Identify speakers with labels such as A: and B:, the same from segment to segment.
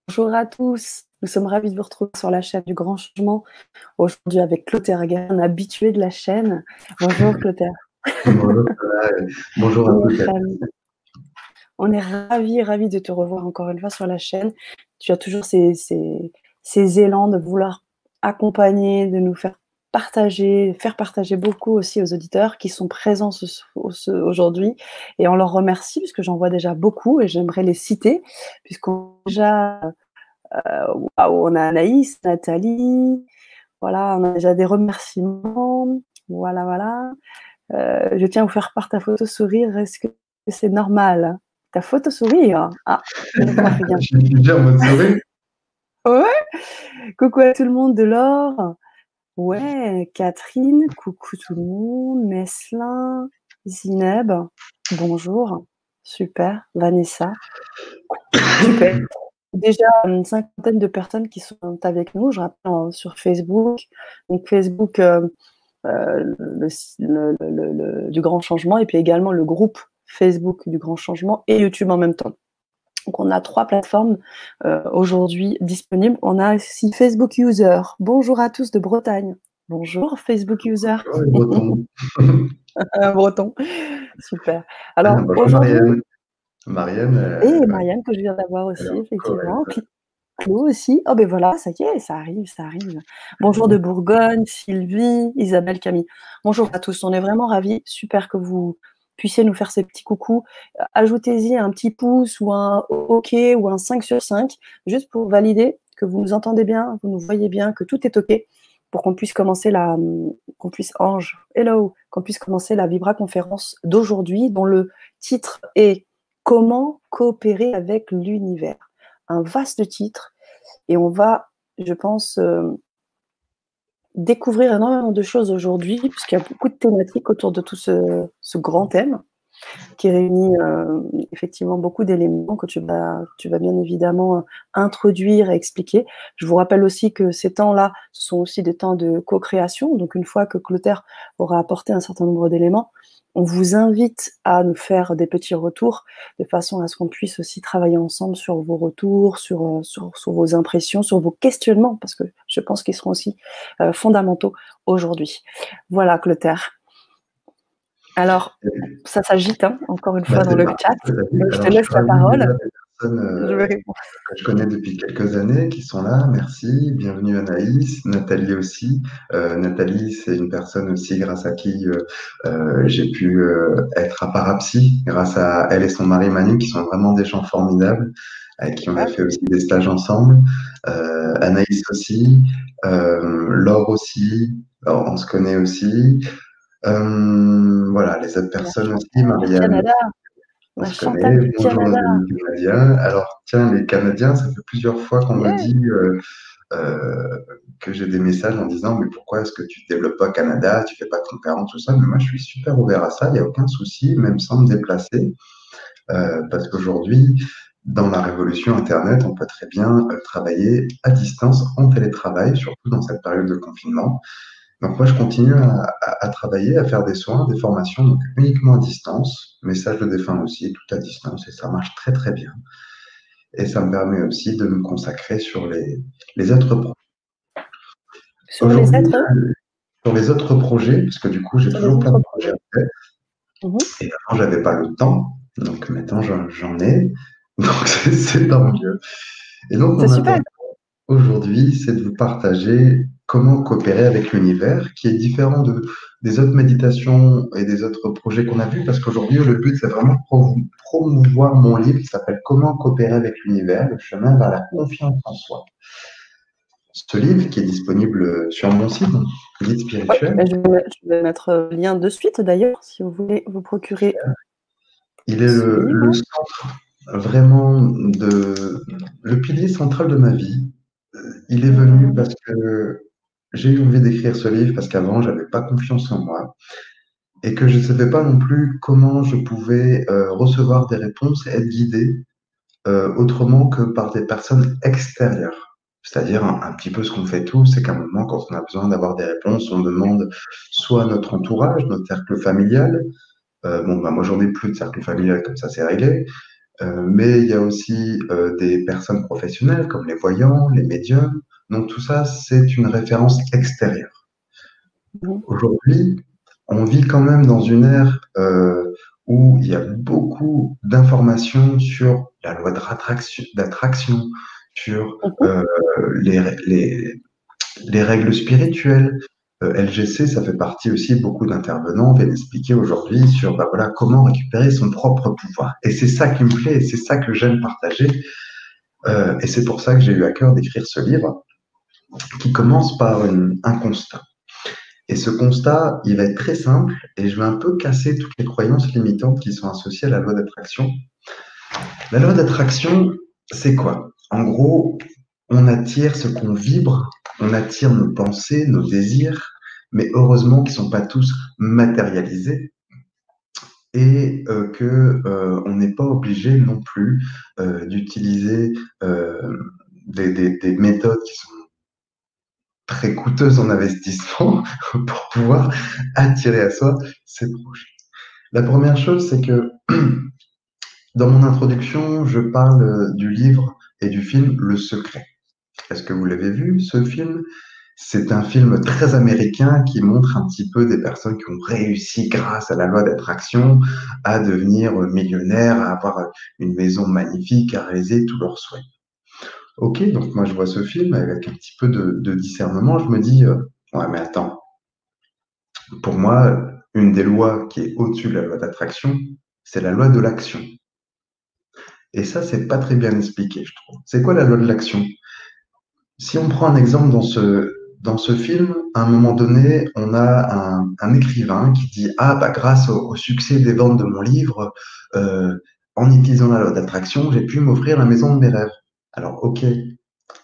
A: Bonjour à tous, nous sommes ravis de vous retrouver sur la chaîne du Grand Changement. Aujourd'hui avec Clotaire Again, un habitué de la chaîne. Bonjour Clotaire.
B: Bonjour, bonjour à
A: On est
B: toutes.
A: ravis. On est ravis de te revoir encore une fois sur la chaîne. Tu as toujours ces élans de vouloir accompagner, de nous faire partager beaucoup aussi aux auditeurs qui sont présents aujourd'hui. Et on leur remercie puisque j'en vois déjà beaucoup et j'aimerais les citer puisqu'on a déjà waouh, on a Anaïs, Nathalie, voilà, on a déjà des remerciements, voilà. Je tiens à vous faire part ta photo sourire, est-ce que c'est normal? Ta photo sourire? Ah, je ne vois rien.
B: Je suis déjà en mode souris.
A: Ouais, coucou à tout le monde de l'or. Ouais, Catherine, coucou tout le monde, Meslin, Zineb, bonjour, super, Vanessa, super. Déjà une cinquantaine de personnes qui sont avec nous, je rappelle sur Facebook. Donc Facebook du Grand Changement et puis également le groupe Facebook du Grand Changement et YouTube en même temps. Donc on a 3 plateformes aujourd'hui disponibles. On a aussi Facebook User. Bonjour à tous de Bretagne. Bonjour Facebook User.
B: Oh, les Bretons.
A: Breton. Super. Alors
B: Bonjour
A: aujourd'hui,
B: Marianne. Marianne,
A: et
B: ouais,
A: Marianne que je viens d'avoir
B: elle est
A: aussi,
B: en Corrèze.
A: effectivement. Claude aussi. Oh ben voilà, ça y est, ça arrive. Bonjour de Bourgogne, Sylvie, Isabelle, Camille. Bonjour à tous, on est vraiment ravis. Super que vous puissiez nous faire ces petits coucous. Ajoutez-y un petit pouce ou un OK ou un 5 sur 5, juste pour valider que vous nous entendez bien, vous nous voyez bien, que tout est OK, pour qu'on puisse commencer qu'on puisse commencer la Vibra conférence d'aujourd'hui, dont le titre est Comment coopérer avec l'univers. Un vaste titre et on va, je pense, découvrir énormément de choses aujourd'hui puisqu'il y a beaucoup de thématiques autour de tout ce grand thème qui réunit effectivement beaucoup d'éléments que tu vas bien évidemment introduire et expliquer. Je vous rappelle aussi que ces temps-là sont aussi des temps de co-création. Donc une fois que Clotaire aura apporté un certain nombre d'éléments, on vous invite à nous faire des petits retours de façon à ce qu'on puisse aussi travailler ensemble sur vos retours, sur vos impressions, sur vos questionnements, parce que je pense qu'ils seront aussi fondamentaux aujourd'hui. Voilà, Clotaire. Alors, ça s'agite, hein, encore une fois, dans
B: C'est
A: le
B: parti.
A: chat. Donc, je te
B: Alors, je
A: laisse la
B: salue
A: parole.
B: déjà des personnes
A: Je vais répondre.
B: que je connais depuis quelques années qui sont là. Merci. Bienvenue Anaïs, Nathalie aussi. Nathalie, c'est une personne aussi grâce à qui j'ai pu être à Parapsy, grâce à elle et son mari Manu, qui sont vraiment des gens formidables, avec qui on a fait aussi des stages ensemble. Anaïs aussi, Laure aussi, alors, on se connaît aussi. Voilà, les autres
A: On a
B: personnes aussi,
A: Chantal du
B: Marianne,
A: Canada. On
B: on
A: a
B: se
A: Chantal
B: connaît.
A: du
B: Bonjour nos
A: Canada.
B: amis canadiens. Alors, tiens, les Canadiens, ça fait plusieurs fois qu'on me
A: Yeah.
B: dit que j'ai des messages en disant, mais pourquoi est-ce que tu ne te développes pas au Canada, tu fais pas de conférences, tout ça. Mais moi, je suis super ouvert à ça, il n'y a aucun souci, même sans me déplacer, parce qu'aujourd'hui, dans la révolution Internet, on peut très bien travailler à distance, en télétravail, surtout dans cette période de confinement. Donc moi, je continue à travailler, à faire des soins, des formations, donc uniquement à distance. Message de défunt aussi, tout à distance, et ça marche très très bien. Et ça me permet aussi de me consacrer sur les autres projets.
A: Sur les
B: Aujourd'hui,
A: êtres,
B: sur les autres projets, parce que du coup, j'ai
A: sur les
B: toujours plein
A: autres
B: de projets
A: projets.
B: en tête. Et avant, j'avais pas le temps. Donc maintenant, j'en ai. Donc c'est tant mieux. Et donc,
A: C'est
B: mon
A: super.
B: intention aujourd'hui, c'est de vous partager comment coopérer avec l'univers, qui est différent des autres méditations et des autres projets qu'on a vus, parce qu'aujourd'hui, le but, c'est vraiment promouvoir mon livre qui s'appelle Comment coopérer avec l'univers, le chemin vers la confiance en soi. Ce livre qui est disponible sur mon site, Guide
A: Ouais,
B: spirituel.
A: je vais mettre le lien de suite d'ailleurs, si vous voulez vous procurer
B: Il est
A: ce
B: le
A: livre.
B: centre vraiment le pilier central de ma vie. Il est venu parce que j'ai eu envie d'écrire ce livre parce qu'avant, j'avais pas confiance en moi et que je ne savais pas non plus comment je pouvais recevoir des réponses et être guidé autrement que par des personnes extérieures. C'est-à-dire un petit peu ce qu'on fait tous, c'est qu'à un moment, quand on a besoin d'avoir des réponses, on demande soit à notre entourage, notre cercle familial. Bon, bah, moi, j'en ai plus de cercle familial, comme ça, c'est réglé. Mais il y a aussi des personnes professionnelles comme les voyants, les médiums. Donc tout ça, c'est une référence extérieure.
A: Mhm.
B: Aujourd'hui, on vit quand même dans une ère où il y a beaucoup d'informations sur la loi d'attraction, sur
A: Mhm.
B: les, les, les règles spirituelles. LGC, ça fait partie aussi, beaucoup d'intervenants viennent expliquer aujourd'hui sur bah, voilà, comment récupérer son propre pouvoir. Et c'est ça qui me plaît, et c'est ça que j'aime partager. Et c'est pour ça que j'ai eu à cœur d'écrire ce livre qui commence par un constat. Et ce constat, il va être très simple et je vais un peu casser toutes les croyances limitantes qui sont associées à la loi d'attraction. La loi d'attraction, c'est quoi? En gros, on attire ce qu'on vibre, on attire nos pensées, nos désirs, mais heureusement qu'ils ne sont pas tous matérialisés et on n'est pas obligé non plus d'utiliser des méthodes qui sont très coûteuses en investissement pour pouvoir attirer à soi ces projets. La première chose, c'est que dans mon introduction, je parle du livre et du film Le Secret. Est-ce que vous l'avez vu, ce film? C'est un film très américain qui montre un petit peu des personnes qui ont réussi grâce à la loi d'attraction à devenir millionnaires, à avoir une maison magnifique, à réaliser tous leurs souhaits. Ok, donc moi je vois ce film avec un petit peu de discernement, je me dis, ouais mais attends, pour moi, une des lois qui est au-dessus de la loi d'attraction, c'est la loi de l'action. Et ça, c'est pas très bien expliqué, je trouve. C'est quoi la loi de l'action? Si on prend un exemple dans ce film, à un moment donné, on a un écrivain qui dit, ah, bah, grâce au succès des ventes de mon livre, euh, en utilisant la loi d'attraction, j'ai pu m'offrir la maison de mes rêves. Alors, ok.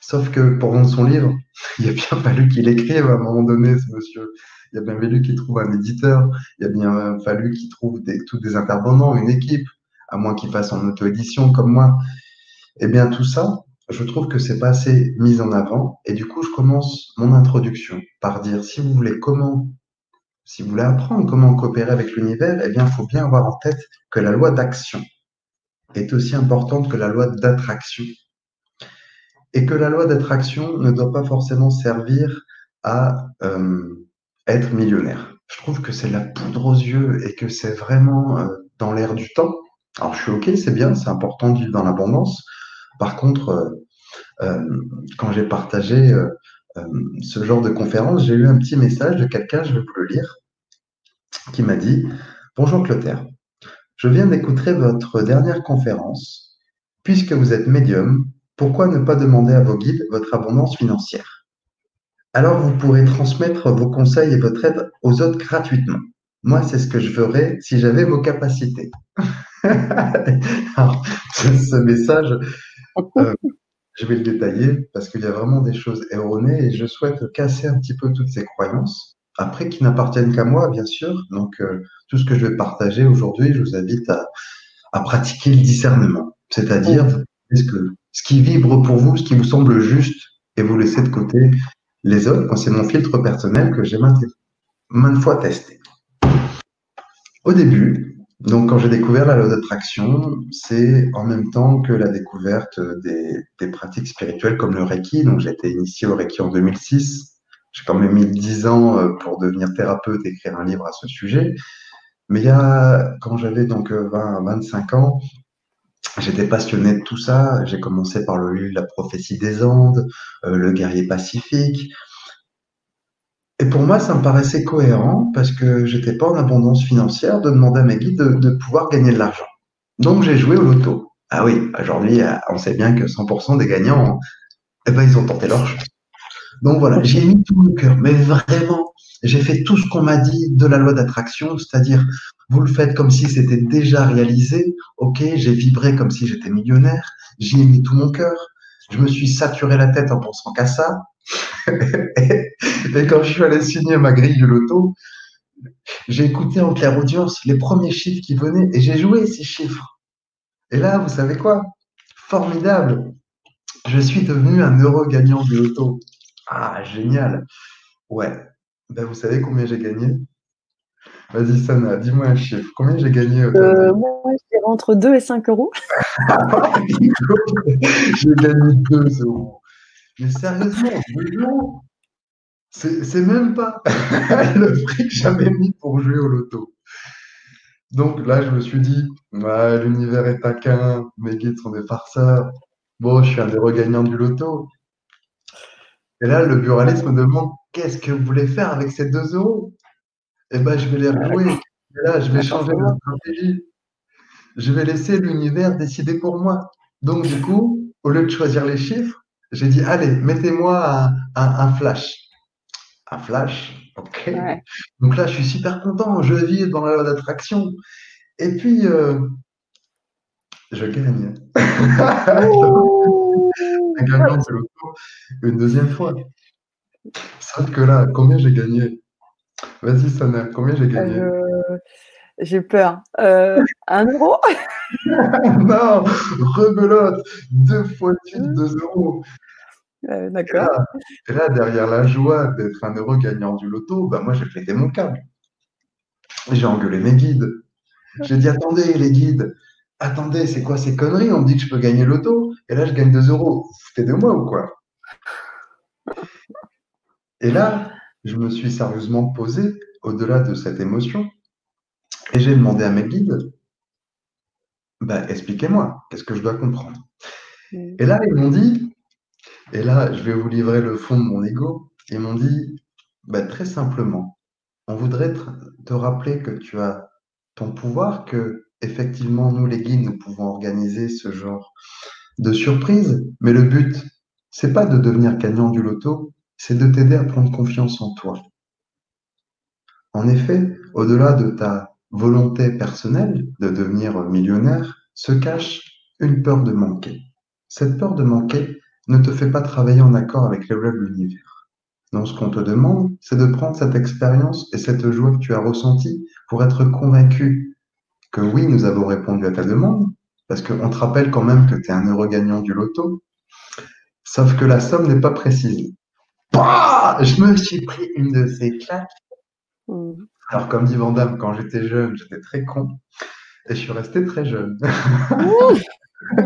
B: Sauf que pour vendre son livre, il a bien fallu qu'il écrive à un moment donné, ce monsieur. Il a bien fallu qu'il trouve un éditeur. Il a bien fallu qu'il trouve tous des intervenants, une équipe, à moins qu'il fasse en auto-édition comme moi. Eh bien, tout ça, je trouve que c'est pas assez mis en avant. Et du coup, je commence mon introduction par dire, si vous voulez apprendre comment coopérer avec l'univers, eh bien, il faut bien avoir en tête que la loi d'action est aussi importante que la loi d'attraction. Et que la loi d'attraction ne doit pas forcément servir à être millionnaire. Je trouve que c'est la poudre aux yeux et que c'est vraiment dans l'air du temps. Alors, je suis OK, c'est bien, c'est important de vivre dans l'abondance. Par contre, quand j'ai partagé euh, ce genre de conférence, j'ai eu un petit message de quelqu'un, je vais vous le lire, qui m'a dit: Bonjour Clotaire, je viens d'écouter votre dernière conférence. Puisque vous êtes médium, pourquoi ne pas demander à vos guides votre abondance financière? Alors vous pourrez transmettre vos conseils et votre aide aux autres gratuitement. Moi, c'est ce que je ferais si j'avais vos capacités. Alors, ce message, euh, je vais le détailler parce qu'il y a vraiment des choses erronées et je souhaite casser un petit peu toutes ces croyances. Après, qui n'appartiennent qu'à moi, bien sûr. Donc, tout ce que je vais partager aujourd'hui, je vous invite à pratiquer le discernement. C'est-à-dire, vous savez ce qui vibre pour vous, ce qui vous semble juste, et vous laissez de côté les autres. Moi, c'est mon filtre personnel que j'ai maintes fois testé. Au début, donc quand j'ai découvert la loi d'attraction, c'est en même temps que la découverte des pratiques spirituelles comme le Reiki. Donc j'ai été initié au Reiki en 2006. J'ai quand même mis 10 ans pour devenir thérapeute et écrire un livre à ce sujet. Mais quand j'avais donc 20 à 25 ans, j'étais passionné de tout ça. J'ai commencé par le livre La prophétie des Andes, Le guerrier pacifique. Et pour moi, ça me paraissait cohérent parce que j'étais pas en abondance financière de demander à mes guides de pouvoir gagner de l'argent. Donc j'ai joué au loto. Ah oui, aujourd'hui, on sait bien que 100% des gagnants, eh ben, ils ont tenté leur chance. Donc voilà, j'ai mis tout mon cœur, mais vraiment, j'ai fait tout ce qu'on m'a dit de la loi d'attraction, c'est-à-dire, vous le faites comme si c'était déjà réalisé. Ok, j'ai vibré comme si j'étais millionnaire, j'y ai mis tout mon cœur, je me suis saturé la tête en pensant qu'à ça. Et quand je suis allé signer ma grille du loto, j'ai écouté en clair audience les premiers chiffres qui venaient et j'ai joué ces chiffres. Et là, vous savez quoi? Formidable! Je suis devenu un heureux gagnant du loto. Ah, génial! Ouais. Ben, vous savez combien j'ai gagné? Vas-y, Sana, dis-moi un chiffre. Combien j'ai gagné au total?
A: Moi, je dirais entre 2 et 5 euros.
B: J'ai gagné 2 euros. Mais sérieusement, 2 euros, c'est même pas le prix que j'avais mis pour jouer au loto. Donc là, je me suis dit, ouais, l'univers est taquin, mes guides sont des farceurs. Bon, je suis un des regagnants du loto. Et là, le buraliste me demande, qu'est-ce que vous voulez faire avec ces 2 euros? Eh ben, je vais les rejouer. Et là, je vais changer de
A: Forcément.
B: stratégie. Je vais laisser l'univers décider pour moi. Donc, du coup, au lieu de choisir les chiffres, j'ai dit, allez, mettez-moi un flash. Un flash, ok.
A: Ouais.
B: Donc là, je suis super content, je vis dans la loi d'attraction. Et puis, je gagne. Un
A: Ouh!
B: gagnant de loto une deuxième fois. Sauf que là, combien j'ai gagné? Vas-y, Sana, combien j'ai gagné?
A: J'ai peur. 1 euro?
B: Non, rebelote, 2 fois de suite 2 euros. Et
A: D'accord.
B: là, et là, derrière la joie d'être un heureux gagnant du loto, bah moi, j'ai pété mon câble. J'ai engueulé mes guides. J'ai dit, attendez, les guides, attendez, c'est quoi ces conneries? On me dit que je peux gagner le loto, et là, je gagne 2 euros. Vous foutez de moi ou quoi? Et là, je me suis sérieusement posé au-delà de cette émotion, et j'ai demandé à mes guides, bah, expliquez-moi, qu'est-ce que je dois comprendre?
A: Mmh.
B: Et là, ils m'ont dit, et là, je vais vous livrer le fond de mon ego, ils m'ont dit, bah, très simplement, on voudrait te rappeler que tu as ton pouvoir, que effectivement, nous, les guides, nous pouvons organiser ce genre de surprise, mais le but, c'est pas de devenir gagnant du loto, c'est de t'aider à prendre confiance en toi. En effet, au-delà de ta volonté personnelle de devenir millionnaire, se cache une peur de manquer. Cette peur de manquer ne te fait pas travailler en accord avec les lois de l'univers. Donc, ce qu'on te demande, c'est de prendre cette expérience et cette joie que tu as ressentie pour être convaincu que oui, nous avons répondu à ta demande, parce qu'on te rappelle quand même que tu es un heureux gagnant du loto, sauf que la somme n'est pas précise. Pouah, je me suis pris une de ces claques.
A: Mmh.
B: Alors, comme dit Van Damme, quand j'étais jeune, j'étais très con et je suis resté très jeune.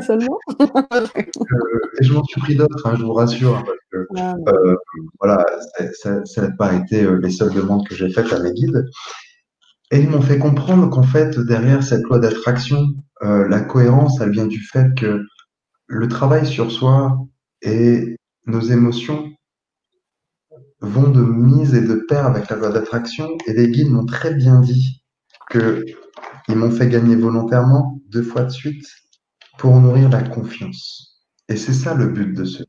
A: Seulement?
B: Et je m'en suis pris d'autres, hein, je vous rassure, hein, parce que
A: Ah,
B: euh, voilà, ça n'a pas été les seules demandes que j'ai faites à mes guides. Et ils m'ont fait comprendre qu'en fait, derrière cette loi d'attraction, la cohérence, elle vient du fait que le travail sur soi et nos émotions vont de mise et de pair avec la loi d'attraction. Et les guides m'ont très bien dit que ils m'ont fait gagner volontairement 2 fois de suite pour nourrir la confiance. Et c'est ça le but de ce.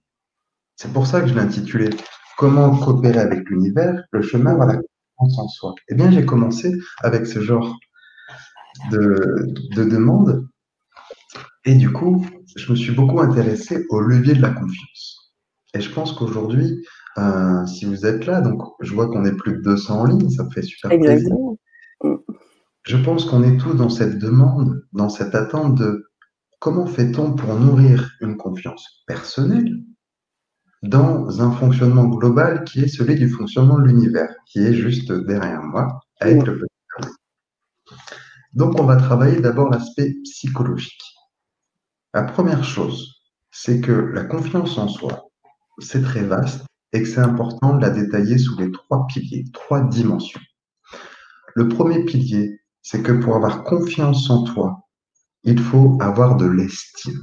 B: C'est pour ça que je l'ai intitulé Comment coopérer avec l'univers, le chemin vers la
A: mmh.
B: confiance en soi. Eh bien, j'ai commencé avec ce genre de demande et du coup, je me suis beaucoup intéressé au levier de la confiance. Et je pense qu'aujourd'hui, si vous êtes là, donc je vois qu'on est plus de 200 en ligne, ça me fait super plaisir.
A: Exactement. Mmh.
B: Je pense qu'on est tous dans cette demande, dans cette attente de comment fait-on pour nourrir une confiance personnelle dans un fonctionnement global qui est celui du fonctionnement de l'univers, qui est juste derrière moi, avec
A: Mmh.
B: le petit carré. Donc, on va travailler d'abord l'aspect psychologique. La première chose, c'est que la confiance en soi, c'est très vaste et que c'est important de la détailler sous les 3 piliers, 3 dimensions. Le premier pilier, c'est que pour avoir confiance en toi, il faut avoir de l'estime,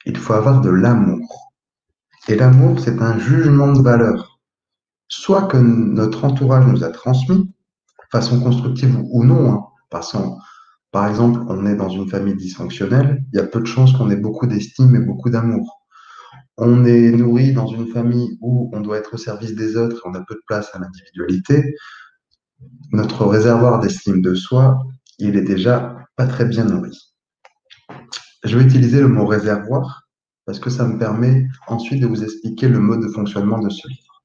B: il faut avoir de l'amour. Et l'amour, c'est un jugement de valeur, soit que notre entourage nous a transmis, façon constructive ou non, hein. Par exemple, on est dans une famille dysfonctionnelle, il y a peu de chances qu'on ait beaucoup d'estime et beaucoup d'amour. On est nourri dans une famille où on doit être au service des autres et on a peu de place à l'individualité. Notre réservoir d'estime de soi, il est déjà pas très bien nourri. Je vais utiliser le mot réservoir parce que ça me permet ensuite de vous expliquer le mode de fonctionnement de ce livre.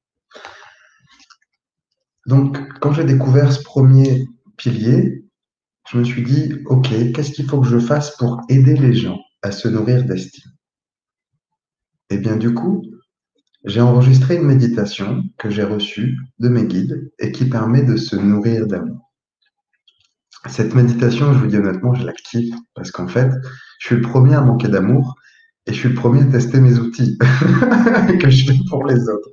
B: Donc, quand j'ai découvert ce premier pilier, je me suis dit, OK, qu'est-ce qu'il faut que je fasse pour aider les gens à se nourrir d'estime? Et bien, du coup, j'ai enregistré une méditation que j'ai reçue de mes guides et qui permet de se nourrir d'amour. Cette méditation, je vous dis honnêtement, je la kiffe parce qu'en fait, je suis le premier à manquer d'amour et je suis le premier à tester mes outils que je fais pour les autres.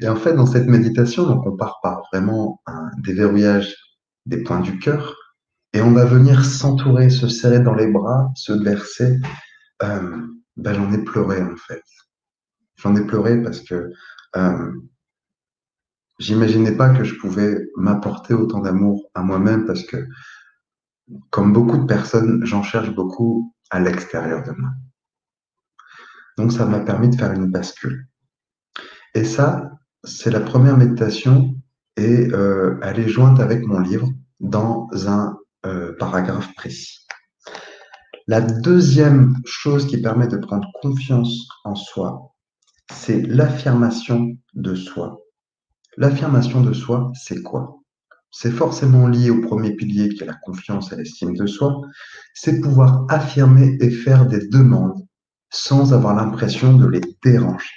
B: Et en fait, dans cette méditation, donc on part par vraiment un déverrouillage des points du cœur et on va venir s'entourer, se serrer dans les bras, se bercer. J'en ai pleuré en fait. J'en ai pleuré parce que euh, j'imaginais pas que je pouvais m'apporter autant d'amour à moi-même parce que, comme beaucoup de personnes, j'en cherche beaucoup à l'extérieur de moi. Donc, ça m'a permis de faire une bascule. Et ça, c'est la première méditation et elle est jointe avec mon livre dans un paragraphe précis. La deuxième chose qui permet de prendre confiance en soi, c'est l'affirmation de soi. L'affirmation de soi, c'est quoi? C'est forcément lié au premier pilier qui est la confiance et l'estime de soi. C'est pouvoir affirmer et faire des demandes sans avoir l'impression de les déranger.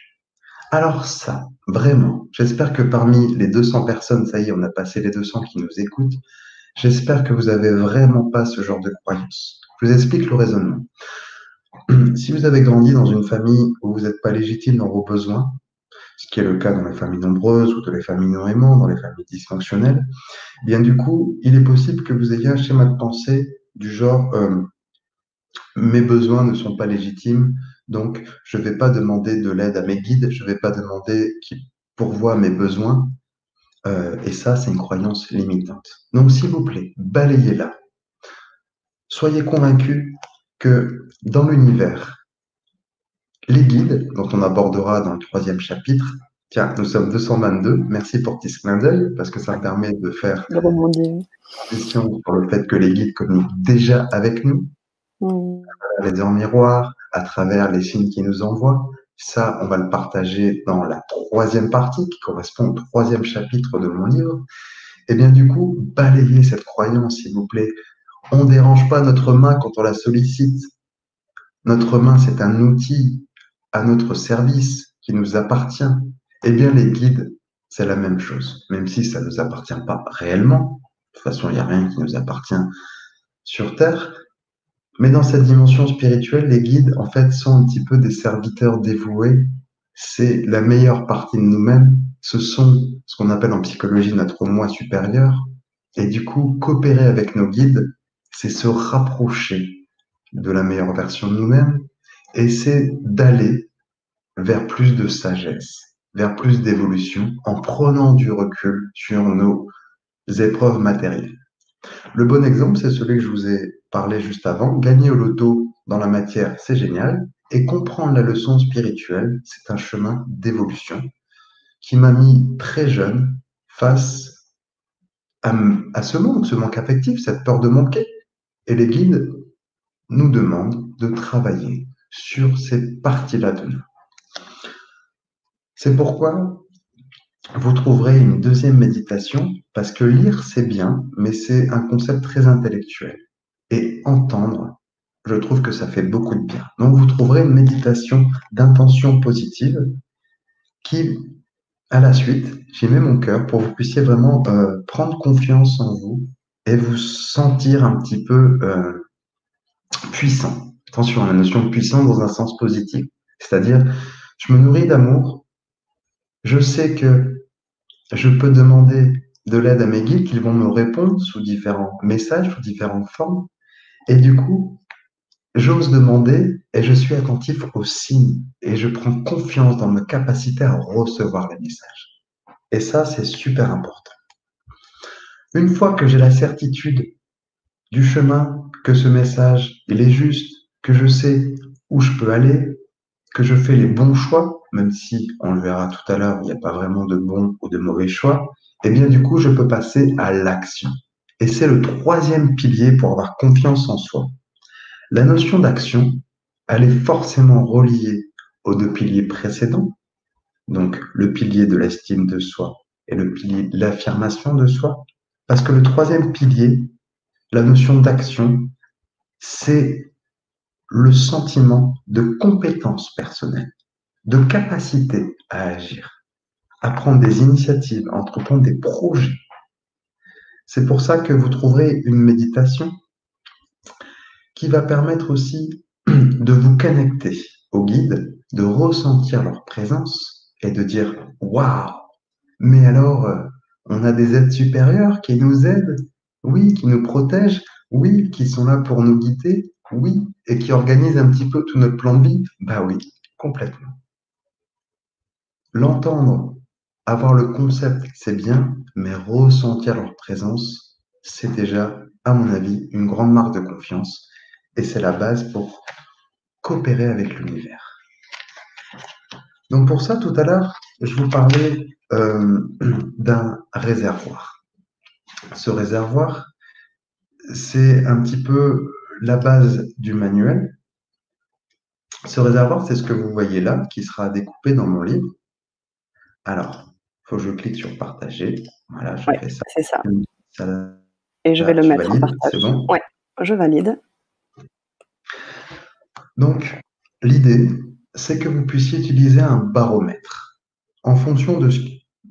B: Alors ça, vraiment, j'espère que parmi les 200 personnes, ça y est, on a passé les 200 qui nous écoutent, j'espère que vous avez vraiment pas ce genre de croyance. Je vous explique le raisonnement. Si vous avez grandi dans une famille où vous n'êtes pas légitime dans vos besoins, ce qui est le cas dans les familles nombreuses ou dans les familles non aimantes, dans les familles dysfonctionnelles, eh bien du coup, il est possible que vous ayez un schéma de pensée du genre mes besoins ne sont pas légitimes, donc je ne vais pas demander de l'aide à mes guides, je ne vais pas demander qu'ils pourvoient mes besoins, et ça, c'est une croyance limitante. Donc s'il vous plaît, balayez-la. Soyez convaincus que dans l'univers, les guides, dont on abordera dans le troisième chapitre, tiens, nous sommes 222, merci pour ce clin d'œil, parce que ça me permet de faire
A: De rebondir.
B: une transition sur le fait que les guides communiquent déjà avec nous, à travers les en miroir, à travers les signes qu'ils nous envoient. Ça, on va le partager dans la troisième partie, qui correspond au troisième chapitre de mon livre. Et bien du coup, balayez cette croyance, s'il vous plaît. On ne dérange pas notre main quand on la sollicite. Notre main, c'est un outil à notre service qui nous appartient. Eh bien, les guides, c'est la même chose, même si ça ne nous appartient pas réellement. De toute façon, il n'y a rien qui nous appartient sur Terre. Mais dans cette dimension spirituelle, les guides, en fait, sont un petit peu des serviteurs dévoués. C'est la meilleure partie de nous-mêmes. Ce sont ce qu'on appelle en psychologie notre moi supérieur. Et du coup, coopérer avec nos guides, c'est se rapprocher de la meilleure version de nous-mêmes et c'est d'aller vers plus de sagesse, vers plus d'évolution en prenant du recul sur nos épreuves matérielles. Le bon exemple, c'est celui que je vous ai parlé juste avant. Gagner au loto dans la matière, c'est génial. Et comprendre la leçon spirituelle, c'est un chemin d'évolution qui m'a mis très jeune face à ce manque affectif, cette peur de manquer. Et les guides nous demandent de travailler sur ces parties-là de nous. C'est pourquoi vous trouverez une deuxième méditation, parce que lire, c'est bien, mais c'est un concept très intellectuel. Et entendre, je trouve que ça fait beaucoup de bien. Donc, vous trouverez une méditation d'intention positive qui, à la suite, j'y mets mon cœur pour que vous puissiez vraiment prendre confiance en vous et vous sentir un petit peu puissant. Attention à la notion de puissant dans un sens positif. C'est-à-dire, je me nourris d'amour, je sais que je peux demander de l'aide à mes guides, qu'ils vont me répondre sous différents messages, sous différentes formes. Et du coup, j'ose demander et je suis attentif aux signes et je prends confiance dans ma capacité à recevoir les messages. Et ça, c'est super important. Une fois que j'ai la certitude du chemin, que ce message, il est juste, que je sais où je peux aller, que je fais les bons choix, même si, on le verra tout à l'heure, il n'y a pas vraiment de bons ou de mauvais choix, et bien du coup, je peux passer à l'action. Et c'est le troisième pilier pour avoir confiance en soi. La notion d'action, elle est forcément reliée aux deux piliers précédents, donc le pilier de l'estime de soi et le pilier de l'affirmation de soi, parce que le troisième pilier, la notion d'action, c'est le sentiment de compétence personnelle, de capacité à agir, à prendre des initiatives, à entreprendre des projets. C'est pour ça que vous trouverez une méditation qui va permettre aussi de vous connecter aux guides, de ressentir leur présence et de dire waouh, mais alors on a des êtres supérieurs qui nous aident, oui, qui nous protègent, oui, qui sont là pour nous guider, oui, et qui organisent un petit peu tout notre plan de vie. Bah oui, complètement. L'entendre, avoir le concept, c'est bien, mais ressentir leur présence, c'est déjà, à mon avis, une grande marque de confiance. Et c'est la base pour coopérer avec l'univers. Donc pour ça, tout à l'heure, je vous parlais d'un réservoir. Ce réservoir, c'est un petit peu la base du manuel. Ce réservoir, c'est ce que vous voyez là, qui sera découpé dans mon livre. Alors, il faut que je clique sur partager. Voilà, je
A: Ouais,
B: fais ça.
A: c'est ça.
B: Ça,
A: Et je vais
B: là,
A: le
B: tu
A: mettre en
B: valides, c'est
A: partage.
B: bon?
A: Ouais, je valide.
B: Donc, l'idée, c'est que vous puissiez utiliser un baromètre. En fonction de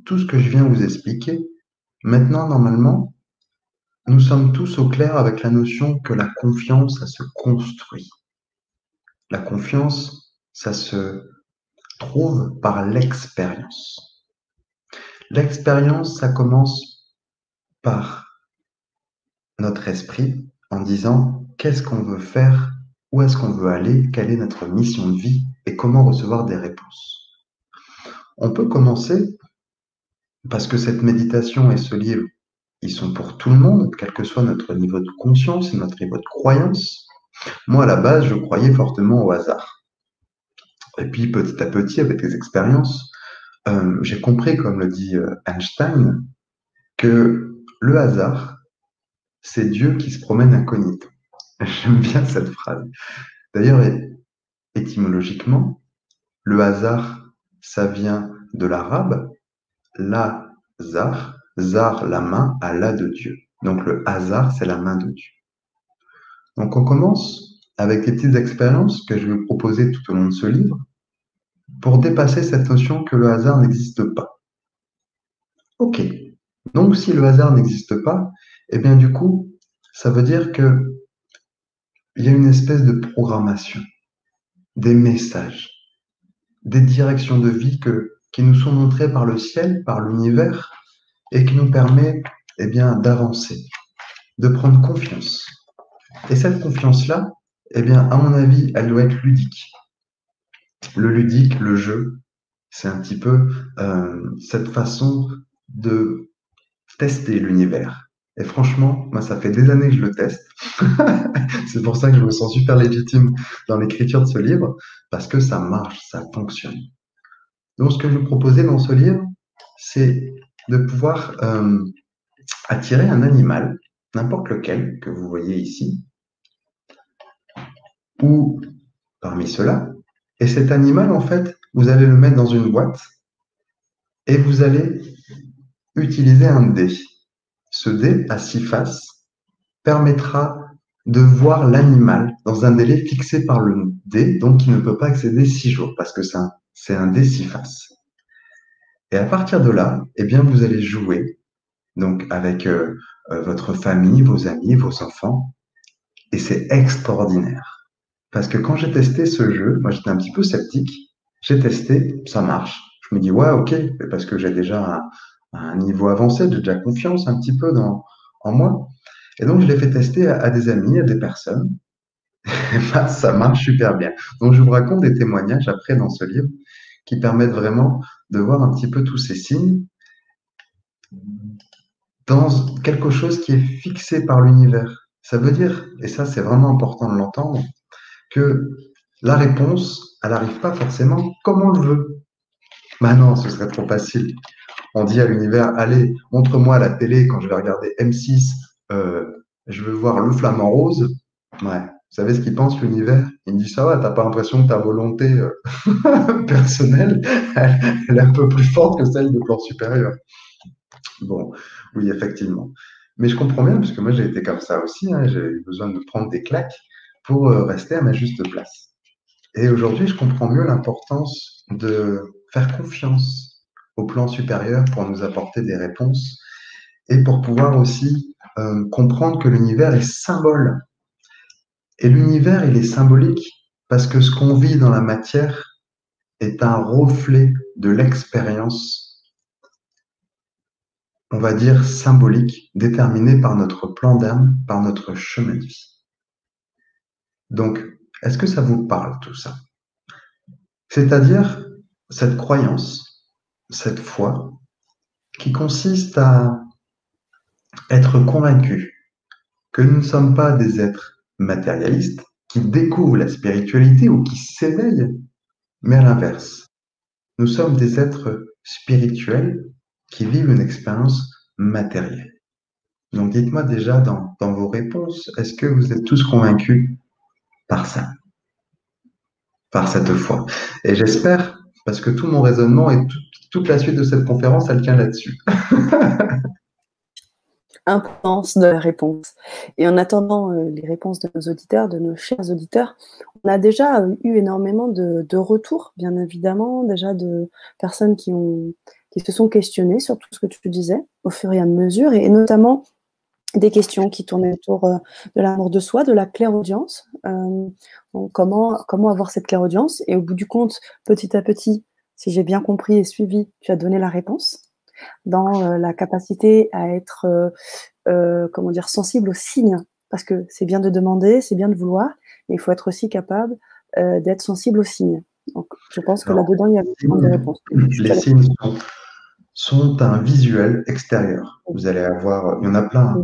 B: tout ce que je viens vous expliquer, maintenant, normalement, nous sommes tous au clair avec la notion que la confiance, ça se construit. La confiance, ça se trouve par l'expérience. L'expérience, ça commence par notre esprit en disant qu'est-ce qu'on veut faire, où est-ce qu'on veut aller, quelle est notre mission de vie et comment recevoir des réponses. On peut commencer, parce que cette méditation et ce livre, ils sont pour tout le monde, quel que soit notre niveau de conscience et notre niveau de croyance. Moi, à la base, je croyais fortement au hasard. Et puis, petit à petit, avec les expériences, j'ai compris, comme le dit Einstein, que le hasard, c'est Dieu qui se promène incognito. J'aime bien cette phrase. D'ailleurs, étymologiquement, le hasard, ça vient de l'arabe, lazar, zar, la main, Allah de Dieu. Donc le hasard, c'est la main de Dieu. Donc on commence avec des petites expériences que je vais vous proposer tout au long de ce livre pour dépasser cette notion que le hasard n'existe pas. Ok. Donc si le hasard n'existe pas, eh bien du coup, ça veut dire que il y a une espèce de programmation, des messages, des directions de vie qui nous sont montrées par le ciel, par l'univers, et qui nous permet eh bien, d'avancer, de prendre confiance. Et cette confiance-là, eh bien, à mon avis, elle doit être ludique. Le ludique, le jeu, c'est un petit peu cette façon de tester l'univers. Et franchement, moi, ça fait des années que je le teste. C'est pour ça que je me sens super légitime dans l'écriture de ce livre, parce que ça marche, ça fonctionne. Donc, ce que je vous proposais dans ce livre, c'est de pouvoir attirer un animal, n'importe lequel que vous voyez ici, ou parmi ceux-là. Et cet animal, en fait, vous allez le mettre dans une boîte et vous allez utiliser un dé. Ce dé à 6 faces permettra de voir l'animal dans un délai fixé par le dé, donc qui ne peut pas excéder 6 jours, parce que c'est un dé 6 faces. Et à partir de là, eh bien, vous allez jouer donc avec votre famille, vos amis, vos enfants, et c'est extraordinaire. Parce que quand j'ai testé ce jeu, moi j'étais un petit peu sceptique, j'ai testé, ça marche. Je me dis, ouais, ok, parce que j'ai déjà un niveau avancé, j'ai déjà confiance un petit peu en moi. Et donc je l'ai fait tester à des amis, à des personnes, et bah, ça marche super bien. Donc je vous raconte des témoignages après dans ce livre qui permettent vraiment de voir un petit peu tous ces signes dans quelque chose qui est fixé par l'univers. Ça veut dire, et ça c'est vraiment important de l'entendre, que la réponse, elle n'arrive pas forcément comme on le veut. Ben non, ce serait trop facile. On dit à l'univers, allez, montre-moi la télé quand je vais regarder M6, je veux voir le flamant rose. Ouais. Vous savez ce qu'il pense l'univers? Il me dit, ça va, t'as pas l'impression que ta volonté personnelle, elle est un peu plus forte que celle de plan supérieur. Bon, oui, effectivement. Mais je comprends bien, parce que moi j'ai été comme ça aussi, hein, j'ai eu besoin de prendre des claques pour rester à ma juste place. Et aujourd'hui, je comprends mieux l'importance de faire confiance au plan supérieur pour nous apporter des réponses et pour pouvoir aussi comprendre que l'univers est symbole. Et l'univers, il est symbolique parce que ce qu'on vit dans la matière est un reflet de l'expérience, on va dire symbolique, déterminée par notre plan d'âme, par notre chemin de vie. Donc, est-ce que ça vous parle tout ça? C'est-à-dire cette croyance, cette foi, qui consiste à être convaincu que nous ne sommes pas des êtres matérialistes qui découvrent la spiritualité ou qui s'éveillent, mais à l'inverse. Nous sommes des êtres spirituels qui vivent une expérience matérielle. Donc dites-moi déjà dans vos réponses, est-ce que vous êtes tous convaincus par ça, par cette foi? Et j'espère, parce que tout mon raisonnement et toute la suite de cette conférence, elle tient là-dessus.
A: Intense de la réponse. Et en attendant les réponses de nos auditeurs, de nos chers auditeurs, on a déjà eu énormément de retours, bien évidemment, déjà de personnes qui se sont questionnées sur tout ce que tu disais au fur et à mesure, et notamment des questions qui tournaient autour de l'amour de soi, de la clairaudience. Donc comment avoir cette clairaudience? Et au bout du compte, petit à petit, si j'ai bien compris et suivi, tu as donné la réponse dans la capacité à être comment dire, sensible aux signes. Parce que c'est bien de demander, c'est bien de vouloir, mais il faut être aussi capable d'être sensible aux signes. Donc, je pense que là-dedans, il y a des réponses.
B: Les signes sont un visuel extérieur. Vous allez avoir, il y en a plein,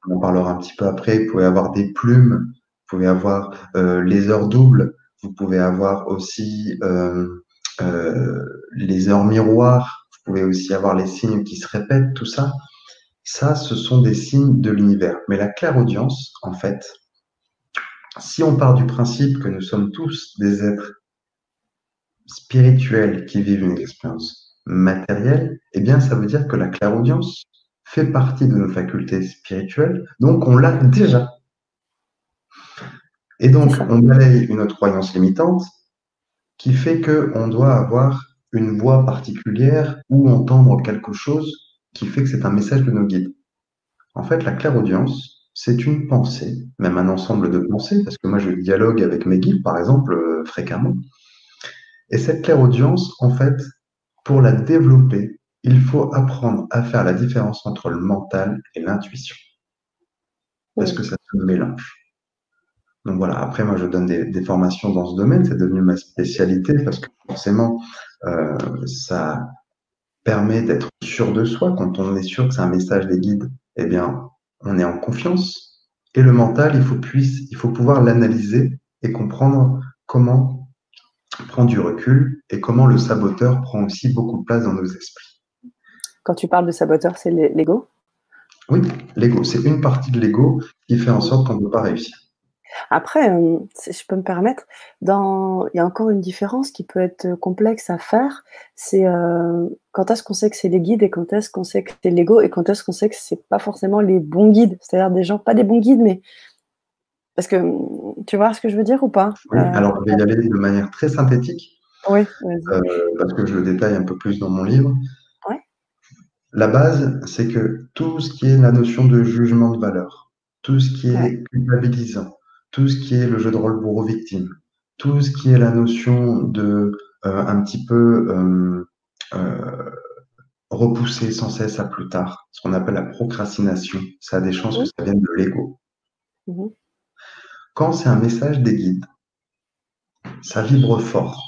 B: on en parlera un petit peu après, vous pouvez avoir des plumes, vous pouvez avoir les heures doubles, vous pouvez avoir aussi les heures miroirs, vous pouvez aussi avoir les signes qui se répètent, tout ça. Ça, ce sont des signes de l'univers. Mais la clairaudience, en fait, si on part du principe que nous sommes tous des êtres spirituels qui vivent une expérience matérielle, eh bien, ça veut dire que la clairaudience fait partie de nos facultés spirituelles, donc on l'a déjà. Et donc, on balaye une autre croyance limitante qui fait qu'on doit avoir une voix particulière ou entendre quelque chose qui fait que c'est un message de nos guides. En fait, la clairaudience, c'est une pensée, même un ensemble de pensées, parce que moi, je dialogue avec mes guides, par exemple, fréquemment. Et cette clairaudience, en fait, pour la développer, il faut apprendre à faire la différence entre le mental et l'intuition. Parce que ça se mélange. Donc voilà, après, moi, je donne des formations dans ce domaine, c'est devenu ma spécialité, parce que forcément, ça permet d'être sûr de soi. Quand on est sûr que c'est un message des guides, eh bien, on est en confiance. Et le mental, il faut pouvoir l'analyser et comprendre comment prendre du recul et comment le saboteur prend aussi beaucoup de place dans nos esprits.
A: Quand tu parles de saboteur, c'est l'ego?
B: Oui, l'ego. C'est une partie de l'ego qui fait en sorte qu'on ne peut pas réussir.
A: Après, si je peux me permettre, il y a encore une différence qui peut être complexe à faire, c'est quand est-ce qu'on sait que c'est les guides et quand est-ce qu'on sait que c'est l'ego et quand est-ce qu'on sait que c'est pas forcément les bons guides, c'est-à-dire des gens, pas des bons guides, mais parce que tu vois ce que je veux dire ou pas?
B: Oui, alors je vais y aller de manière très synthétique,
A: Oui, vas-y.
B: parce que je le détaille un peu plus dans mon livre.
A: Ouais.
B: La base, c'est que tout ce qui est la notion de jugement de valeur, tout ce qui est culpabilisant, tout ce qui est le jeu de rôle bourreau-victime, tout ce qui est la notion de un petit peu repousser sans cesse à plus tard, ce qu'on appelle la procrastination, ça a des chances que ça vienne de l'ego. Quand c'est un message des guides, ça vibre fort.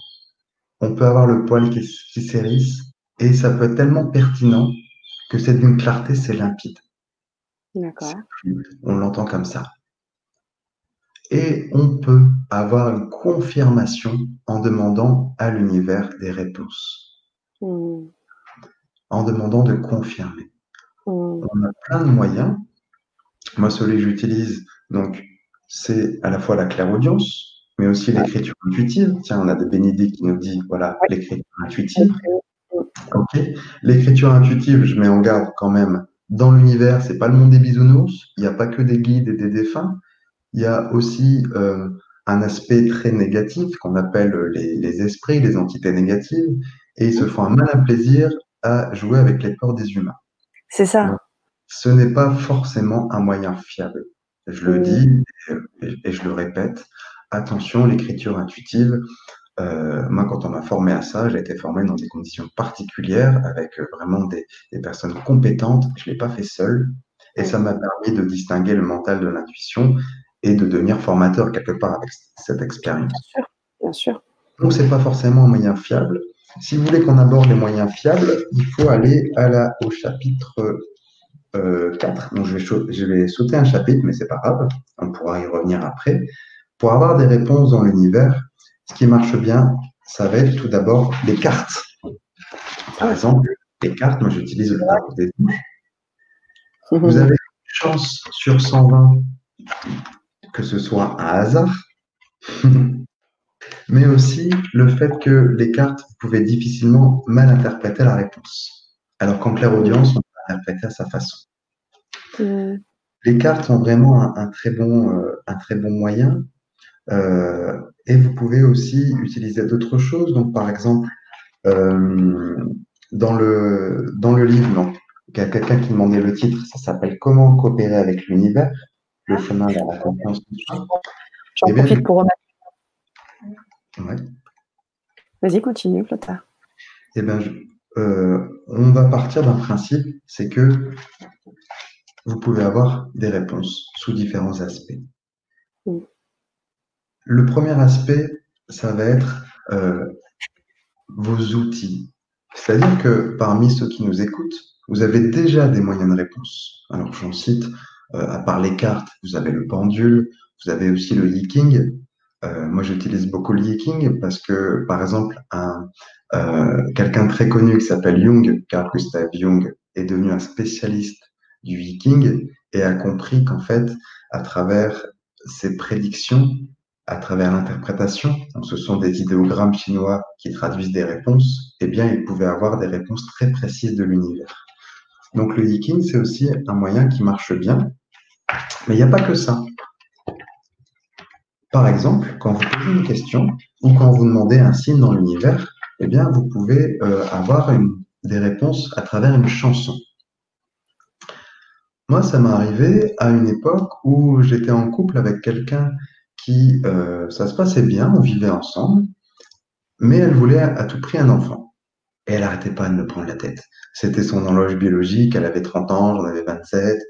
B: On peut avoir le poil qui s'érisse et ça peut être tellement pertinent que c'est d'une clarté, c'est limpide.
A: D'accord.
B: On l'entend comme ça. Et on peut avoir une confirmation en demandant à l'univers des réponses, en demandant de confirmer. On a plein de moyens. Moi, celui que j'utilise, donc, c'est à la fois la clairaudience, mais aussi l'écriture intuitive. Tiens, on a des Bénédictes qui nous dit, voilà, l'écriture intuitive. Ok. L'écriture intuitive, je mets en garde quand même. Dans l'univers, c'est pas le monde des bisounours. Il n'y a pas que des guides et des défunts. Il y a aussi un aspect très négatif qu'on appelle les esprits, les entités négatives, et ils se font un malin plaisir à jouer avec les corps des humains.
A: C'est ça.
B: ce n'est pas forcément un moyen fiable. Je le dis et je le répète, attention, l'écriture intuitive, moi, quand on m'a formé à ça, j'ai été formé dans des conditions particulières, avec vraiment des personnes compétentes. Je ne l'ai pas fait seul. Et ça m'a permis de distinguer le mental de l'intuition et de devenir formateur quelque part avec cette expérience.
A: Bien sûr, bien sûr.
B: Donc, ce n'est pas forcément un moyen fiable. Si vous voulez qu'on aborde les moyens fiables, il faut aller au chapitre 4. Donc, je vais sauter un chapitre, mais c'est pas grave. On pourra y revenir après. Pour avoir des réponses dans l'univers, ce qui marche bien, ça va être tout d'abord les cartes. Par exemple, les cartes, moi j'utilise le tarot des anges. Vous avez une chance sur 120 que ce soit un hasard, mais aussi le fait que les cartes, vous pouvez difficilement mal interpréter la réponse. Alors qu'en clairaudience, on peut interpréter à sa façon. Les cartes sont vraiment un très bon moyen. Et vous pouvez aussi utiliser d'autres choses. Donc, par exemple, dans le livre, donc, il y a quelqu'un qui demandait le titre, ça s'appelle Comment coopérer avec l'univers, le chemin vers la confiance en soi.
A: J'en profite pour remettre.
B: Ouais.
A: Vas-y, continue, Clotaire.
B: Eh bien, on va partir d'un principe, c'est que vous pouvez avoir des réponses sous différents aspects. Le premier aspect, ça va être vos outils. C'est-à-dire que parmi ceux qui nous écoutent, vous avez déjà des moyens de réponse. Alors, j'en cite, à part les cartes, vous avez le pendule, vous avez aussi le Yi-King. Moi, j'utilise beaucoup le Yi-King parce que, par exemple, quelqu'un très connu qui s'appelle Jung, Carl Gustav Jung, est devenu un spécialiste du Yi-King et a compris qu'en fait, à travers ses prédictions, à travers l'interprétation, donc ce sont des idéogrammes chinois qui traduisent des réponses, eh bien, il pouvait avoir des réponses très précises de l'univers. Donc, le Yi-King, c'est aussi un moyen qui marche bien, mais il n'y a pas que ça. Par exemple, quand vous posez une question ou quand vous demandez un signe dans l'univers, eh bien, vous pouvez avoir des réponses à travers une chanson. Moi, ça m'est arrivé à une époque où j'étais en couple avec quelqu'un qui, ça se passait bien, on vivait ensemble, mais elle voulait à tout prix un enfant. Et elle n'arrêtait pas de me prendre la tête. C'était son horloge biologique, elle avait 30 ans, j'en avais 27.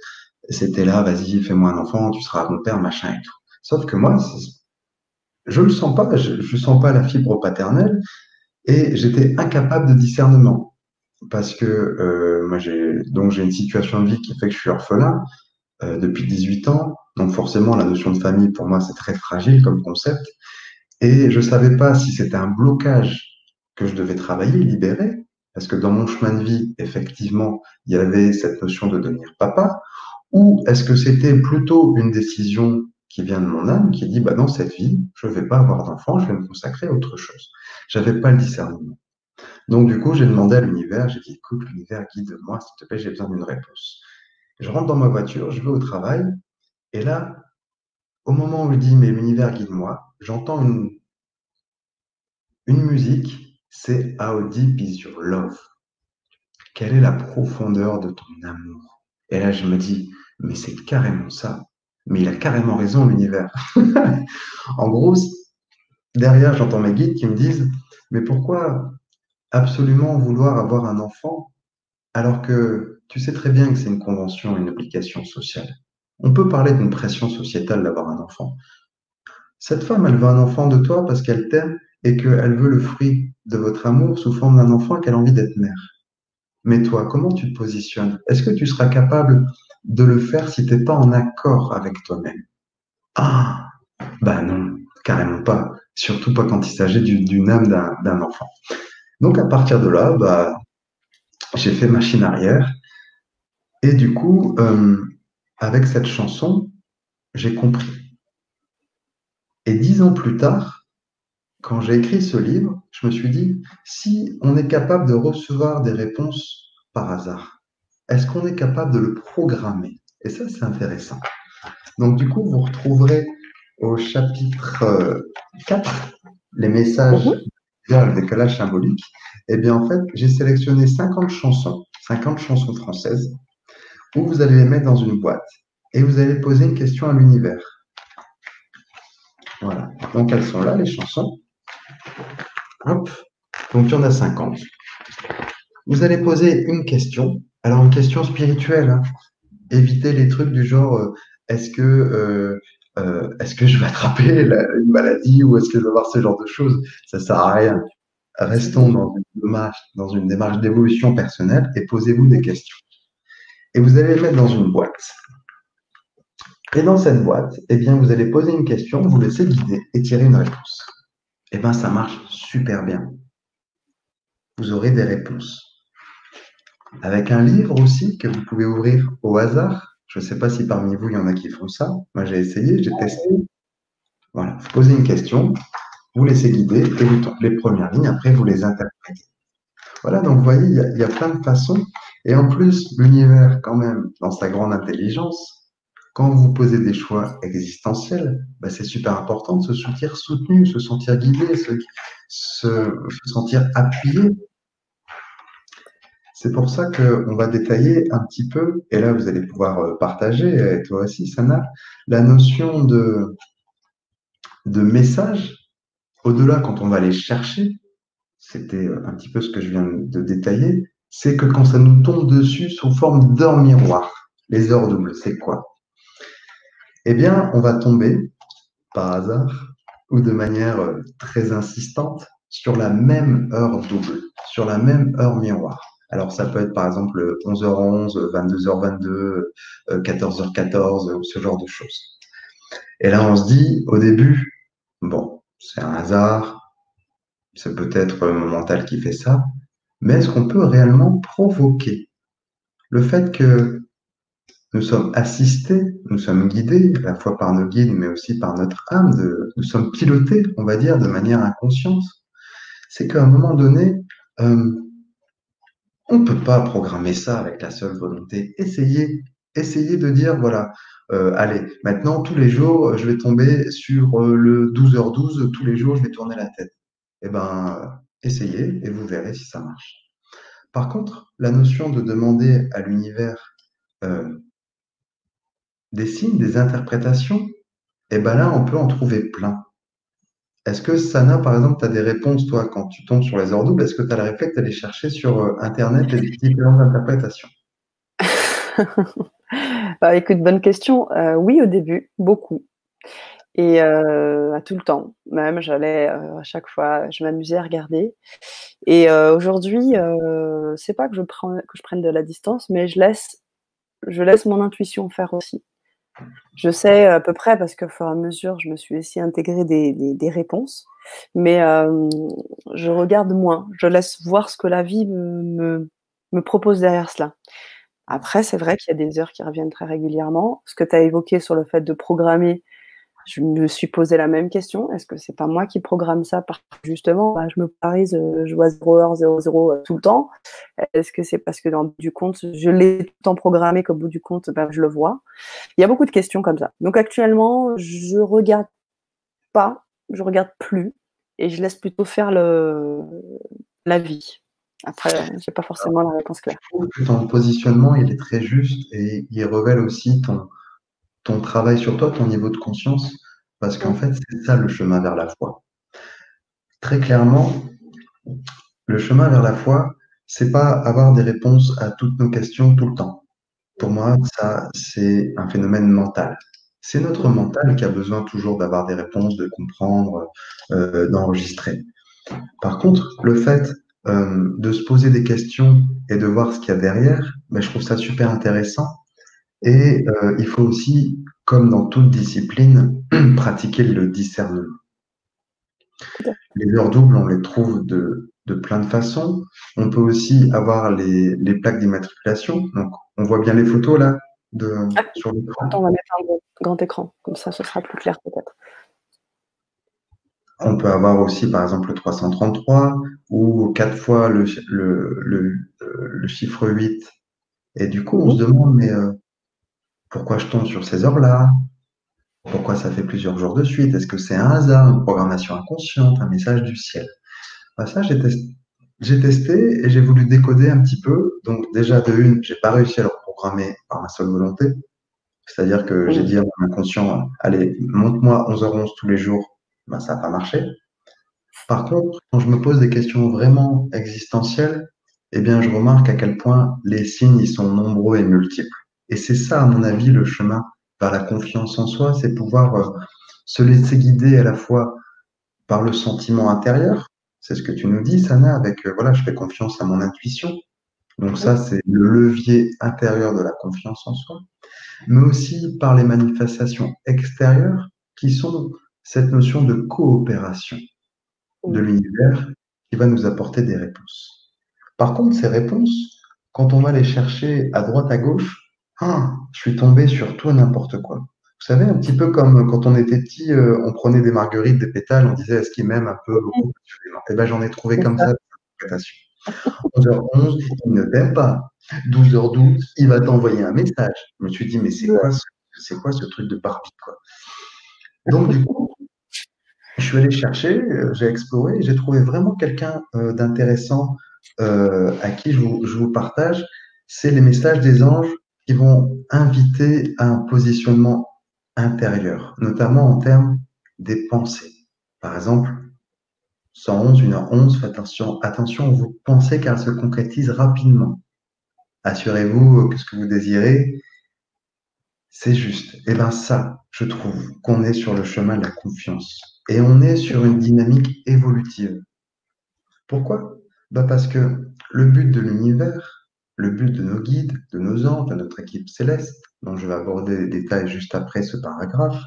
B: C'était là, vas-y, fais-moi un enfant, tu seras mon père, machin et tout. Sauf que moi, je ne le sens pas, je sens pas la fibre paternelle et j'étais incapable de discernement. Parce que moi, j'ai une situation de vie qui fait que je suis orphelin depuis 18 ans. Donc forcément, la notion de famille, pour moi, c'est très fragile comme concept. Et je ne savais pas si c'était un blocage que je devais travailler, libérer, parce que dans mon chemin de vie, effectivement, il y avait cette notion de devenir papa, ou est-ce que c'était plutôt une décision qui vient de mon âme, qui dit, bah, dans cette vie, je ne vais pas avoir d'enfant, je vais me consacrer à autre chose. J'avais pas le discernement. Donc, du coup, j'ai demandé à l'univers, j'ai dit, écoute, l'univers, guide-moi, s'il te plaît, j'ai besoin d'une réponse. Je rentre dans ma voiture, je vais au travail, et là, au moment où je dis, mais l'univers, guide-moi, j'entends une musique, c'est How Deep Is Your Love? Quelle est la profondeur de ton amour? Et là, je me dis, mais c'est carrément ça. Mais il a carrément raison, l'univers. En gros, derrière, j'entends mes guides qui me disent, mais pourquoi absolument vouloir avoir un enfant alors que tu sais très bien que c'est une convention, une obligation sociale? On peut parler d'une pression sociétale d'avoir un enfant. Cette femme, elle veut un enfant de toi parce qu'elle t'aime et qu'elle veut le fruit de votre amour sous forme d'un enfant et qu'elle a envie d'être mère. Mais toi, comment tu te positionnes? Est-ce que tu seras capable de le faire si tu n'es pas en accord avec toi-même? Ah, bah non, carrément pas. Surtout pas quand il s'agit d'une âme d'un enfant. Donc à partir de là, bah, j'ai fait machine arrière. Et du coup, avec cette chanson, j'ai compris. Et 10 ans plus tard, quand j'ai écrit ce livre, je me suis dit, si on est capable de recevoir des réponses par hasard, est-ce qu'on est capable de le programmer? Et ça, c'est intéressant. Donc, du coup, vous retrouverez au chapitre 4 les messages vers le décalage symbolique. Eh bien, en fait, j'ai sélectionné 50 chansons françaises où vous allez les mettre dans une boîte et vous allez poser une question à l'univers. Voilà. Donc, elles sont là, les chansons. Hop. Donc, il y en a 50. Vous allez poser une question. Alors, une question spirituelle. Hein. Évitez les trucs du genre est-ce que je vais attraper une maladie ou est-ce que je vais avoir ce genre de choses? Ça sert à rien. Restons dans une démarche d'évolution personnelle et posez-vous des questions. Et vous allez les mettre dans une boîte. Et dans cette boîte, eh bien, vous allez poser une question, vous laissez guider et tirer une réponse. Eh bien, ça marche super bien. Vous aurez des réponses. Avec un livre aussi que vous pouvez ouvrir au hasard. Je ne sais pas si parmi vous, il y en a qui font ça. Moi, j'ai essayé, j'ai testé. Voilà, vous posez une question, vous laissez guider et vous tournez les premières lignes, après vous les interprétez. Voilà, donc vous voyez, il y a plein de façons. Et en plus, l'univers, quand même, dans sa grande intelligence, quand vous posez des choix existentiels, bah, c'est super important de se sentir soutenu, se sentir guidé, se sentir appuyé. C'est pour ça qu'on va détailler un petit peu, et là vous allez pouvoir partager, et toi aussi, Sana, la notion de message. Au-delà, quand on va les chercher, c'était un petit peu ce que je viens de détailler, c'est que quand ça nous tombe dessus sous forme d'heures miroir, les heures doubles, c'est quoi? Eh bien, on va tomber, par hasard, ou de manière très insistante, sur la même heure double, sur la même heure miroir. Alors, ça peut être par exemple 11h11, 22h22, 14h14, ou ce genre de choses. Et là, on se dit, au début, bon, c'est un hasard, c'est peut-être mon mental qui fait ça, mais est-ce qu'on peut réellement provoquer le fait que nous sommes assistés, nous sommes guidés, à la fois par nos guides, mais aussi par notre âme, nous sommes pilotés, on va dire, de manière inconsciente. C'est qu'à un moment donné, on ne peut pas programmer ça avec la seule volonté. Essayez de dire, voilà, allez, maintenant, tous les jours, je vais tomber sur le 12h12, tous les jours, je vais tourner la tête. Eh bien, essayez et vous verrez si ça marche. Par contre, la notion de demander à l'univers des signes, des interprétations, eh ben là, on peut en trouver plein. Est-ce que, Sana, par exemple, tu as des réponses, toi, quand tu tombes sur les heures doubles, est-ce que tu as le réflexe d'aller chercher sur Internet les différentes interprétations?
A: Bah, écoute, bonne question. Oui, au début, beaucoup. Et à tout le temps. Même, j'allais à chaque fois, je m'amusais à regarder. Et aujourd'hui, c'est pas que je prenne de la distance, mais je laisse mon intuition faire aussi. Je sais à peu près parce qu'au fur et à mesure, je me suis aussi intégré des réponses, mais je regarde moins. Je laisse voir ce que la vie me propose derrière cela. Après, c'est vrai qu'il y a des heures qui reviennent très régulièrement. Ce que tu as évoqué sur le fait de programmer, je me suis posé la même question. Est-ce que c'est pas moi qui programme ça parce que justement, bah, je me parise, je vois 0h00 tout le temps? Est-ce que c'est parce que dans le bout du compte, je l'ai tout le temps programmé qu'au bout du compte, bah, je le vois? Il y a beaucoup de questions comme ça. Donc actuellement, je regarde pas, je regarde plus et je laisse plutôt faire la vie. Après, j'ai pas forcément la réponse claire.
B: Je trouve que ton positionnement, il est très juste et il révèle aussi ton travail sur toi, ton niveau de conscience, parce qu'en fait, c'est ça le chemin vers la foi. Très clairement, le chemin vers la foi, c'est pas avoir des réponses à toutes nos questions tout le temps. Pour moi, ça, c'est un phénomène mental. C'est notre mental qui a besoin toujours d'avoir des réponses, de comprendre, d'enregistrer. Par contre, le fait de se poser des questions et de voir ce qu'il y a derrière, ben, je trouve ça super intéressant. Et il faut aussi, comme dans toute discipline, pratiquer le discernement. Les heures doubles, on les trouve de plein de façons. On peut aussi avoir les plaques d'immatriculation. Donc, on voit bien les photos là sur l'écran.
A: Attends, on va mettre un grand écran, comme ça, ce sera plus clair peut-être.
B: On peut avoir aussi, par exemple, le 333 ou 4 fois le chiffre 8. Et du coup, on se demande, mais pourquoi je tombe sur ces heures-là? Pourquoi ça fait plusieurs jours de suite? Est-ce que c'est un hasard, une programmation inconsciente, un message du ciel? Bah, ça, j'ai testé et j'ai voulu décoder un petit peu. Donc déjà, de une, j'ai pas réussi à le programmé par ma seule volonté. C'est-à-dire que j'ai
A: Mm.
B: dit à mon inconscient, allez, monte-moi 11h11 tous les jours. Ben, ça n'a pas marché. Par contre, quand je me pose des questions vraiment existentielles, eh bien, je remarque à quel point les signes y sont nombreux et multiples. Et c'est ça, à mon avis, le chemin vers la confiance en soi, c'est pouvoir se laisser guider à la fois par le sentiment intérieur. C'est ce que tu nous dis, Sana, avec, voilà, je fais confiance à mon intuition. Donc ça,
A: Oui.
B: c'est le levier intérieur de la confiance en soi, mais aussi par les manifestations extérieures qui sont cette notion de coopération de
A: Mm.
B: l'univers qui va nous apporter des réponses. Par contre, ces réponses, quand on va les chercher à droite, à gauche, je suis tombé sur tout et n'importe quoi. Vous savez, un petit peu comme quand on était petit, on prenait des marguerites, des pétales, on disait est-ce qu'il m'aime un peu, beaucoup, absolument. Et ben j'en ai trouvé
A: C'est
B: comme
A: ça.
B: ça l'interprétation. 11h11, il ne t'aime pas. 12h12, il va t'envoyer un message. Je me suis dit, mais
A: Ouais.
B: c'est quoi ce truc de Barbie, quoi? Donc, du coup, je suis allé chercher, j'ai exploré, j'ai trouvé vraiment quelqu'un d'intéressant à qui je vous partage. C'est les messages des anges qui vont inviter à un positionnement intérieur, notamment en termes des pensées. Par exemple, 111, 1h11, faites attention, vous pensez qu'elle se concrétise rapidement. Assurez-vous que ce que vous désirez, c'est juste. Et bien ça, je trouve qu'on est sur le chemin de la confiance. Et on est sur une dynamique évolutive. Pourquoi? Bah parce que le but de l'univers, le but de nos guides, de nos anges, de notre équipe céleste, dont je vais aborder les détails juste après ce paragraphe,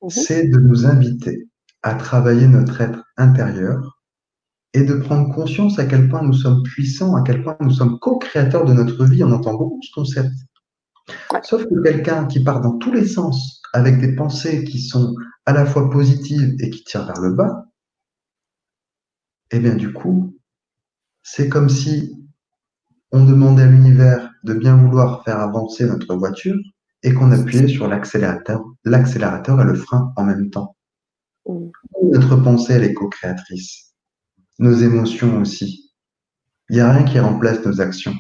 A: Mhm.
B: c'est de nous inviter à travailler notre être intérieur et de prendre conscience à quel point nous sommes puissants, à quel point nous sommes co-créateurs de notre vie. On entend beaucoup ce concept.
A: Ouais.
B: Sauf que quelqu'un qui part dans tous les sens avec des pensées qui sont à la fois positives et qui tirent vers le bas, eh bien du coup, c'est comme si on demandait à l'univers de bien vouloir faire avancer notre voiture et qu'on appuyait sur l'accélérateur et le frein en même temps.
A: Mm.
B: Notre pensée, elle est co-créatrice. Nos émotions aussi. Il n'y a rien qui remplace nos actions.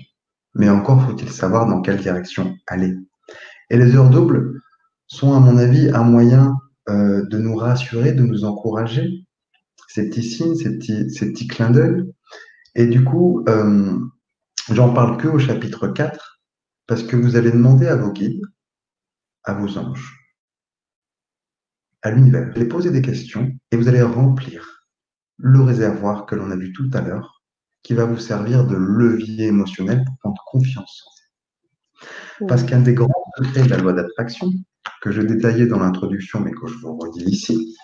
B: Mais encore faut-il savoir dans quelle direction aller. Et les heures doubles sont, à mon avis, un moyen de nous rassurer, de nous encourager. Ces petits signes, ces petits clins d'œil. Et du coup, j'en parle que au chapitre 4, parce que vous allez demander à vos guides, à vos anges, à l'univers, vous allez poser des questions et vous allez remplir le réservoir que l'on a vu tout à l'heure, qui va vous servir de levier émotionnel pour prendre confiance. Parce
A: Mm.
B: qu'un des grands secrets de la loi d'attraction, que je détaillais dans l'introduction, mais que je vous redis ici,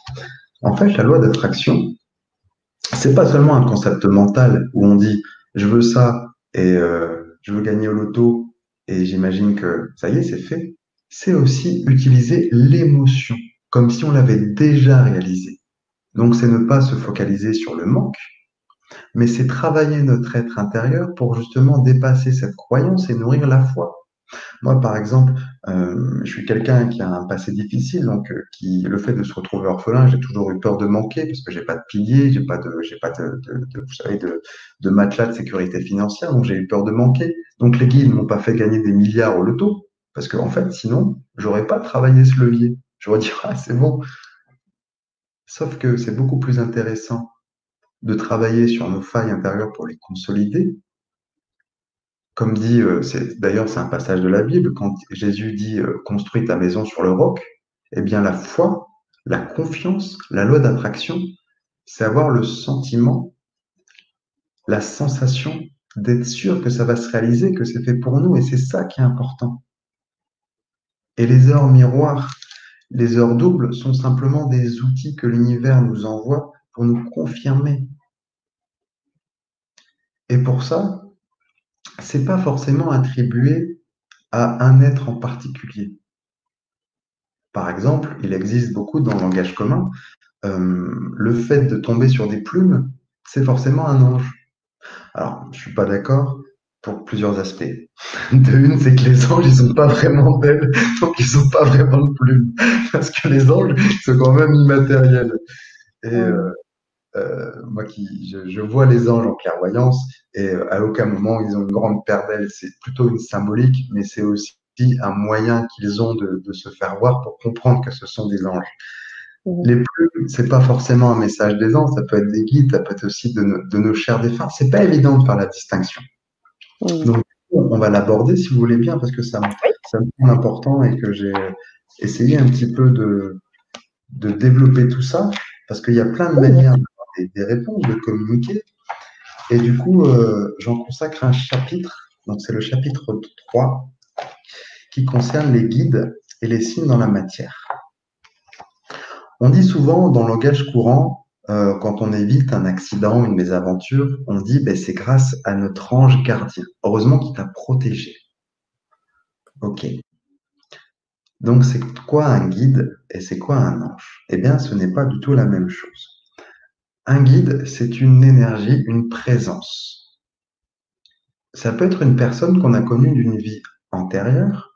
B: en fait, la loi d'attraction, c'est pas seulement un concept mental où on dit je veux ça et je veux gagner au loto et j'imagine que ça y est, c'est fait. C'est aussi utiliser l'émotion comme si on l'avait déjà réalisé. Donc, c'est ne pas se focaliser sur le manque, mais c'est travailler notre être intérieur pour justement dépasser cette croyance et nourrir la foi. Moi, par exemple, je suis quelqu'un qui a un passé difficile, donc le fait de se retrouver orphelin, j'ai toujours eu peur de manquer parce que j'ai pas de pilier, j'ai pas vous savez, de matelas de sécurité financière, donc j'ai eu peur de manquer. Donc les guides m'ont pas fait gagner des milliards au loto parce que en fait, sinon, j'aurais pas travaillé ce levier. J'aurais dit ah c'est bon. Sauf que c'est beaucoup plus intéressant de travailler sur nos failles intérieures pour les consolider. Comme dit, d'ailleurs c'est un passage de la Bible, quand Jésus dit construis ta maison sur le roc, eh bien la foi, la confiance, la loi d'attraction, c'est avoir le sentiment, la sensation d'être sûr que ça va se réaliser, que c'est fait pour nous, et c'est ça qui est important. Et les heures miroirs, les heures doubles sont simplement des outils que l'univers nous envoie pour nous confirmer. Et pour ça, c'est pas forcément attribué à un être en particulier. Par exemple, il existe beaucoup dans le langage commun, le fait de tomber sur des plumes, c'est forcément un ange. Alors, je suis pas d'accord pour plusieurs aspects. De une, c'est que les anges, ils sont pas vraiment belles, donc ils sont pas vraiment de plumes. Parce que les anges, ils sont quand même immatériels. Et
A: Mm.
B: moi je vois les anges en clairvoyance et à aucun moment ils ont une grande paire d'ailes. C'est plutôt une symbolique, mais c'est aussi un moyen qu'ils ont de se faire voir pour comprendre que ce sont des anges.
A: Mhm.
B: Les plumes, c'est pas forcément un message des anges, ça peut être des guides, ça peut être aussi de nos chers défunts. C'est pas évident de faire la distinction.
A: Mhm.
B: Donc, on va l'aborder si vous voulez bien, parce que ça me semble important et que j'ai essayé un petit peu de développer tout ça, parce qu'il y a plein de
A: Oui,
B: manières d'avoir des réponses, de communiquer. Et du coup, j'en consacre un chapitre, donc c'est le chapitre 3, qui concerne les guides et les signes dans la matière. On dit souvent dans le langage courant, quand on évite un accident, une mésaventure, on dit ben, c'est grâce à notre ange gardien. Heureusement qu'il t'a protégé. Ok. Donc c'est quoi un guide et c'est quoi un ange? Eh bien, ce n'est pas du tout la même chose. Un guide, c'est une énergie, une présence. Ça peut être une personne qu'on a connue d'une vie antérieure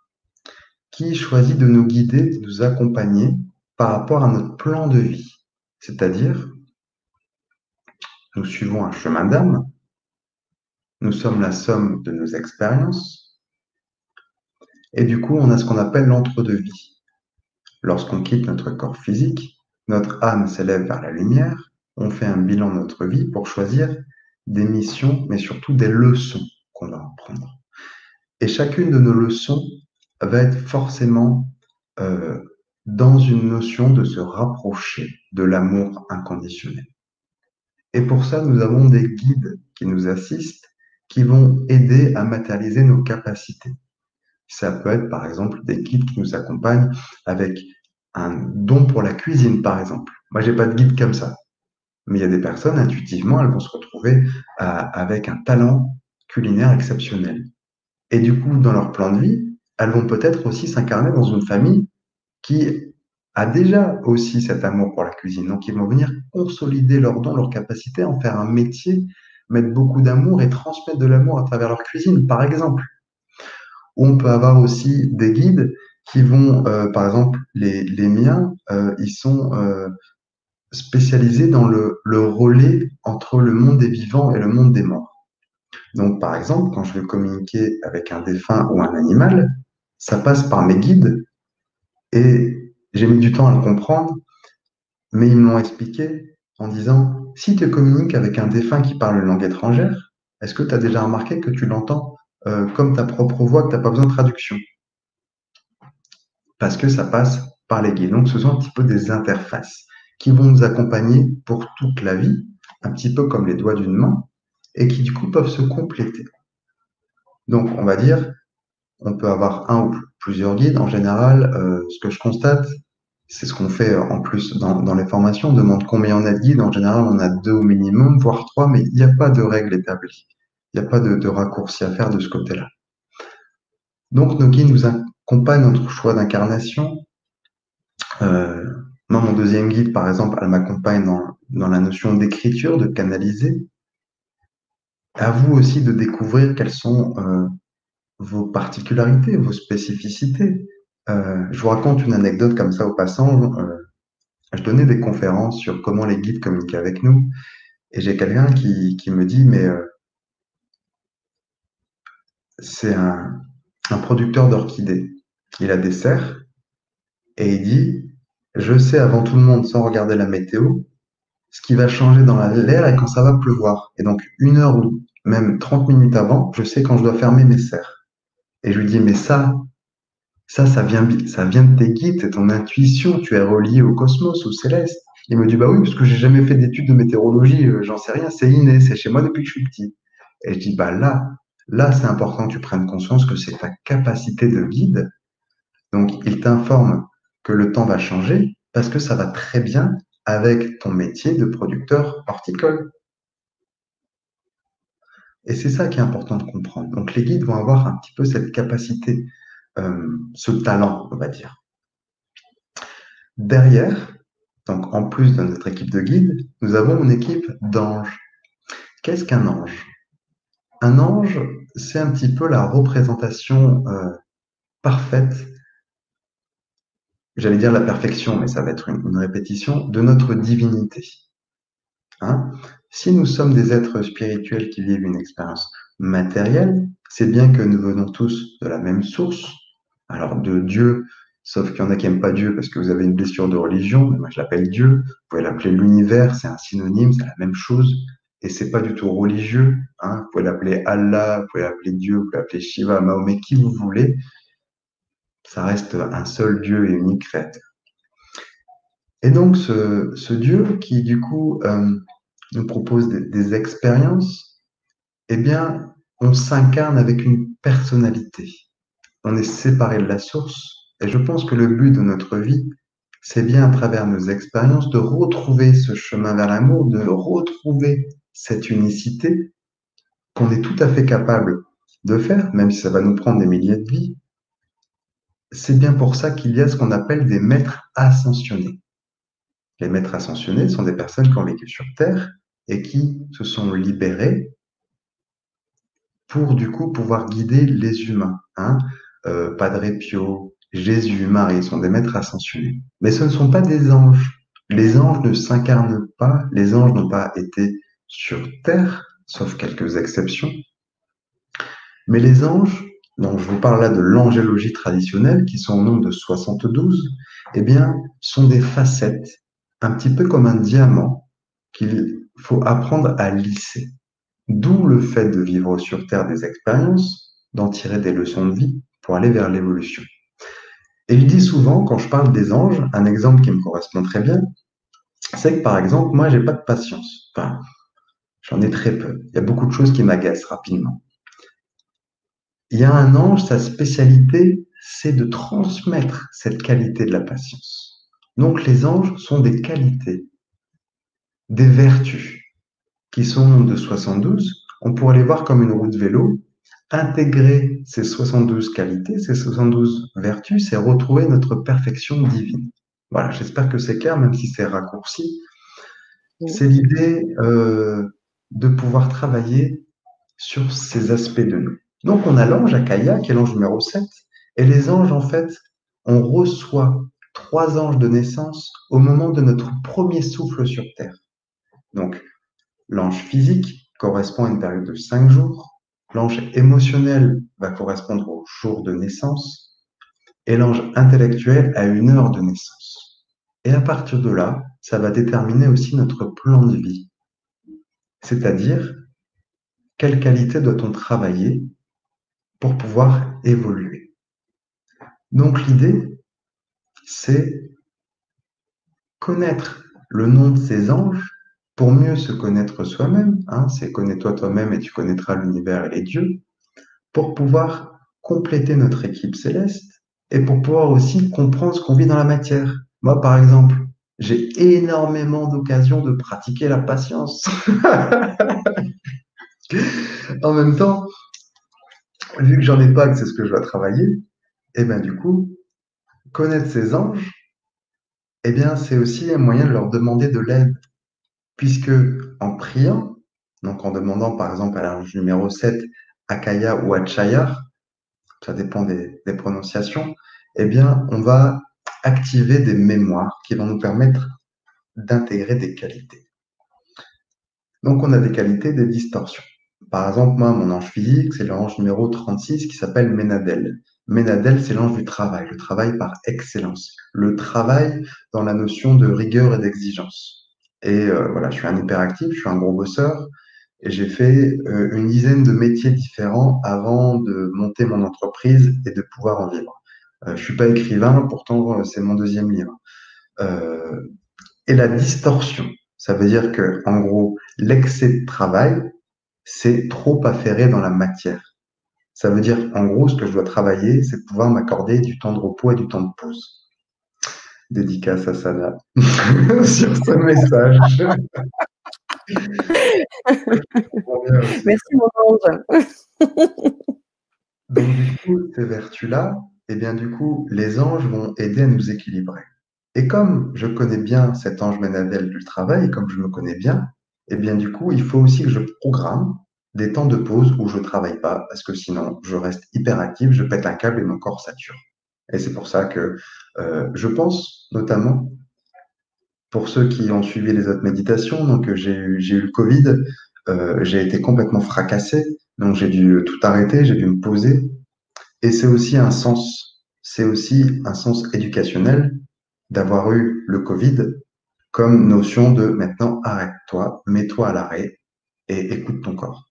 B: qui choisit de nous guider, de nous accompagner par rapport à notre plan de vie. C'est-à-dire, nous suivons un chemin d'âme, nous sommes la somme de nos expériences, et du coup, on a ce qu'on appelle l'entre-deux-vie. Lorsqu'on quitte notre corps physique, notre âme s'élève vers la lumière, on fait un bilan de notre vie pour choisir des missions, mais surtout des leçons qu'on va apprendre. Et chacune de nos leçons va être forcément euh, dans une notion de se rapprocher de l'amour inconditionnel. Et pour ça, nous avons des guides qui nous assistent, qui vont aider à matérialiser nos capacités. Ça peut être, par exemple, des guides qui nous accompagnent avec un don pour la cuisine, par exemple. Moi, j'ai pas de guide comme ça. Mais il y a des personnes, intuitivement, elles vont se retrouver avec un talent culinaire exceptionnel. Et du coup, dans leur plan de vie, elles vont peut-être aussi s'incarner dans une famille qui a déjà aussi cet amour pour la cuisine. Donc, ils vont venir consolider leurs dons, leur capacité à en faire un métier, mettre beaucoup d'amour et transmettre de l'amour à travers leur cuisine, par exemple. Ou on peut avoir aussi des guides qui vont, par exemple, les miens, ils sont spécialisés dans le relais entre le monde des vivants et le monde des morts. Donc, par exemple, quand je veux communiquer avec un défunt ou un animal, ça passe par mes guides et j'ai mis du temps à le comprendre, mais ils me l'ont expliqué en disant, si tu communiques avec un défunt qui parle une langue étrangère, est-ce que tu as déjà remarqué que tu l'entends comme ta propre voix, que tu n'as pas besoin de traduction? Parce que ça passe par les guides. Donc, ce sont un petit peu des interfaces qui vont nous accompagner pour toute la vie, un petit peu comme les doigts d'une main, et qui du coup peuvent se compléter. Donc, on va dire, on peut avoir un ou plusieurs guides. En général, ce que je constate, c'est ce qu'on fait en plus dans les formations. On demande combien on a de guides. En général, on a 2 au minimum, voire 3, mais il n'y a pas de règle établie. Il n'y a pas de raccourci à faire de ce côté-là. Donc, nos guides nous accompagnent dans notre choix d'incarnation. Moi, mon deuxième guide, par exemple, elle m'accompagne dans la notion d'écriture, de canaliser. À vous aussi de découvrir quelles sont vos particularités, vos spécificités. Je vous raconte une anecdote comme ça au passant. Je donnais des conférences sur comment les guides communiquent avec nous. Et j'ai quelqu'un qui me dit, mais c'est un producteur d'orchidées. Il a des serres et il dit, je sais avant tout le monde, sans regarder la météo, ce qui va changer dans l'air et quand ça va pleuvoir. Et donc, 1 heure ou même 30 minutes avant, je sais quand je dois fermer mes serres. Et je lui dis, mais ça vient de tes guides, c'est ton intuition, tu es relié au cosmos, au céleste. Il me dit, bah oui, parce que j'ai jamais fait d'études de météorologie, j'en sais rien, c'est inné, c'est chez moi depuis que je suis petit. Et je dis, bah là, c'est important que tu prennes conscience que c'est ta capacité de guide. Donc, il t'informe que le temps va changer parce que ça va très bien avec ton métier de producteur horticole. Et c'est ça qui est important de comprendre. Donc, les guides vont avoir un petit peu cette capacité, ce talent, on va dire. Derrière, donc en plus de notre équipe de guides, nous avons une équipe d'anges. Qu'est-ce qu'un ange? Un ange, c'est un petit peu la représentation parfaite, j'allais dire la perfection, mais ça va être une répétition, de notre divinité. hein. Si nous sommes des êtres spirituels qui vivent une expérience matérielle, c'est bien que nous venons tous de la même source, alors de Dieu, sauf qu'il y en a qui n'aiment pas Dieu parce que vous avez une blessure de religion, mais moi je l'appelle Dieu, vous pouvez l'appeler l'univers, c'est un synonyme, c'est la même chose, et c'est pas du tout religieux, hein. Vous pouvez l'appeler Allah, vous pouvez l'appeler Dieu, vous pouvez l'appeler Shiva, Mahomet, qui vous voulez, ça reste un seul Dieu et unique créateur. Et donc ce Dieu qui du coup nous propose des expériences, eh bien on s'incarne avec une personnalité. On est séparé de la source. Et je pense que le but de notre vie, c'est bien à travers nos expériences de retrouver ce chemin vers l'amour, de retrouver cette unicité qu'on est tout à fait capable de faire, même si ça va nous prendre des milliers de vies. C'est bien pour ça qu'il y a ce qu'on appelle des maîtres ascensionnés. Les maîtres ascensionnés sont des personnes qui ont vécu sur Terre et qui se sont libérés pour du coup pouvoir guider les humains. Hein. Padre Pio, Jésus, Marie sont des maîtres ascensionnés. Mais ce ne sont pas des anges. Les anges ne s'incarnent pas, les anges n'ont pas été sur Terre, sauf quelques exceptions. Mais les anges, donc je vous parle là de l'angélologie traditionnelle, qui sont au nombre de 72, eh bien, sont des facettes, un petit peu comme un diamant qu'il faut apprendre à lisser. D'où le fait de vivre sur Terre des expériences, d'en tirer des leçons de vie pour aller vers l'évolution. Et je dis souvent, quand je parle des anges, un exemple qui me correspond très bien, c'est que par exemple, moi, j'ai pas de patience. Enfin, j'en ai très peu. Il y a beaucoup de choses qui m'agacent rapidement. Il y a un ange, sa spécialité, c'est de transmettre cette qualité de la patience. Donc les anges sont des qualités, des vertus, qui sont de 72. On pourrait les voir comme une roue de vélo. Intégrer ces 72 qualités, ces 72 vertus, c'est retrouver notre perfection divine. Voilà, j'espère que c'est clair, même si c'est raccourci. C'est l'idée de pouvoir travailler sur ces aspects de nous. Donc, on a l'ange Akaya, qui est l'ange numéro 7, et les anges, en fait, on reçoit 3 anges de naissance au moment de notre premier souffle sur Terre. Donc, l'ange physique correspond à une période de 5 jours, l'ange émotionnel va correspondre au jour de naissance, et l'ange intellectuel à 1 heure de naissance. Et à partir de là, ça va déterminer aussi notre plan de vie. C'est-à-dire, quelle qualité doit-on travailler pour pouvoir évoluer. Donc l'idée, c'est connaître le nom de ces anges pour mieux se connaître soi-même. Hein, c'est connais-toi toi-même et tu connaîtras l'univers et les dieux, pour pouvoir compléter notre équipe céleste et pour pouvoir aussi comprendre ce qu'on vit dans la matière. Moi, par exemple, j'ai énormément d'occasions de pratiquer la patience. En même temps, vu que j'en ai pas, que c'est ce que je dois travailler, et bien du coup, connaître ces anges, eh bien, c'est aussi un moyen de leur demander de l'aide, puisque en priant, donc en demandant par exemple à l'ange numéro 7, Akaya ou Achaya, ça dépend des prononciations, eh bien, on va activer des mémoires qui vont nous permettre d'intégrer des qualités. Donc, on a des qualités, des distorsions. Par exemple, moi, mon ange physique, c'est l'ange numéro 36 qui s'appelle Ménadel. Ménadel, c'est l'ange du travail, le travail par excellence, le travail dans la notion de rigueur et d'exigence. Et voilà, je suis un hyperactif, je suis un gros bosseur, et j'ai fait une dizaine de métiers différents avant de monter mon entreprise et de pouvoir en vivre. Je suis pas écrivain, pourtant c'est mon 2e livre. Et la distorsion, ça veut dire que, en gros, l'excès de travail, c'est trop affairé dans la matière. Ça veut dire, en gros, ce que je dois travailler, c'est de pouvoir m'accorder du temps de repos et du temps de pause. Dédicace à Sana sur ce message.
A: Merci mon ange.
B: Donc du coup, ces vertus-là, eh bien du coup, les anges vont aider à nous équilibrer. Et comme je connais bien cet ange Ménadel du travail, et comme je me connais bien, eh bien du coup, il faut aussi que je programme des temps de pause où je ne travaille pas, parce que sinon, je reste hyperactif, je pète un câble et mon corps sature. Et c'est pour ça que je pense notamment, pour ceux qui ont suivi les autres méditations, donc j'ai eu le Covid, j'ai été complètement fracassé, donc j'ai dû tout arrêter, j'ai dû me poser. Et c'est aussi un sens éducationnel d'avoir eu le Covid comme notion de maintenant arrête-toi, mets-toi à l'arrêt et écoute ton corps.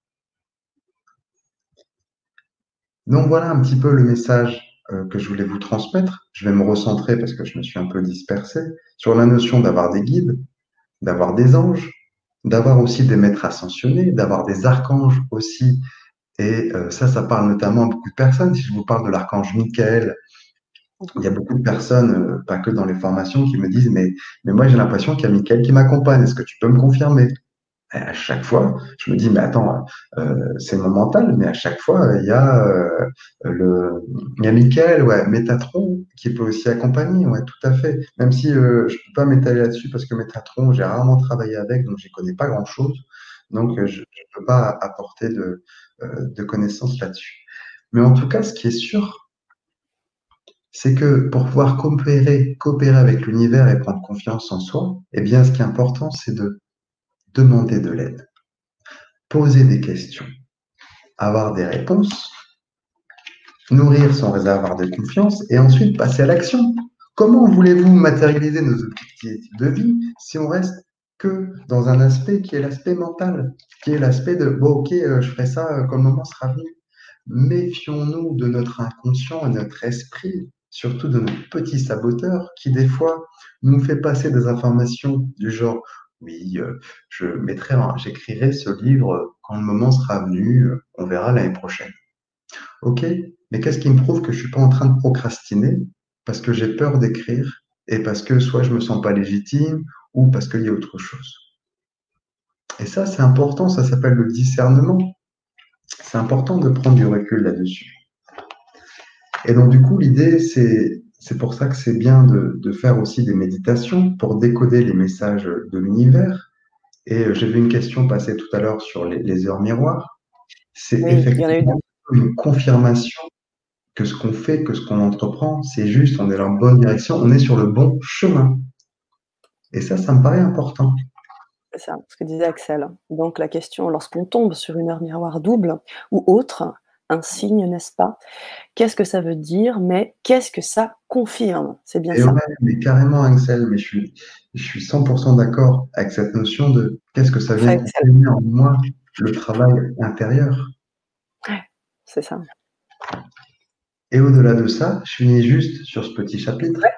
B: Donc voilà un petit peu le message que je voulais vous transmettre. Je vais me recentrer parce que je me suis un peu dispersé sur la notion d'avoir des guides, d'avoir des anges, d'avoir aussi des maîtres ascensionnés, d'avoir des archanges aussi. Et ça parle notamment à beaucoup de personnes. Si je vous parle de l'archange Michael, il y a beaucoup de personnes, pas que dans les formations, qui me disent, mais moi j'ai l'impression qu'il y a Michael qui m'accompagne. Est-ce que tu peux me confirmer? Et à chaque fois, je me dis, mais attends, c'est mon mental, mais à chaque fois, il y a Michael, ouais, Métatron, qui peut aussi accompagner, ouais, tout à fait. Même si je ne peux pas m'étaler là-dessus parce que Métatron, j'ai rarement travaillé avec, donc je n'y connais pas grand-chose. Donc, je ne peux pas apporter de connaissances là-dessus. Mais en tout cas, ce qui est sûr, c'est que pour pouvoir coopérer avec l'univers et prendre confiance en soi, eh bien, ce qui est important, c'est de demander de l'aide, poser des questions, avoir des réponses, nourrir son réservoir de confiance et ensuite passer à l'action. Comment voulez-vous matérialiser nos objectifs de vie si on reste que dans un aspect qui est l'aspect mental, qui est l'aspect de bon, ok, je ferai ça quand le moment sera venu. Méfions-nous de notre inconscient et de notre esprit, surtout de notre petit saboteur qui, des fois, nous fait passer des informations du genre oui, j'écrirai ce livre quand le moment sera venu, on verra l'année prochaine. Ok, mais qu'est-ce qui me prouve que je ne suis pas en train de procrastiner parce que j'ai peur d'écrire et parce que soit je ne me sens pas légitime ou parce qu'il y a autre chose. Et ça, c'est important, ça s'appelle le discernement. C'est important de prendre du recul là-dessus. Et donc, du coup, l'idée, c'est pour ça que c'est bien de faire aussi des méditations pour décoder les messages de l'univers. Et j'ai vu une question passer tout à l'heure sur les heures miroirs. C'est
A: Oui, il y en a eu
B: effectivement une confirmation que ce qu'on fait, que ce qu'on entreprend, c'est juste, on est dans la bonne direction, on est sur le bon chemin. Et ça me paraît important.
A: c'est ça, ce que disait Axel. Donc la question, lorsqu'on tombe sur une heure miroir double ou autre, un signe, n'est-ce pas? Qu'est-ce que ça veut dire? Mais qu'est-ce que ça confirme? C'est bien
B: Et ouais,
A: ça.
B: mais carrément, Axel, mais je suis 100% d'accord avec cette notion de qu'est-ce que ça vient
A: Parfait, Axel.
B: confirmer en moi, le travail intérieur.
A: Ouais, c'est ça.
B: Et au-delà de ça, je finis juste sur ce petit chapitre.
A: Ouais.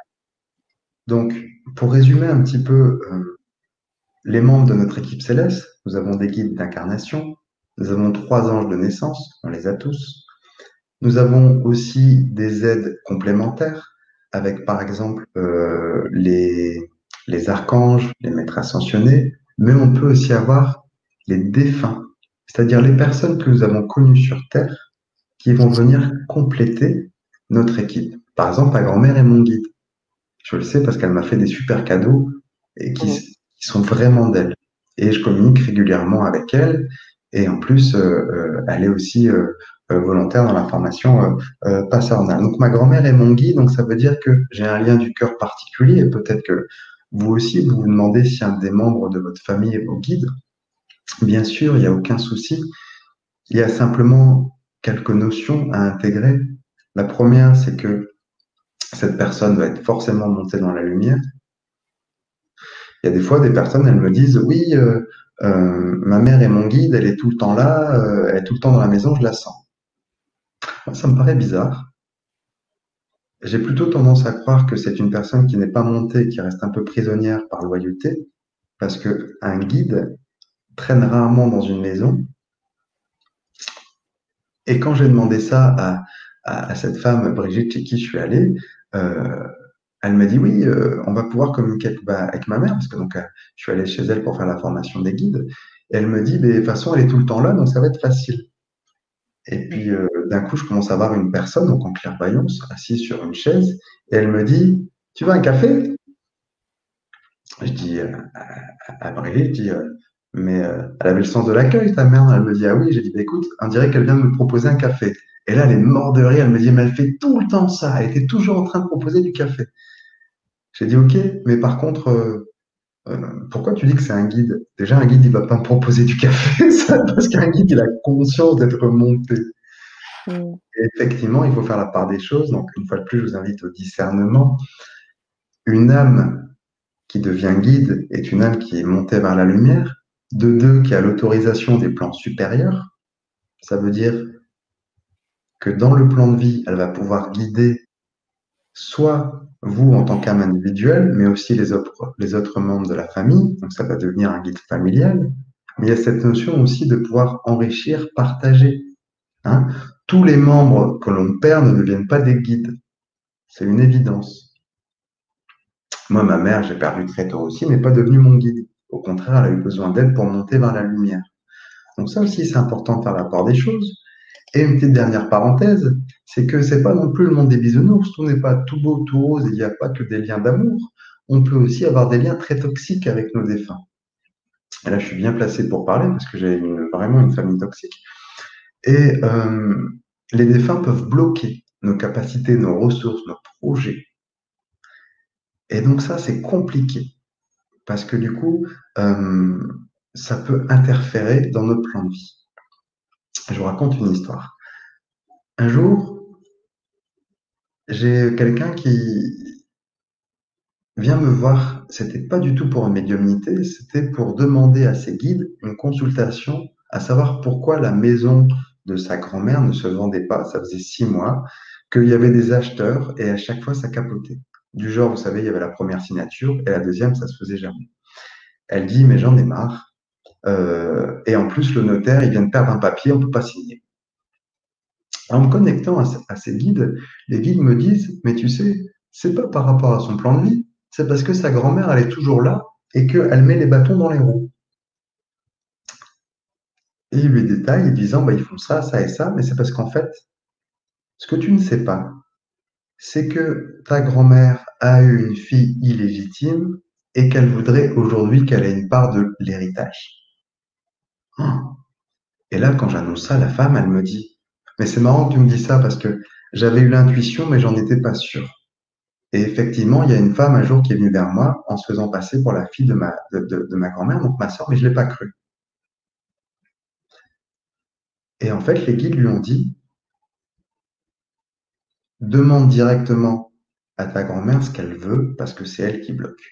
B: Donc, pour résumer un petit peu les membres de notre équipe céleste, nous avons des guides d'incarnation, nous avons 3 anges de naissance, on les a tous. Nous avons aussi des aides complémentaires avec, par exemple, les archanges, les maîtres ascensionnés, mais on peut aussi avoir les défunts, c'est-à-dire les personnes que nous avons connues sur Terre qui vont venir compléter notre équipe. Par exemple, ma grand-mère est mon guide. Je le sais parce qu'elle m'a fait des super cadeaux et
A: Mmh.
B: qui sont vraiment d'elle. Et je communique régulièrement avec elle. Et en plus, elle est aussi volontaire dans la formation pastorale. Donc ma grand-mère est mon guide, donc ça veut dire que j'ai un lien du cœur particulier. Et peut-être que vous aussi, vous vous demandez si un des membres de votre famille est vos guides. Bien sûr, il n'y a aucun souci. Il y a simplement quelques notions à intégrer. La première, c'est que cette personne doit être forcément montée dans la lumière. Il y a des fois des personnes, elles me disent, oui, ma mère est mon guide, elle est tout le temps là, elle est tout le temps dans la maison, je la sens. Moi, ça me paraît bizarre. J'ai plutôt tendance à croire que c'est une personne qui n'est pas montée, qui reste un peu prisonnière par loyauté, parce que un guide traîne rarement dans une maison. Et quand j'ai demandé ça à cette femme, Brigitte, chez qui je suis allé, euh, elle m'a dit oui, on va pouvoir communiquer avec ma mère, parce que donc je suis allé chez elle pour faire la formation des guides. Et elle me dit, mais de toute façon, elle est tout le temps là, donc ça va être facile. Et puis d'un coup, je commence à voir une personne, donc en clairvoyance, assise sur une chaise, et elle me dit, tu veux un café? Je dis à Brigitte, je dis, mais elle avait le sens de l'accueil, ta mère. Elle me dit, ah oui, j'ai dit, bah, écoute, on dirait qu'elle vient de me proposer un café. Et là, elle est morte de rire, elle me dit, mais elle fait tout le temps ça, elle était toujours en train de proposer du café. J'ai dit, ok, mais par contre, Pourquoi tu dis que c'est un guide? Déjà, un guide, il va pas me proposer du café, ça, parce qu'un guide, il a conscience d'être monté.
A: Mm.
B: Et effectivement, il faut faire la part des choses. Donc, une fois de plus, je vous invite au discernement. Une âme qui devient guide est une âme qui est montée vers la lumière. De deux, qui a l'autorisation des plans supérieurs. Ça veut dire que dans le plan de vie, elle va pouvoir guider soit vous en tant qu'âme individuelle, mais aussi les autres membres de la famille. Donc, ça va devenir un guide familial. Mais il y a cette notion aussi de pouvoir enrichir, partager. Hein. Tous les membres que l'on perd ne deviennent pas des guides. C'est une évidence. Moi, ma mère, j'ai perdu très tôt aussi, mais pas devenue mon guide. Au contraire, elle a eu besoin d'aide pour monter vers la lumière. Donc ça aussi, c'est important de faire la part des choses. Et une petite dernière parenthèse, c'est que c'est pas non plus le monde des bisounours. Tout n'est pas tout beau, tout rose, et il n'y a pas que des liens d'amour. On peut aussi avoir des liens très toxiques avec nos défunts. Et là, je suis bien placé pour parler parce que j'ai vraiment une famille toxique. Et les défunts peuvent bloquer nos capacités, nos ressources, nos projets. Et donc ça, c'est compliqué parce que du coup, ça peut interférer dans notre plan de vie. Je vous raconte une histoire. Un jour, j'ai quelqu'un qui vient me voir. C'était pas du tout pour une médiumnité, c'était pour demander à ses guides une consultation, à savoir pourquoi la maison de sa grand-mère ne se vendait pas. Ça faisait 6 mois qu'il y avait des acheteurs et à chaque fois, ça capotait. Du genre, vous savez, il y avait la première signature et la deuxième, ça se faisait jamais. Elle dit, mais j'en ai marre. Et en plus, le notaire, il vient de perdre un papier, on ne peut pas signer. En me connectant à ces guides, les guides me disent, mais tu sais, c'est pas par rapport à son plan de vie, c'est parce que sa grand-mère, elle est toujours là et qu'elle met les bâtons dans les roues. Et il lui détaille, disant, bah, ils font ça, ça et ça, mais c'est parce qu'en fait, ce que tu ne sais pas, c'est que ta grand-mère a eu une fille illégitime et qu'elle voudrait aujourd'hui qu'elle ait une part de l'héritage. Et là, quand j'annonce ça, la femme, elle me dit, mais c'est marrant que tu me dis ça parce que j'avais eu l'intuition, mais j'en étais pas sûr. Et effectivement, il y a une femme un jour qui est venue vers moi en se faisant passer pour la fille de ma grand-mère, donc ma soeur, mais je ne l'ai pas cru. Et en fait, les guides lui ont dit, demande directement à ta grand-mère ce qu'elle veut parce que c'est elle qui bloque.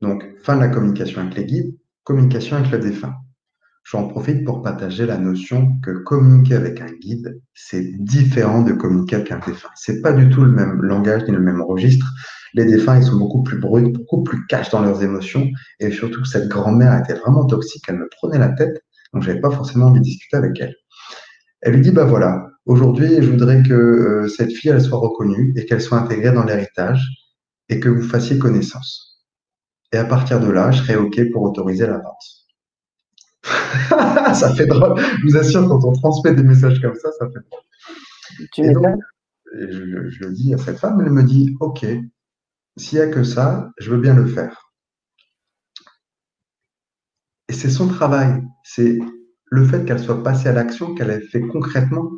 B: Donc, fin de la communication avec les guides, communication avec le défunt. J'en profite pour partager la notion que communiquer avec un guide, c'est différent de communiquer avec un défunt. C'est pas du tout le même langage ni le même registre. Les défunts, ils sont beaucoup plus bruts, beaucoup plus cash dans leurs émotions. Et surtout, cette grand-mère était vraiment toxique. Elle me prenait la tête. Donc, j'avais pas forcément envie de discuter avec elle. Elle lui dit, bah voilà, aujourd'hui, je voudrais que cette fille, elle soit reconnue et qu'elle soit intégrée dans l'héritage et que vous fassiez connaissance. Et à partir de là, je serai OK pour autoriser la vente. Ça fait drôle. Je vous assure, quand on transmet des messages comme ça fait drôle.
A: Tu
B: Et donc,
A: m'étonnes.
B: je le dis à cette femme, elle me dit, OK, s'il n'y a que ça, je veux bien le faire. Et c'est son travail. C'est le fait qu'elle soit passée à l'action, qu'elle ait fait concrètement,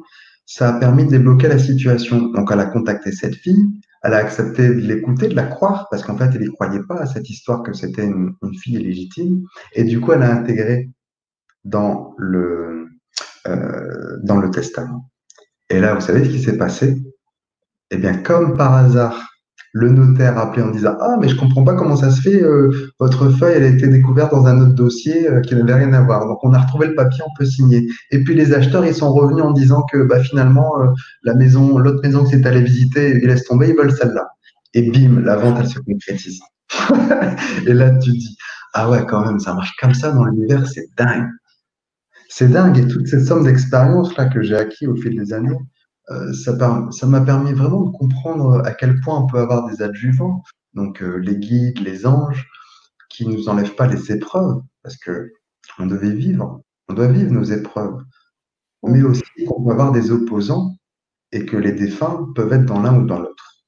B: ça a permis de débloquer la situation. Donc, elle a contacté cette fille, elle a accepté de l'écouter, de la croire, parce qu'en fait, elle n'y croyait pas à cette histoire que c'était une fille illégitime. Et du coup, elle a intégré dans dans le testament. Et là, vous savez ce qui s'est passé? Eh bien, comme par hasard, le notaire a appelé en disant, ah, mais je comprends pas comment ça se fait, votre feuille, elle a été découverte dans un autre dossier qui n'avait rien à voir. Donc, on a retrouvé le papier, on peut signer. Et puis, les acheteurs, ils sont revenus en disant que bah, finalement, l'autre maison que c'est allé visiter, ils laissent tomber, ils veulent celle-là. Et bim, la vente, elle se concrétise. Et là, tu te dis, ah ouais, quand même, ça marche comme ça dans l'univers, c'est dingue. C'est dingue. Et toute cette somme d'expérience là que j'ai acquis au fil des années, ça m'a permis vraiment de comprendre à quel point on peut avoir des adjuvants, donc les guides, les anges, qui ne nous enlèvent pas les épreuves, parce que on devait vivre, on doit vivre nos épreuves, mais
A: Mm.
B: aussi qu'on peut avoir des opposants et que les défunts peuvent être dans l'un ou dans l'autre.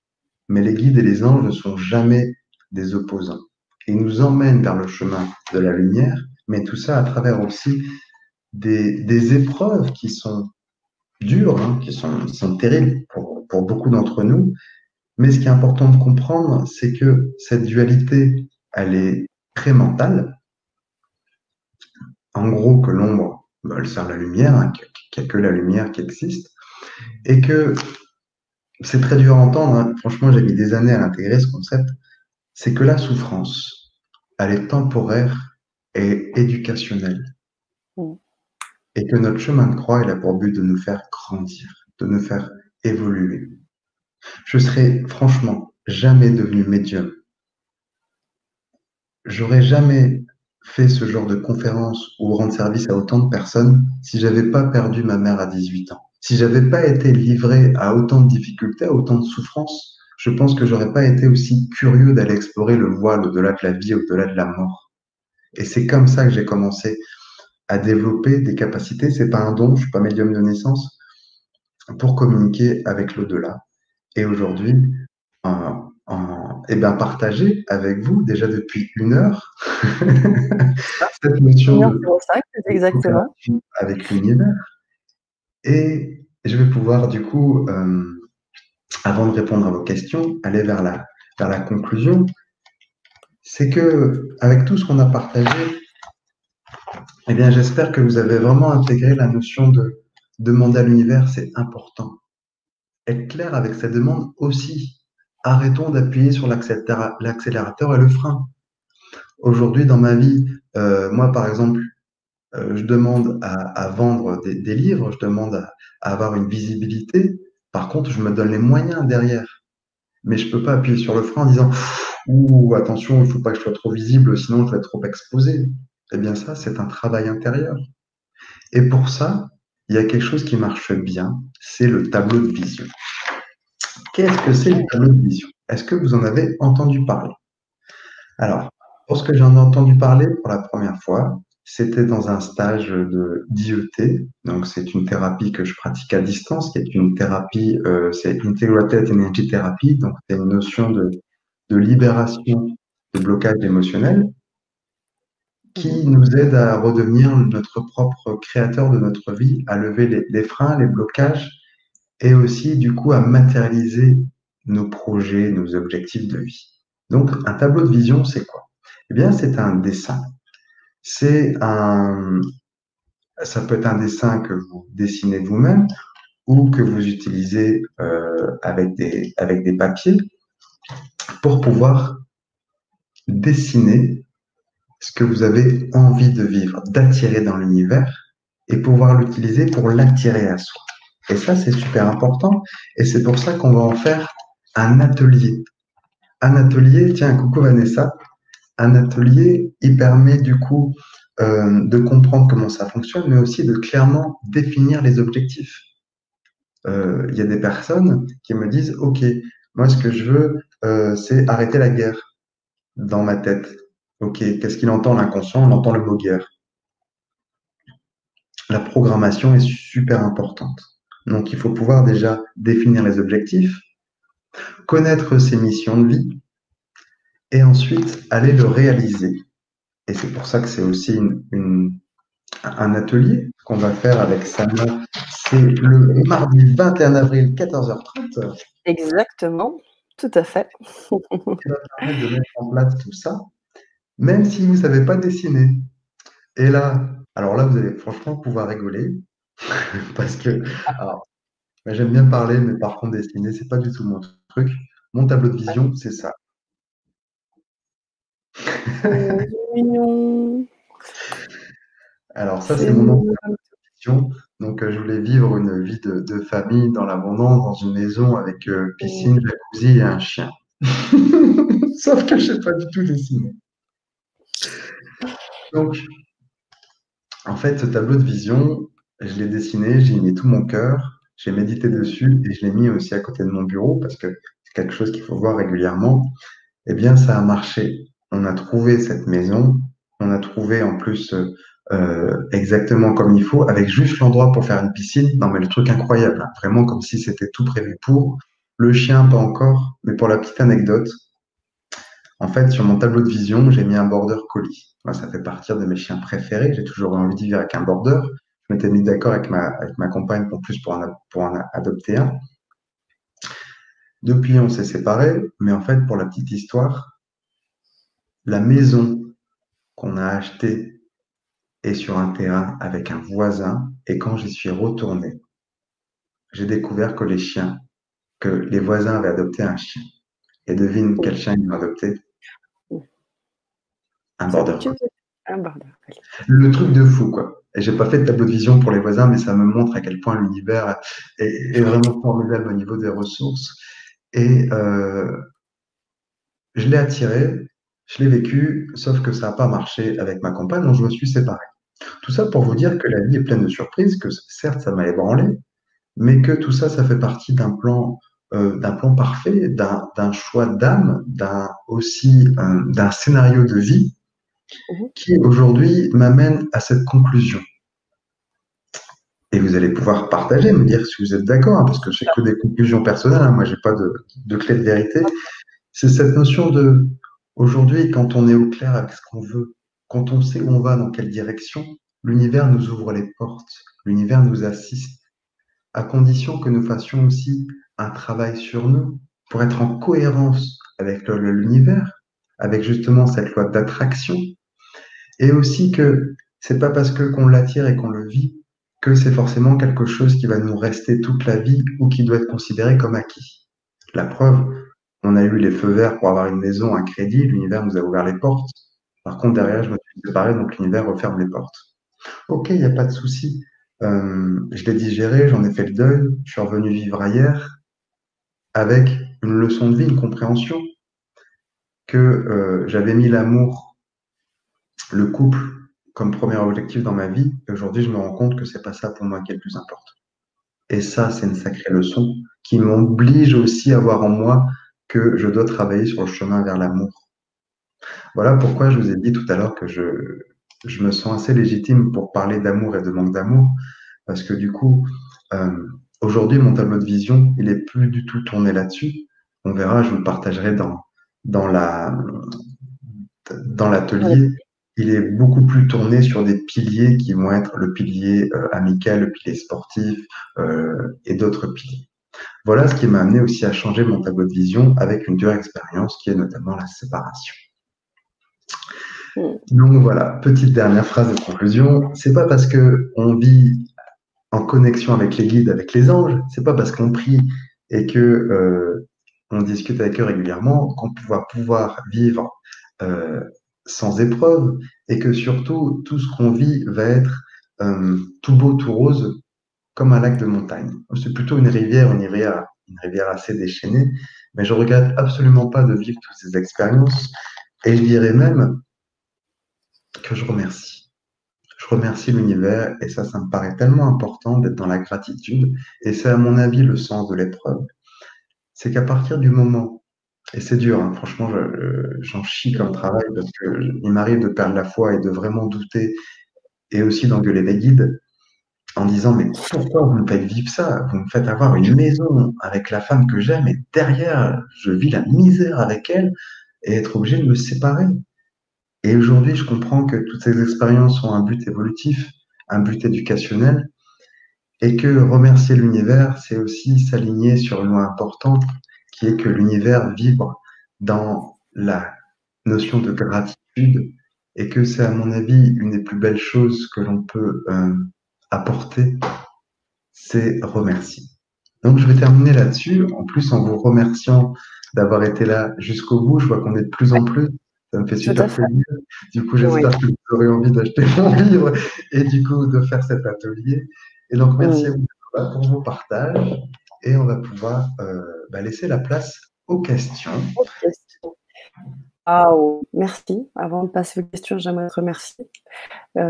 B: Mais les guides et les anges ne sont jamais des opposants. Ils nous emmènent vers le chemin de la lumière, mais tout ça à travers aussi des épreuves qui sont dures, hein, qui sont terribles pour beaucoup d'entre nous. Mais ce qui est important de comprendre, c'est que cette dualité, elle est très mental. En gros, que l'ombre, bah, elle sert la lumière, hein, qu'il n'y a que la lumière qui existe, et que c'est très dur à entendre, hein. Franchement, j'ai mis des années à l'intégrer, ce concept. C'est que la souffrance, elle est temporaire et éducationnelle.
A: Mm.
B: Et que notre chemin de croix, il a pour but de nous faire grandir, de nous faire évoluer. Je serais franchement jamais devenu médium. J'aurais jamais fait ce genre de conférence ou rendre service à autant de personnes si j'avais pas perdu ma mère à 18 ans. Si j'avais pas été livré à autant de difficultés, à autant de souffrances, je pense que j'aurais pas été aussi curieux d'aller explorer le voile au-delà de la vie, au-delà de la mort. Et c'est comme ça que j'ai commencé à développer des capacités. C'est pas un don, je suis pas médium de naissance, pour communiquer avec l'au-delà. Et aujourd'hui, eh ben, partager avec vous déjà depuis 1 heure
A: Ça,
B: cette notion de
A: 1h05, exactement.
B: coopération avec l'univers. Et je vais pouvoir du coup, avant de répondre à vos questions, aller vers la conclusion. C'est que avec tout ce qu'on a partagé, eh bien, j'espère que vous avez vraiment intégré la notion de demander à l'univers, c'est important. Être clair avec cette demande aussi. Arrêtons d'appuyer sur l'accélérateur et le frein. Aujourd'hui, dans ma vie, moi, par exemple, je demande à vendre des livres, je demande à avoir une visibilité. Par contre, je me donne les moyens derrière. Mais je peux pas appuyer sur le frein en disant, ouh, attention, il faut pas que je sois trop visible, sinon je vais être trop exposé. Eh bien, ça, c'est un travail intérieur. Et pour ça, il y a quelque chose qui marche bien, c'est le tableau de vision. Qu'est-ce que c'est le tableau de vision? Est-ce que vous en avez entendu parler? Alors, lorsque j'en ai entendu parler pour la première fois, c'était dans un stage d'IET. Donc, c'est une thérapie que je pratique à distance, qui est une thérapie, c'est Integrated Energy Therapy. Donc, c'est une notion de libération de blocage émotionnel qui nous aide à redevenir notre propre créateur de notre vie, à lever les freins, les blocages et aussi, du coup, à matérialiser nos projets, nos objectifs de vie. Donc, un tableau de vision, c'est quoi? Eh bien, c'est un dessin. C'est un, ça peut être un dessin que vous dessinez vous-même ou que vous utilisez avec des papiers pour pouvoir dessiner ce que vous avez envie de vivre, d'attirer dans l'univers et pouvoir l'utiliser pour l'attirer à soi. Et ça, c'est super important et c'est pour ça qu'on va en faire un atelier. Un atelier, tiens, coucou Vanessa, un atelier, il permet du coup de comprendre comment ça fonctionne, mais aussi de clairement définir les objectifs. Il y a des personnes qui me disent, OK, moi ce que je veux, c'est arrêter la guerre dans ma tête. OK, qu'est-ce qu'il entend l'inconscient? On entend le mot guerre. La programmation est super importante. Donc il faut pouvoir déjà définir les objectifs, connaître ses missions de vie et ensuite aller le réaliser. Et c'est pour ça que c'est aussi un atelier qu'on va faire avec Sana. C'est le mardi 21 avril, 14h30.
A: Exactement, tout à fait.
B: Qui va permettre de mettre en place tout ça, même si vous ne savez pas dessiner. Et là, alors là, vous allez franchement pouvoir rigoler, parce que alors, j'aime bien parler, mais par contre, dessiner, c'est pas du tout mon truc. Mon tableau de vision, c'est ça.
A: Oh, c'est mignon.
B: Alors ça, c'est
A: C'est
B: mon
A: mignon.
B: ambition. Donc, je voulais vivre une vie de famille dans l'abondance, dans une maison avec piscine, jacuzzi et un chien. Sauf que je ne sais pas du tout dessiner. Donc, en fait, ce tableau de vision, je l'ai dessiné, j'y ai mis tout mon cœur, j'ai médité dessus et je l'ai mis aussi à côté de mon bureau parce que c'est quelque chose qu'il faut voir régulièrement. Eh bien, ça a marché. On a trouvé cette maison, on a trouvé en plus exactement comme il faut, avec juste l'endroit pour faire une piscine. Non, mais le truc incroyable, hein, vraiment comme si c'était tout prévu pour. Le chien, pas encore, mais pour la petite anecdote, en fait, sur mon tableau de vision, j'ai mis un border collie. Moi, ça fait partie de mes chiens préférés. J'ai toujours eu envie de vivre avec un border. Je m'étais mis d'accord avec ma compagne pour en adopter un. Depuis, on s'est séparés, mais en fait, pour la petite histoire, la maison qu'on a acheté et sur un terrain avec un voisin. Et quand j'y suis retourné, j'ai découvert que les voisins avaient adopté un chien. Et devine quel chien ils ont adopté? Un
A: Ça,
B: border
A: tu
B: collie.
A: veux un border collie.
B: Le truc de fou, quoi. Et j'ai pas fait de tableau de vision pour les voisins, mais ça me montre à quel point l'univers est vraiment formidable au niveau des ressources. Et je l'ai attiré, je l'ai vécu, sauf que ça n'a pas marché avec ma compagne, donc je me suis séparé. Tout ça pour vous dire que la vie est pleine de surprises, que certes, ça m'a ébranlé, mais que tout ça, ça fait partie d'un plan parfait, d'un choix d'âme, d'un scénario de vie
A: Mhm.
B: qui aujourd'hui m'amène à cette conclusion. Et vous allez pouvoir partager, me dire si vous êtes d'accord, hein, parce que c'est que des conclusions personnelles, hein, moi j'ai pas de clé de vérité. C'est cette notion de, aujourd'hui, quand on est au clair avec ce qu'on veut, quand on sait où on va, dans quelle direction, l'univers nous ouvre les portes, l'univers nous assiste, à condition que nous fassions aussi un travail sur nous pour être en cohérence avec l'univers, avec justement cette loi d'attraction, et aussi que c'est pas parce que qu'on l'attire et qu'on le vit que c'est forcément quelque chose qui va nous rester toute la vie ou qui doit être considéré comme acquis. La preuve, on a eu les feux verts pour avoir une maison, un crédit, l'univers nous a ouvert les portes. Par contre, derrière, je me suis séparé, donc l'univers referme les portes. Ok, il n'y a pas de souci. Je l'ai digéré, j'en ai fait le deuil, je suis revenu vivre ailleurs avec une leçon de vie, une compréhension que j'avais mis l'amour, le couple comme premier objectif dans ma vie. Et aujourd'hui, je me rends compte que c'est pas ça pour moi qui est le plus important. Et ça, c'est une sacrée leçon qui m'oblige aussi à voir en moi que je dois travailler sur le chemin vers l'amour. Voilà pourquoi je vous ai dit tout à l'heure que je me sens assez légitime pour parler d'amour et de manque d'amour, parce que du coup, euh, aujourd'hui, mon tableau de vision, il est plus du tout tourné là-dessus. On verra, je vous le partagerai dans la, dans
A: Ouais.
B: l'atelier. Il est beaucoup plus tourné sur des piliers qui vont être le pilier amical, le pilier sportif et d'autres piliers. Voilà ce qui m'a amené aussi à changer mon tableau de vision avec une dure expérience qui est notamment la séparation.
A: Mm.
B: Donc voilà, petite dernière phrase de conclusion. C'est pas parce que on vit en connexion avec les guides, avec les anges, c'est pas parce qu'on prie et que on discute avec eux régulièrement qu'on va pouvoir vivre euh, sans épreuve et que surtout tout ce qu'on vit va être tout beau, tout rose comme un lac de montagne. C'est plutôt une rivière assez déchaînée, mais je regrette absolument pas de vivre toutes ces expériences et je dirais même que je remercie. Je remercie l'univers et ça me paraît tellement important d'être dans la gratitude et c'est à mon avis le sens de l'épreuve. C'est qu'à partir du moment, et c'est dur, hein, franchement, j'en chie comme travail parce qu'il m'arrive de perdre la foi et de vraiment douter et aussi d'engueuler les guides en disant mais pourquoi vous me faites vivre ça? Vous me faites avoir une maison avec la femme que j'aime et derrière, je vis la misère avec elle et être obligé de me séparer. Et aujourd'hui, je comprends que toutes ces expériences ont un but évolutif, un but éducationnel, et que remercier l'univers, c'est aussi s'aligner sur une loi importante, qui est que l'univers vibre dans la notion de gratitude, et que c'est, à mon avis, une des plus belles choses que l'on peut apporter, c'est remercier. Donc, je vais terminer là-dessus, en plus en vous remerciant d'avoir été là jusqu'au bout. Je vois qu'on est de plus en plus. Ça me fait
A: Tout à
B: super
A: fait.
B: plaisir. Du coup,
A: Oui.
B: j'espère que vous aurez envie d'acheter mon livre et du coup de faire cet atelier. Et donc, merci à
A: Mm.
B: vous pour vos partages. Et on va pouvoir laisser la place aux questions.
A: Ok. Waouh, merci. Avant de passer aux questions, j'aimerais te remercier,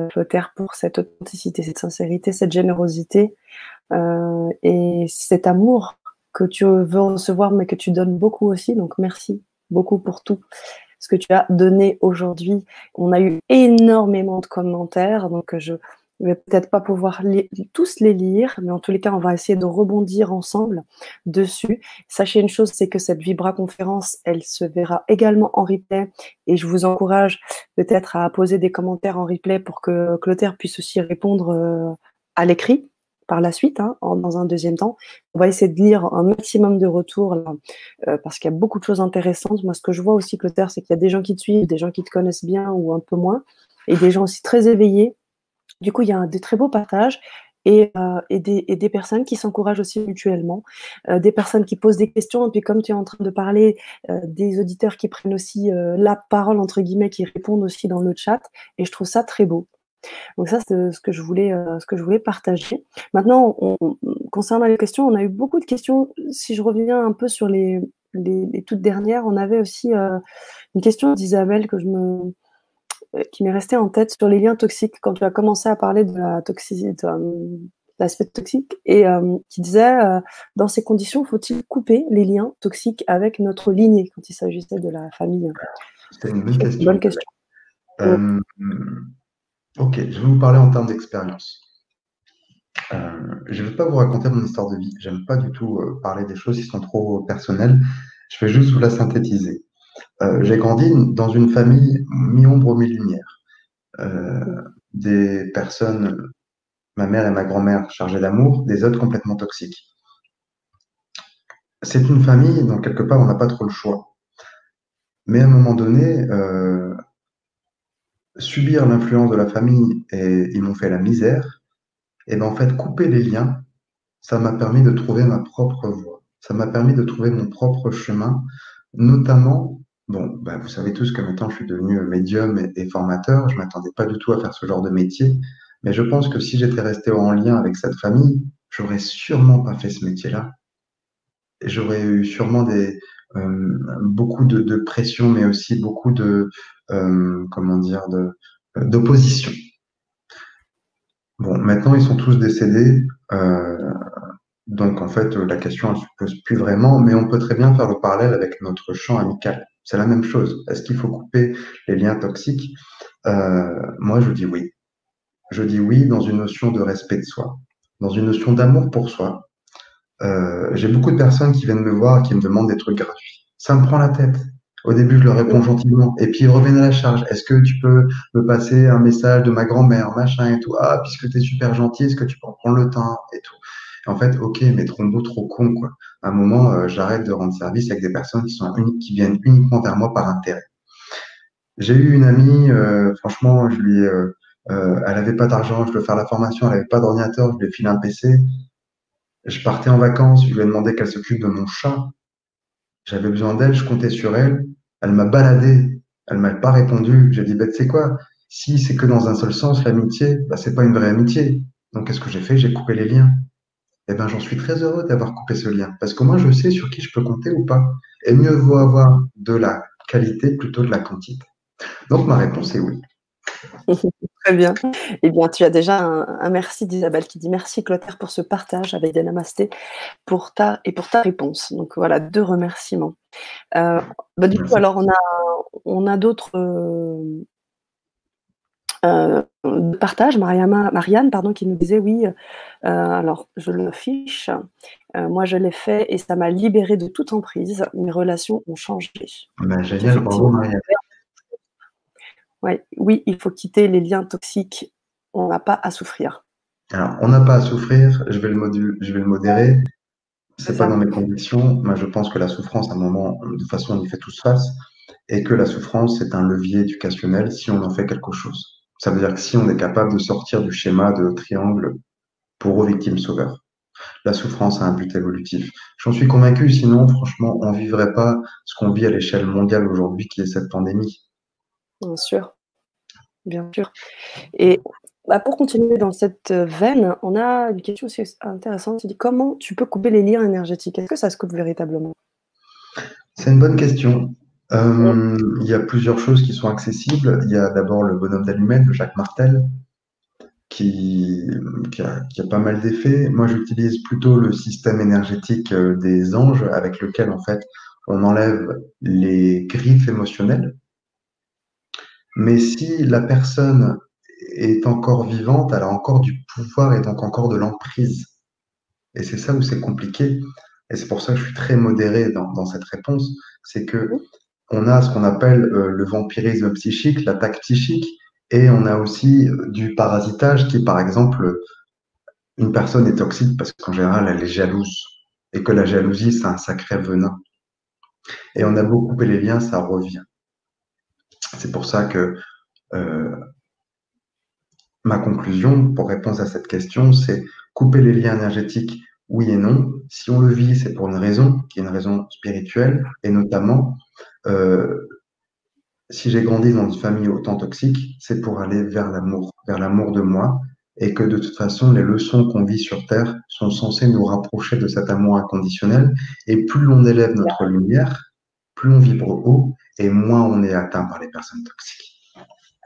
A: Clotaire, pour cette authenticité, cette sincérité, cette générosité et cet amour que tu veux recevoir, mais que tu donnes beaucoup aussi. Donc, merci beaucoup pour tout ce que tu as donné aujourd'hui. On a eu énormément de commentaires, donc je ne vais peut-être pas pouvoir tous les lire, mais en tous les cas, on va essayer de rebondir ensemble dessus. Sachez une chose, c'est que cette Vibra conférence, elle se verra également en replay et je vous encourage peut-être à poser des commentaires en replay pour que Clotaire puisse aussi répondre à l'écrit. par la suite, hein, dans un deuxième temps. On va essayer de lire un maximum de retours là, parce qu'il y a beaucoup de choses intéressantes. Moi, ce que je vois aussi, Clotaire, c'est qu'il y a des gens qui te suivent, des gens qui te connaissent bien ou un peu moins, et des gens aussi très éveillés. Du coup, il y a des très beaux partages et des personnes qui s'encouragent aussi mutuellement, des personnes qui posent des questions. Et puis, comme tu es en train de parler, des auditeurs qui prennent aussi la parole, entre guillemets, qui répondent aussi dans le chat. Et je trouve ça très beau. Donc ça, c'est ce que je voulais partager. Maintenant, concernant les questions, on a eu beaucoup de questions. Si je reviens un peu sur les toutes dernières, on avait aussi une question d'Isabelle qui m'est restée en tête sur les liens toxiques quand tu as commencé à parler de la toxicité, l'aspect toxique, et qui disait dans ces conditions, faut-il couper les liens toxiques avec notre lignée quand il s'agissait de la famille?
B: C'est une bonne question.
A: Bonne question.
B: Ok, je vais vous parler en termes d'expérience. Je ne vais pas vous raconter mon histoire de vie. J'aime pas du tout parler des choses qui sont trop personnelles. Je vais juste vous la synthétiser. J'ai grandi dans une famille mi-ombre, mi-lumière. Des personnes, ma mère et ma grand-mère chargées d'amour, des autres complètement toxiques. C'est une famille, donc quelque part, on n'a pas trop le choix. Mais à un moment donné, subir l'influence de la famille et ils m'ont fait la misère, et ben en fait, couper les liens, ça m'a permis de trouver ma propre voie. Ça m'a permis de trouver mon propre chemin, notamment, bon, bah, vous savez tous que maintenant je suis devenu médium et formateur. Je m'attendais pas du tout à faire ce genre de métier, mais je pense que si j'étais resté en lien avec cette famille, j'aurais sûrement pas fait ce métier-là. J'aurais eu sûrement beaucoup de pression, mais aussi beaucoup comment dire, d'opposition. Bon, maintenant ils sont tous décédés. Donc, en fait, la question ne se pose plus vraiment, mais on peut très bien faire le parallèle avec notre champ amical. C'est la même chose. Est-ce qu'il faut couper les liens toxiques? Moi, je dis oui. Je dis oui dans une notion de respect de soi, dans une notion d'amour pour soi. J'ai beaucoup de personnes qui viennent me voir, qui me demandent des trucs gratuits. Ça me prend la tête. Au début, je leur réponds gentiment, et puis ils reviennent à la charge. Est-ce que tu peux me passer un message de ma grand-mère, machin et tout? Ah, puisque tu es super gentil, est-ce que tu peux en prendre le temps et tout? En fait, ok, mais trop beau, trop con, quoi. À un moment, j'arrête de rendre service avec des personnes qui viennent uniquement vers moi par intérêt. J'ai eu une amie, franchement, elle avait pas d'argent, je lui ai fait la formation, elle avait pas d'ordinateur, je lui ai filé un PC. Je partais en vacances, je lui ai demandé qu'elle s'occupe de mon chat. J'avais besoin d'elle, je comptais sur elle. Elle m'a baladé, elle m'a pas répondu. J'ai dit, bah, tu sais quoi, si c'est que dans un seul sens, l'amitié, bah, c'est pas une vraie amitié. Donc, qu'est-ce que j'ai fait? J'ai coupé les liens. Eh ben, j'en suis très heureux d'avoir coupé ce lien, parce que moi, je sais sur qui je peux compter ou pas. Et mieux vaut avoir de la qualité plutôt de la quantité. Donc, ma réponse est oui.
A: Très bien. Eh bien, tu as déjà un merci d'Isabelle qui dit merci Clotaire pour ce partage avec des namastés pour ta réponse. Donc voilà, 2 remerciements. Du coup,
B: Merci.
A: alors on a d'autres partages. Marianne, pardon, qui nous disait oui. Alors je le fiche. Moi, je l'ai fait et ça m'a libérée de toute emprise. Mes relations ont changé.
B: Ben, génial, bravo Maria.
A: Ouais, oui, il faut quitter les liens toxiques. On n'a pas à souffrir.
B: Alors, on n'a pas à souffrir, je vais le modérer.
A: C'est
B: C'est pas
A: ça.
B: dans mes convictions. Moi, je pense que la souffrance, à un moment, de toute façon, on y fait tous face, et que la souffrance, c'est un levier éducationnel si on en fait quelque chose. Ça veut dire que si on est capable de sortir du schéma de triangle bourreau, victime, sauveur, la souffrance a un but évolutif. J'en suis convaincu, sinon, franchement, on vivrait pas ce qu'on vit à l'échelle mondiale aujourd'hui, qui est cette pandémie.
A: Bien sûr, bien sûr. Et pour continuer dans cette veine, on a une question aussi intéressante qui dit comment tu peux couper les liens énergétiques? Est-ce que ça se coupe véritablement?
B: C'est une bonne question.
A: Mmh.
B: Il y a plusieurs choses qui sont accessibles. Il y a d'abord le bonhomme d'allumette de Jacques Martel, qui, qui a pas mal d'effets. Moi, j'utilise plutôt le système énergétique des anges, avec lequel, en fait, on enlève les griffes émotionnelles. Mais si la personne est encore vivante, elle a encore du pouvoir et donc encore de l'emprise. Et c'est ça où c'est compliqué. Et c'est pour ça que je suis très modéré dans cette réponse. C'est que on a ce qu'on appelle le vampirisme psychique, l'attaque psychique, et on a aussi du parasitage qui est par exemple une personne est toxique parce qu'en général, elle est jalouse. Et que la jalousie, c'est un sacré venin. Et on a beau couper les liens, ça revient. C'est pour ça que euh, ma conclusion pour répondre à cette question, c'est couper les liens énergétiques, oui et non. Si on le vit, c'est pour une raison, qui est une raison spirituelle, et notamment, euh, si j'ai grandi dans une famille autant toxique, c'est pour aller vers l'amour de moi, et que de toute façon, les leçons qu'on vit sur Terre sont censées nous rapprocher de cet amour inconditionnel, et plus on élève notre lumière, plus on vibre haut, et moins on est atteint par les personnes toxiques.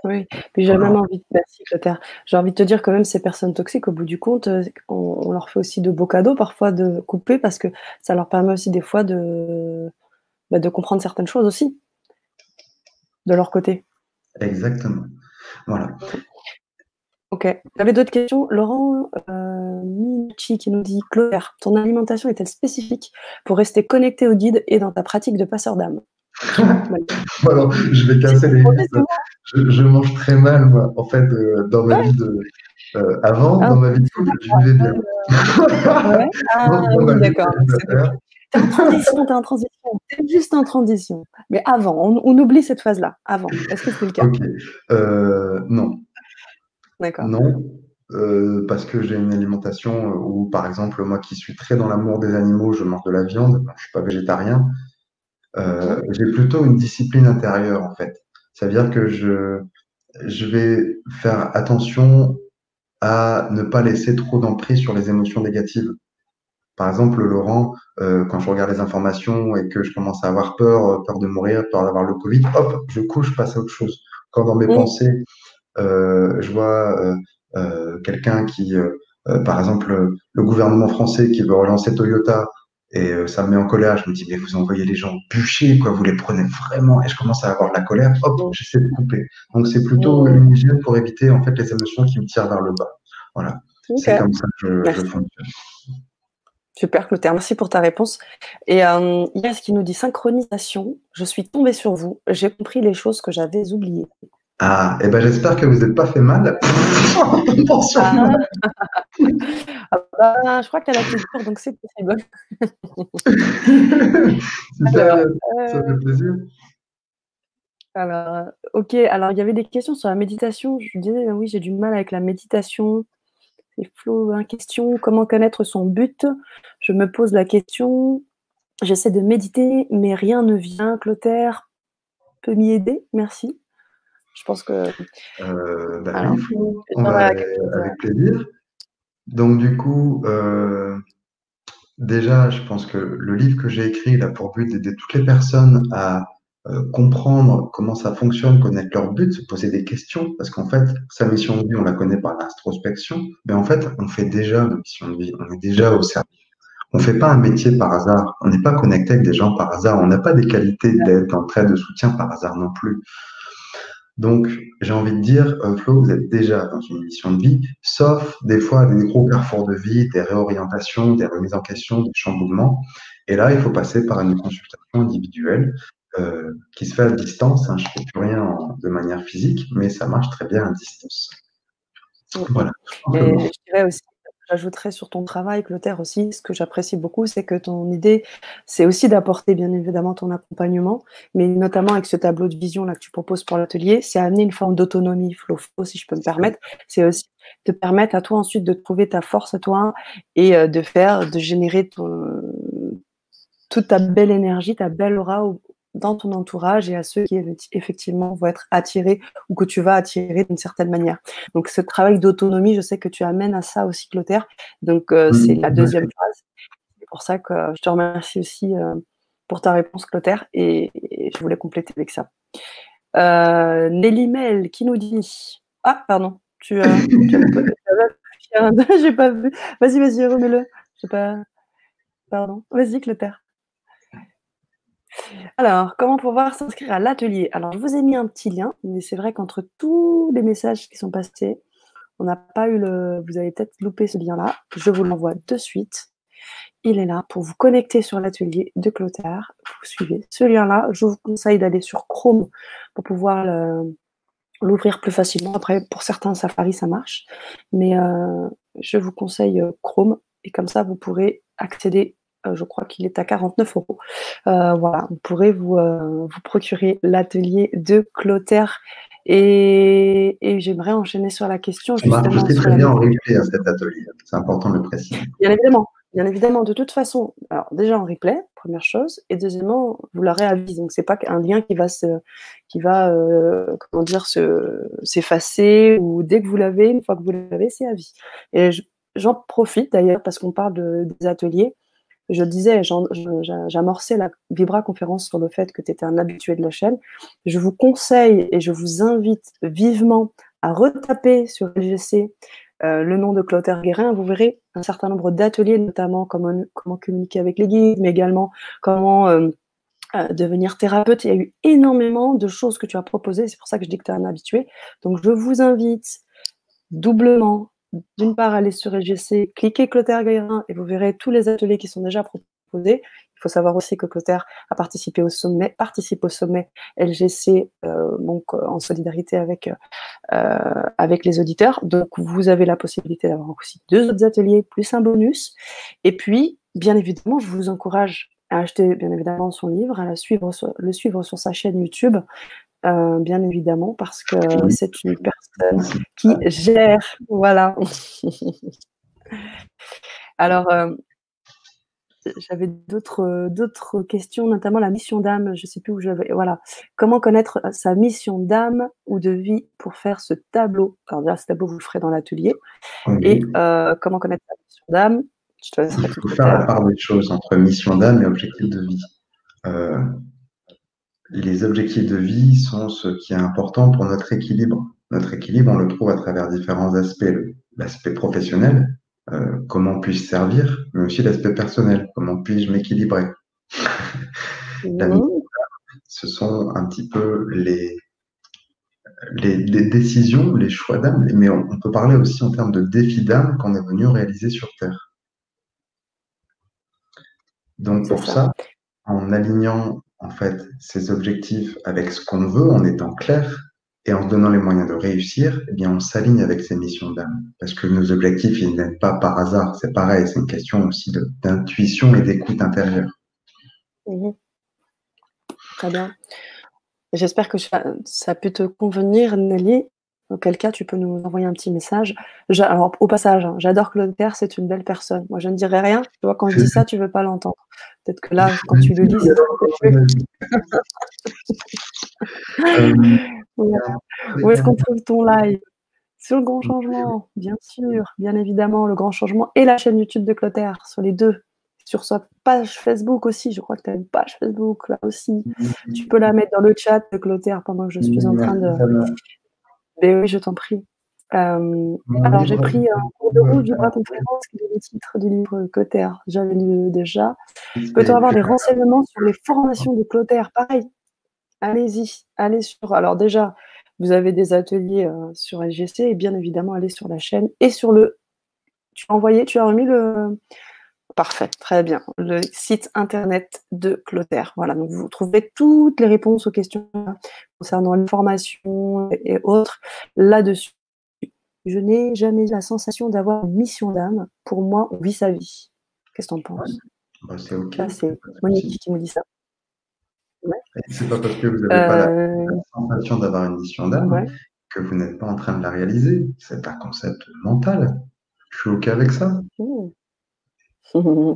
A: Oui, puis j'ai même envie de, merci Clotaire. J'ai envie de te dire que même ces personnes toxiques, au bout du compte, on leur fait aussi de beaux cadeaux parfois de couper parce que ça leur permet aussi des fois de comprendre certaines choses aussi de leur côté.
B: Exactement. Voilà.
A: Ok. Tu avais d'autres questions? Laurent Minucci qui nous dit Clotaire, ton alimentation est-elle spécifique pour rester connecté au guide et dans ta pratique de passeur d'âme?
B: Alors, je vais casser les mythes. Je mange très mal, moi. En fait, dans ma vie avant, dans ma vie de couple, je vivais bien.
A: Ouais. Ah oui, d'accord. T'es en transition, T'es juste en transition. Mais avant, on oublie cette phase-là. Avant, est-ce que c'était le cas?
B: Ok. Non.
A: D'accord.
B: Non. Parce que j'ai une alimentation où, par exemple, moi qui suis très dans l'amour des animaux, je mange de la viande. Je suis pas végétarien. J'ai plutôt une discipline intérieure, en fait. C'est-à-dire que je vais faire attention à ne pas laisser trop d'emprise sur les émotions négatives. Par exemple, Laurent, quand je regarde les informations et que je commence à avoir peur, peur de mourir, peur d'avoir le Covid, hop, je couche, je passe à autre chose. Quand dans mes pensées, je vois quelqu'un qui, par exemple, le gouvernement français qui veut relancer Toyota, et ça me met en colère, je me dis, mais vous envoyez les gens bûcher, quoi, vous les prenez vraiment, et je commence à avoir de la colère, hop, j'essaie de couper. Donc c'est plutôt une hygiène pour éviter en fait les émotions qui me tirent vers le bas. Voilà, c'est comme ça que je fonctionne.
A: Super, Clotaire, merci pour ta réponse. Et Yas qui nous dit synchronisation, je suis tombée sur vous, j'ai compris les choses que j'avais oubliées.
B: Ah, et ben j'espère que vous n'êtes pas fait mal.
A: Je crois que tu as la clé dure, donc c'est possible.
B: Super, ça fait plaisir.
A: Alors, ok, alors il y avait des questions sur la méditation. Je disais, oui, j'ai du mal avec la méditation. C'est flou, hein, question, comment connaître son but? Je me pose la question. J'essaie de méditer, mais rien ne vient. Clotaire peut m'y aider? Merci. Je pense que...
B: Oui, on va avec plaisir. Donc du coup, déjà, je pense que le livre que j'ai écrit il a pour but d'aider toutes les personnes à comprendre comment ça fonctionne, connaître leur but, se poser des questions, parce qu'en fait, sa mission de vie, on la connaît par l'introspection, mais en fait, on fait déjà nos missions de vie, on est déjà au service. On ne fait pas un métier par hasard, on n'est pas connecté avec des gens par hasard, on n'a pas des qualités d'aide, d'entraide, de soutien par hasard non plus. Donc, j'ai envie de dire, Flo, vous êtes déjà dans une mission de vie, sauf des fois des gros carrefours de vie, des réorientations, des remises en question, des chamboulements. Et là, il faut passer par une consultation individuelle qui se fait à distance. Hein. Je ne fais plus rien de manière physique, mais ça marche très bien à distance. Voilà.
A: Et je dirais aussi, j'ajouterais sur ton travail, Clotaire aussi, ce que j'apprécie beaucoup, c'est que ton idée, c'est aussi d'apporter bien évidemment ton accompagnement, mais notamment avec ce tableau de vision là que tu proposes pour l'atelier, c'est amener une forme d'autonomie, Flo, si je peux me permettre. C'est aussi te permettre à toi ensuite de trouver ta force à toi et de générer toute ta belle énergie, ta belle aura dans ton entourage et à ceux qui effectivement vont être attirés ou que tu vas attirer d'une certaine manière. Donc ce travail d'autonomie, je sais que tu amènes à ça aussi, Clotaire. Donc c'est la deuxième phase. C'est pour ça que je te remercie aussi pour ta réponse, Clotaire, et je voulais compléter avec ça. Nelly Mel qui nous dit... Ah, pardon, tu as j'ai pas vu. Vas-y, remets-le. Pardon. Vas-y, Clotaire. Alors, comment pouvoir s'inscrire à l'atelier? Alors, je vous ai mis un petit lien, mais c'est vrai qu'entre tous les messages qui sont passés, on n'a pas eu vous avez peut-être loupé ce lien-là. Je vous l'envoie de suite. Il est là pour vous connecter sur l'atelier de Clotaire. Vous suivez ce lien-là. Je vous conseille d'aller sur Chrome pour pouvoir l'ouvrir plus facilement. Après, pour certains Safari, ça marche. Mais je vous conseille Chrome. Et comme ça, vous pourrez accéder, je crois qu'il est à 49 €. Voilà, vous pourrez vous procurer l'atelier de Clotaire. Et j'aimerais enchaîner sur la question
B: Ça marche
A: justement
B: aussi
A: sur
B: très
A: la
B: bien en
A: méthode.
B: replay à cet atelier. C'est important de le préciser.
A: Bien évidemment, bien évidemment. De toute façon, alors déjà en replay, première chose, et deuxièmement, vous l'aurez à vie. Donc c'est pas un lien qui va, comment dire, s'effacer, ou dès que vous l'avez, une fois que vous l'avez, c'est à vie. Et j'en profite d'ailleurs parce qu'on parle des ateliers. Je disais, j'amorçais la Vibra conférence sur le fait que tu étais un habitué de la chaîne. Je vous conseille et je vous invite vivement à retaper sur LGC le nom de Clotaire Guérin. Vous verrez un certain nombre d'ateliers, notamment comment communiquer avec les guides, mais également comment devenir thérapeute. Il y a eu énormément de choses que tu as proposées. C'est pour ça que je dis que tu es un habitué. Donc, je vous invite doublement, d'une part, aller sur LGC, cliquez Clotaire Guérin et vous verrez tous les ateliers qui sont déjà proposés. Il faut savoir aussi que Clotaire a participé au sommet, participe au sommet LGC, donc en solidarité avec les auditeurs. Donc, vous avez la possibilité d'avoir aussi 2 autres ateliers, plus un bonus. Et puis, bien évidemment, je vous encourage à acheter, bien évidemment, son livre, à le suivre sur sa chaîne YouTube, bien évidemment, parce que
B: Oui,
A: c'est une personne qui gère. Voilà. Alors, j'avais d'autres questions, notamment la mission d'âme. Je ne sais plus où j'avais. Voilà. Comment connaître sa mission d'âme ou de vie pour faire ce tableau? Alors, déjà, ce tableau, vous le ferez dans l'atelier. Et
B: oui.
A: comment connaître sa mission d'âme? Je te
B: Il
A: laisserai tout
B: faut faire la
A: faire.
B: part des choses entre mission d'âme et objectif de vie. Euh, les objectifs de vie sont ce qui est important pour notre équilibre. Notre équilibre, on le trouve à travers différents aspects. L'aspect professionnel, comment puis-je servir, mais aussi l'aspect personnel, comment puis-je m'équilibrer. La mission,
A: Mmh.
B: ce sont un petit peu les décisions, les choix d'âme, mais on peut parler aussi en termes de défis d'âme qu'on est venu réaliser sur Terre. Donc
A: C'est
B: pour
A: ça.
B: ça, en alignant en fait ses objectifs avec ce qu'on veut, en étant clair et en se donnant les moyens de réussir, eh bien on s'aligne avec ses missions d'âme. Parce que nos objectifs, ils ne viennent pas par hasard. C'est pareil, c'est une question aussi d'intuition et d'écoute intérieure.
A: Mmh. Très bien. J'espère que ça peut te convenir, Nelly. Auquel cas, tu peux nous envoyer un petit message. Alors, au passage, hein, j'adore Clotaire, c'est une belle personne. Moi, je ne dirai rien. Tu vois, quand je dis ça, tu ne veux pas l'entendre. Peut-être que là, quand tu le lis, c'est trop copieux. Voilà. Où est-ce qu'on trouve ton live? Sur le Grand Changement, bien sûr, bien évidemment, le Grand Changement et la chaîne YouTube de Clotaire, sur les deux. Sur sa page Facebook aussi, je crois que tu as une page Facebook là aussi. Tu peux la mettre dans le chat de Clotaire pendant que je suis en train de. Mais oui, je t'en prie. Alors, j'ai pris un cours de route, Vibra Conférence, qui est le titre du livre Clotaire. J'avais lu déjà. Peut-on avoir des renseignements sur les formations de Clotaire? Pareil, allez-y, allez sur. Alors, déjà, vous avez des ateliers sur LGC et bien évidemment, allez sur la chaîne et sur le. Tu as remis le. Parfait, très bien. Le site internet de Clotaire. Voilà, donc vous trouvez toutes les réponses aux questions concernant les formations et autres là-dessus. Je n'ai jamais eu la sensation d'avoir une mission d'âme. Pour moi, on vit sa vie. Qu'est-ce que tu en penses?
B: Bah, c'est OK.
A: Ça, c'est Monique qui nous dit ça. Ouais.
B: C'est pas parce que vous n'avez pas la
A: Euh,
B: sensation d'avoir une mission d'âme
A: ouais.
B: que vous n'êtes pas en train de la réaliser. C'est un concept mental. Je suis OK avec ça.
A: Mmh.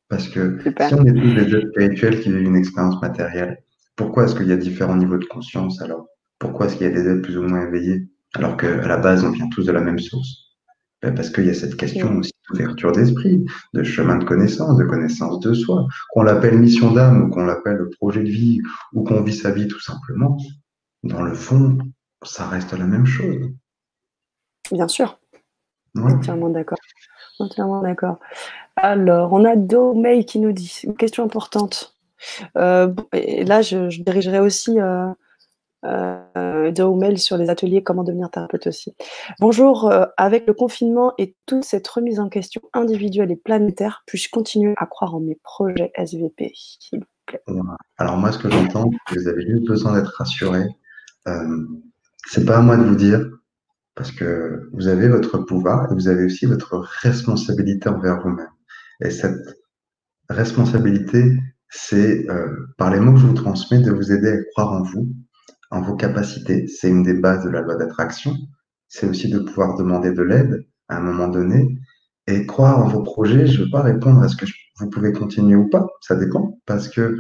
B: Parce que si
A: Super.
B: on est tous des êtres spirituels qui vivent une expérience matérielle, pourquoi est-ce qu'il y a différents niveaux de conscience alors? Pourquoi est-ce qu'il y a des êtres plus ou moins éveillés alors qu'à la base, on vient tous de la même source? Ben, parce qu'il y a cette question
A: Mmh.
B: aussi d'ouverture d'esprit, de chemin de connaissance de soi, qu'on l'appelle mission d'âme ou qu'on l'appelle projet de vie ou qu'on vit sa vie tout simplement. Dans le fond, ça reste la même chose.
A: Bien sûr.
B: Ouais.
A: Entièrement d'accord. Entièrement d'accord. Alors, on a Domei qui nous dit une question importante. Et là, je dirigerai aussi Domei sur les ateliers Comment devenir thérapeute aussi. Bonjour, avec le confinement et toute cette remise en question individuelle et planétaire, puis-je continuer à croire en mes projets SVP, s'il vous plaît?
B: Alors moi, ce que j'entends, c'est que vous avez juste besoin d'être rassuré. c'est pas à moi de vous dire, parce que vous avez votre pouvoir et vous avez aussi votre responsabilité envers vous-même. Et cette responsabilité, c'est, par les mots que je vous transmets, de vous aider à croire en vous, en vos capacités. C'est une des bases de la loi d'attraction. C'est aussi de pouvoir demander de l'aide à un moment donné et croire en vos projets. Je ne veux pas répondre à ce que vous pouvez continuer ou pas, ça dépend, parce que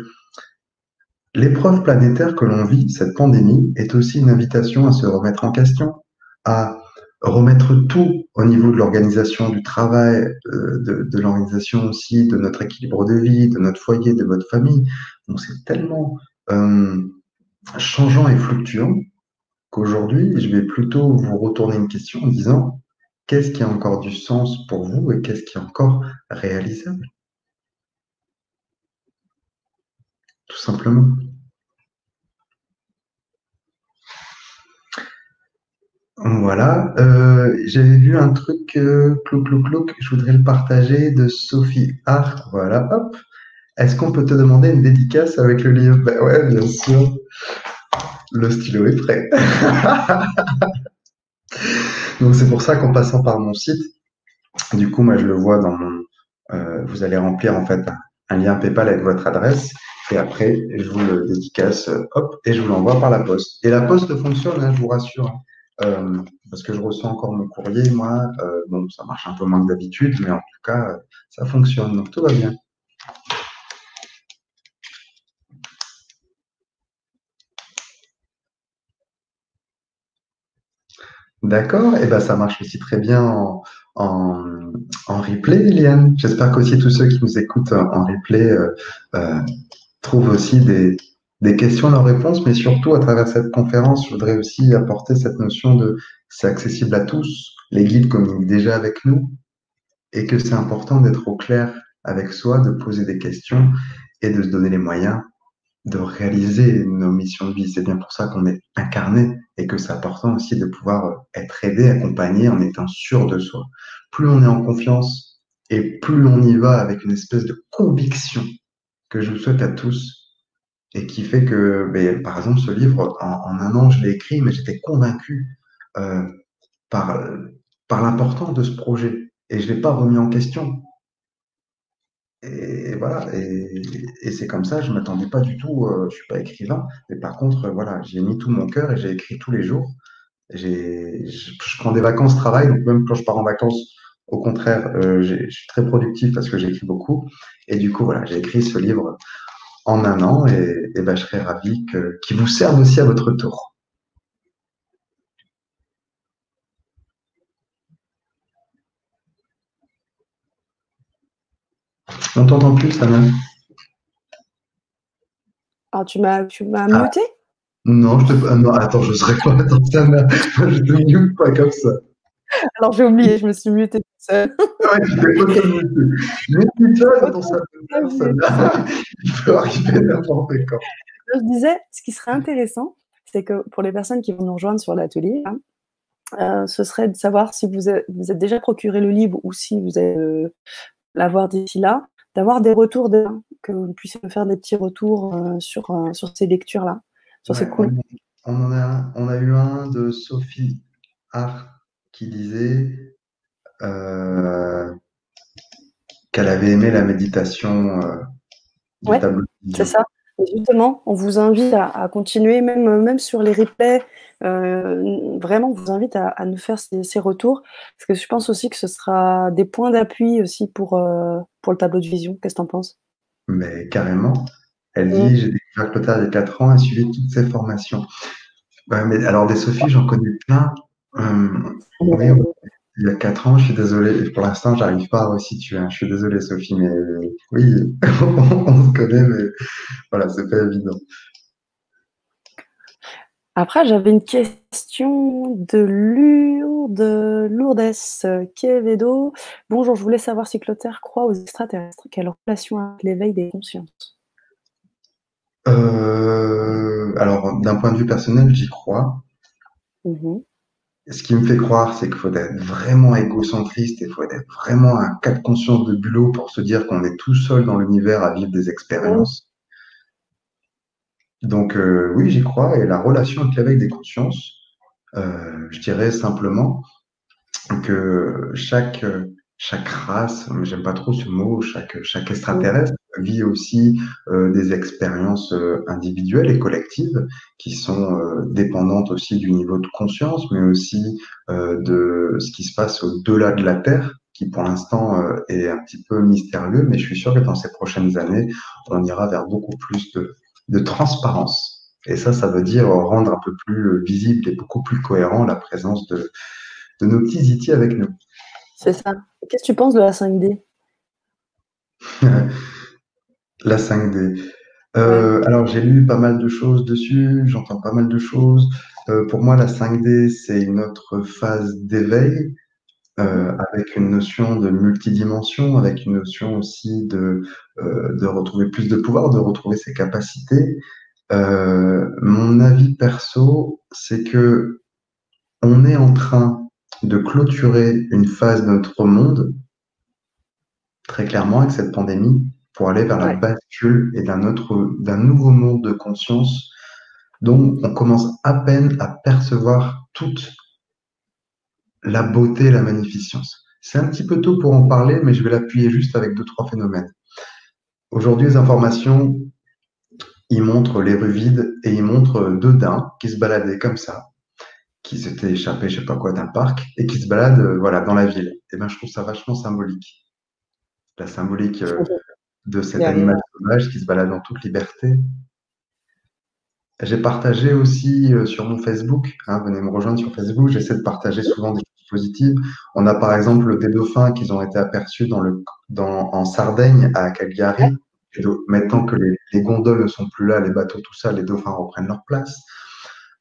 B: l'épreuve planétaire que l'on vit, cette pandémie, est aussi une invitation à se remettre en question, à remettre tout au niveau de l'organisation du travail, de l'organisation aussi de notre équilibre de vie, de notre foyer, de votre famille. Donc c'est tellement euh, changeant et fluctuant qu'aujourd'hui, je vais plutôt vous retourner une question en disant qu'est-ce qui a encore du sens pour vous et qu'est-ce qui est encore réalisable, tout simplement. Voilà, j'avais vu un truc, clouc, clouc, clouc, je voudrais le partager de Sophie Hart. Voilà, hop. Est-ce qu'on peut te demander une dédicace avec le livre? Ben ouais, bien sûr. Le stylo est prêt. Donc c'est pour ça qu'en passant par mon site, du coup, moi je le vois dans mon. Vous allez remplir en fait un lien PayPal avec votre adresse. Et après, je vous le dédicace, hop, et je vous l'envoie par la poste. Et la poste fonctionne, hein, je vous rassure. Parce que je reçois encore mon courrier, moi. Bon, ça marche un peu moins que d'habitude, mais en tout cas, ça fonctionne. Donc tout va bien. D'accord, et ben ça marche aussi très bien en, en replay, Eliane. J'espère qu'aussi tous ceux qui nous écoutent en replay euh, trouvent aussi des questions, leurs réponses, mais surtout à travers cette conférence, je voudrais aussi apporter cette notion de c'est accessible à tous, les guides communiquent déjà avec nous, et que c'est important d'être au clair avec soi, de poser des questions et de se donner les moyens de réaliser nos missions de vie. C'est bien pour ça qu'on est incarné et que c'est important aussi de pouvoir être aidé, accompagné en étant sûr de soi. Plus on est en confiance et plus on y va avec une espèce de conviction que je vous souhaite à tous et qui fait que, ben, par exemple, ce livre, en un an, je l'ai écrit, mais j'étais convaincu euh, par, par l'importance de ce projet et je ne l'ai pas remis en question. Et voilà, et c'est comme ça, je ne m'attendais pas du tout, je ne suis pas écrivain, mais par contre, voilà, j'ai mis tout mon cœur et j'ai écrit tous les jours. Je prends des vacances travail, donc même quand je pars en vacances, au contraire, je suis très productif parce que j'écris beaucoup. Et du coup, voilà, j'ai écrit ce livre en un an et ben, je serais ravi qu'il vous serve aussi à votre tour. On t'entend plus, Sana?
A: Alors, tu m'as
B: Ah,
A: muté?
B: non, non, attends, je serais pas, attends, Sana, je te mute pas comme ça.
A: Alors, j'ai oublié, je me suis mutée toute seule.
B: Ouais, tu fais auto-muter. Mets-toi dans ton salle de bain,
A: Auto-clavier.
B: Sana. Il peut arriver n'importe quand.
A: Je disais, ce qui serait intéressant, c'est que pour les personnes qui vont nous rejoindre sur l'atelier, hein, ce serait de savoir si vous êtes déjà procuré le livre ou si vous allez l'avoir d'ici là, d'avoir des retours, que vous puissiez me faire des petits retours sur ces lectures-là, sur ces
B: Ouais,
A: cool.
B: on a eu un de Sophie Hart qui disait qu'elle avait aimé la méditation du
A: Ouais,
B: tableau de
A: c'est
B: vision.
A: ça. Et justement, on vous invite à continuer, même sur les replays. Vraiment, on vous invite à nous faire ces retours, parce que je pense aussi que ce sera des points d'appui aussi pour le tableau de vision. Qu'est-ce que tu en penses?
B: Mais carrément, elle
A: Mm.
B: dit, j'ai découvert Clotaire il y a 4 ans et suivi toutes ses formations. Ouais, mais alors des Sophie, j'en connais plein. Oui, il y a 4 ans, je suis désolé. Pour l'instant, j'arrive pas à resituer, hein. Je suis désolé, Sophie, mais oui, on se connaît, mais voilà, c'est pas évident.
A: Après, j'avais une question de Lourdes Quevedo. Bonjour, je voulais savoir si Clotaire croit aux extraterrestres. Quelle relation avec l'éveil des consciences?
B: Alors, d'un point de vue personnel, j'y crois.
A: Mhm.
B: Ce qui me fait croire, c'est qu'il faut être vraiment égocentriste et il faut être vraiment un cas de conscience de bulot pour se dire qu'on est tout seul dans l'univers à vivre des
A: Oui.
B: expériences. Donc, oui, j'y crois. Et la relation avec l'éveil des consciences, Je dirais simplement que chaque race, j'aime pas trop ce mot, chaque
A: Mm.
B: extraterrestre vit aussi des expériences individuelles et collectives qui sont dépendantes aussi du niveau de conscience, mais aussi de ce qui se passe au-delà de la Terre, qui pour l'instant est un petit peu mystérieux, mais je suis sûr que dans ces prochaines années, on ira vers beaucoup plus de transparence. Et ça veut dire rendre un peu plus visible et beaucoup plus cohérent la présence de nos petits IT avec nous.
A: C'est ça. Qu'est-ce que tu penses de la 5D?
B: La 5D.
A: Ouais.
B: Alors, j'ai lu pas mal de choses dessus, j'entends pas mal de choses. Pour moi, la 5D, c'est une autre phase d'éveil,
A: Mhm.
B: avec une notion de multidimension, avec une notion aussi de retrouver plus de pouvoir, de retrouver ses capacités. Mon avis perso, c'est que on est en train de clôturer une phase de notre monde très clairement avec cette pandémie pour aller vers la
A: Ouais.
B: bascule et d'un nouveau monde de conscience dont on commence à peine à percevoir toute la beauté et la magnificence. C'est un petit peu tôt pour en parler, mais je vais l'appuyer juste avec deux, trois phénomènes. Aujourd'hui, les informations, ils montrent les rues vides et ils montrent deux daims qui se baladaient comme ça, qui s'étaient échappés, je sais pas quoi, d'un parc et qui se baladent, voilà, dans la ville. Et ben, je trouve ça vachement symbolique. La symbolique de cet animal
A: Derrière.
B: sauvage qui se balade en toute liberté. J'ai partagé aussi sur mon Facebook, hein, venez me rejoindre sur Facebook, j'essaie de partager souvent des choses positives. On a par exemple des dauphins qui ont été aperçus en Sardaigne, à
A: Ouais.
B: Cagliari. Maintenant
A: Mhm.
B: que les gondoles ne sont plus là, les bateaux, tout ça, les dauphins reprennent leur place.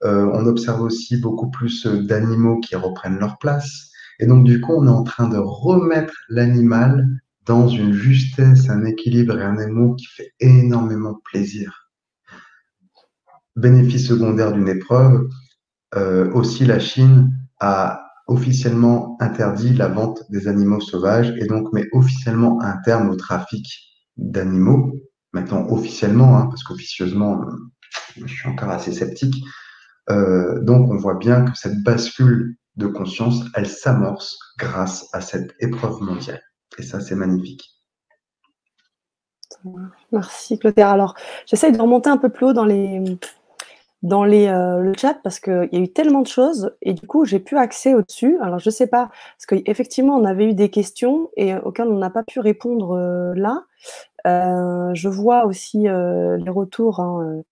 B: On observe aussi beaucoup plus d'animaux qui reprennent leur place. Et donc du coup, on est en train de remettre l'animal dans une justesse, un équilibre et un amour qui fait énormément plaisir. Bénéfice secondaire d'une épreuve, aussi la Chine a officiellement interdit la vente des animaux sauvages et donc met officiellement un terme au trafic d'animaux. Maintenant officiellement, hein, parce qu'officieusement, je suis encore assez sceptique. Donc on voit bien que cette bascule de conscience, elle s'amorce grâce à cette épreuve mondiale. Et ça, c'est magnifique.
A: Merci Clotaire. Alors, j'essaye de remonter un peu plus haut le chat parce qu'il y a eu tellement de choses et du coup, j'ai plus accès au-dessus. Alors, je sais pas, parce qu'effectivement, on avait eu des questions et auxquelles on n'a pas pu répondre là. Je vois aussi les retours, hein,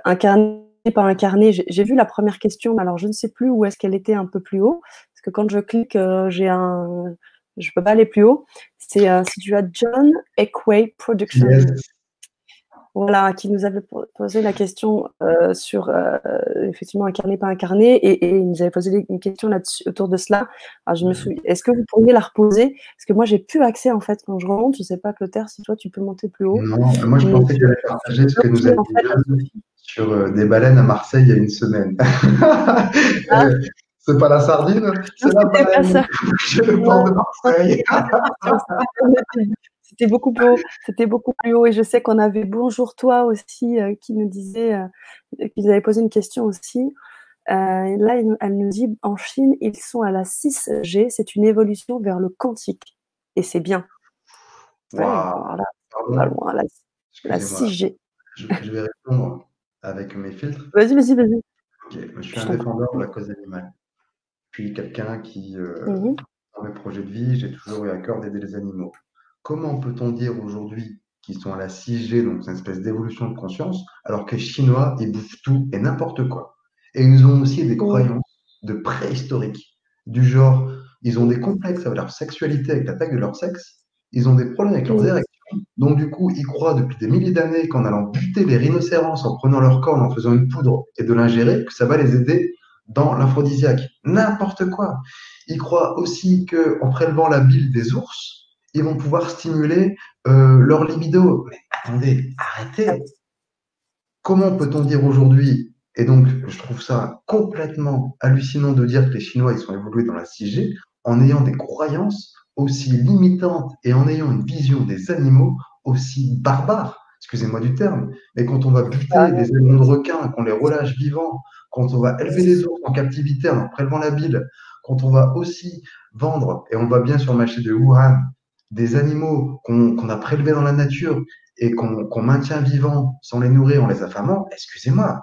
A: incarné par incarné. J'ai vu la première question, alors je ne sais plus où est-ce qu'elle était un peu plus haut, parce que quand je clique, je peux pas aller plus haut. C'est si tu as John Equay Production,
B: Yes.
A: voilà, qui nous avait posé la question sur effectivement incarné par incarné, et il nous avait posé une question là-dessus autour de cela. Alors je me souviens, est-ce que vous pourriez la reposer? Parce que moi j'ai plus accès en fait quand je remonte. Je sais pas Clotaire si toi tu peux monter plus haut,
B: Non, moi je
A: mais
B: pensais qu'elle allait
A: je suis
B: partager ce que nous a
A: bloquée en
B: dit
A: fait à
B: John
A: Sophie.
B: sur des baleines à Marseille il y a une semaine.
A: Ah,
B: C'est pas la sardine,
A: non,
B: c'est la
A: c'était pas
B: baleine.
A: ça.
B: Chez le
A: Non,
B: port de
A: non,
B: Marseille.
A: c'était pas cette question. C'était beaucoup plus haut. C'était beaucoup plus haut. Et je sais qu'on avait Bonjour toi aussi qui nous disait qu'ils avaient posé une question aussi. Là, elle nous dit en Chine, ils sont à la 6G. C'est une évolution vers le quantique. Et c'est bien. Ouais,
B: Waouh,
A: alors là, on va
B: pardon,
A: loin. La
B: excusez-moi.
A: 6G.
B: Je vais répondre avec mes filtres.
A: Vas-y, vas-y, vas-y.
B: Ok, je suis
A: Je
B: un
A: t'en prie.
B: défendeur de la cause animale. Je suis quelqu'un qui,
A: Mhm.
B: dans mes projets de vie, j'ai toujours eu à cœur d'aider les animaux. Comment peut-on dire aujourd'hui qu'ils sont à la 6G, donc c'est une espèce d'évolution de conscience, alors que les Chinois, ils bouffent tout et n'importe quoi. Et ils ont aussi des
A: Mhm.
B: croyances de préhistoriques, du genre, ils ont des complexes avec leur sexualité, avec la taille de leur sexe, ils ont des problèmes avec leurs
A: Mhm.
B: érections, donc du coup, ils croient depuis des milliers d'années qu'en allant buter les rhinocéros, en prenant leur corne, en faisant une poudre et de l'ingérer, que ça va les aider dans l'aphrodisiaque. N'importe quoi. Ils croient aussi qu'en prélevant la bile des ours, ils vont pouvoir stimuler leur libido. Mais attendez, arrêtez. Comment peut-on dire aujourd'hui, et donc je trouve ça complètement hallucinant de dire que les Chinois ils sont évolués dans la 6G en ayant des croyances aussi limitantes et en ayant une vision des animaux aussi barbare. excusez-moi du terme, mais quand on va buter des ailerons de requins, qu'on les relâche vivants, quand on va élever des ours en captivité en prélevant la bile, quand on va aussi vendre, et on va bien sur le marché de Wuhan, des animaux qu'on a prélevés dans la nature et qu'on maintient vivants sans les nourrir en les affamant, excusez-moi,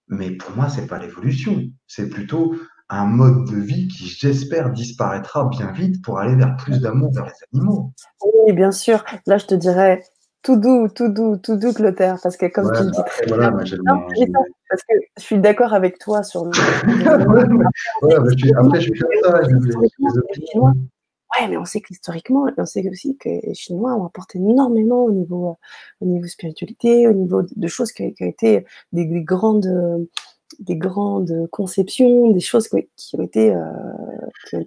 B: mais pour moi, c'est pas l'évolution. C'est plutôt un mode de vie qui, j'espère, disparaîtra bien vite pour aller vers plus d'amour vers les animaux.
A: Oui, bien sûr. Là, je te dirais tout doux, tout doux, tout doux, Clotaire, parce que comme tu le dis très
B: Voilà,
A: bien,
B: moi, j'ai
A: non, parce que je suis d'accord avec toi sur le
B: après, je suis comme ça, j'ai des opinions.
A: Ouais, mais on sait que historiquement, et on sait aussi que les Chinois ont apporté énormément au niveau spiritualité, au niveau de choses qui ont été des grandes conceptions, des choses qui ont été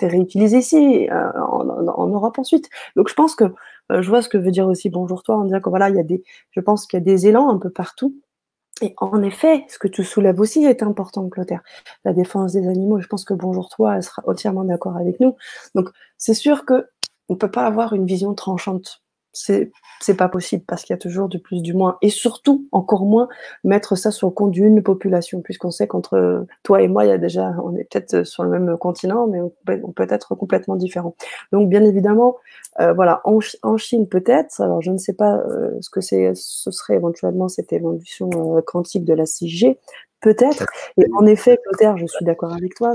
A: réutilisées ici, en Europe ensuite. Donc je pense que je vois ce que veut dire aussi Bonjour Toi, en disant que voilà, je pense qu'il y a des élans un peu partout. Et en effet, ce que tu soulèves aussi est important, Clotaire. La défense des animaux, je pense que Bonjour Toi, elle sera entièrement d'accord avec nous. Donc, c'est sûr qu'on ne peut pas avoir une vision tranchante. C'est pas possible parce qu'il y a toujours du plus, du moins. Et surtout, encore moins, mettre ça sur le compte d'une population, puisqu'on sait qu'entre toi et moi, on est peut-être sur le même continent, mais on peut être complètement différents. Donc, bien évidemment, voilà, en Chine peut-être, alors je ne sais pas ce que ce serait éventuellement cette évolution quantique de la 6G, peut-être, et en effet, Clotaire, je suis d'accord avec toi,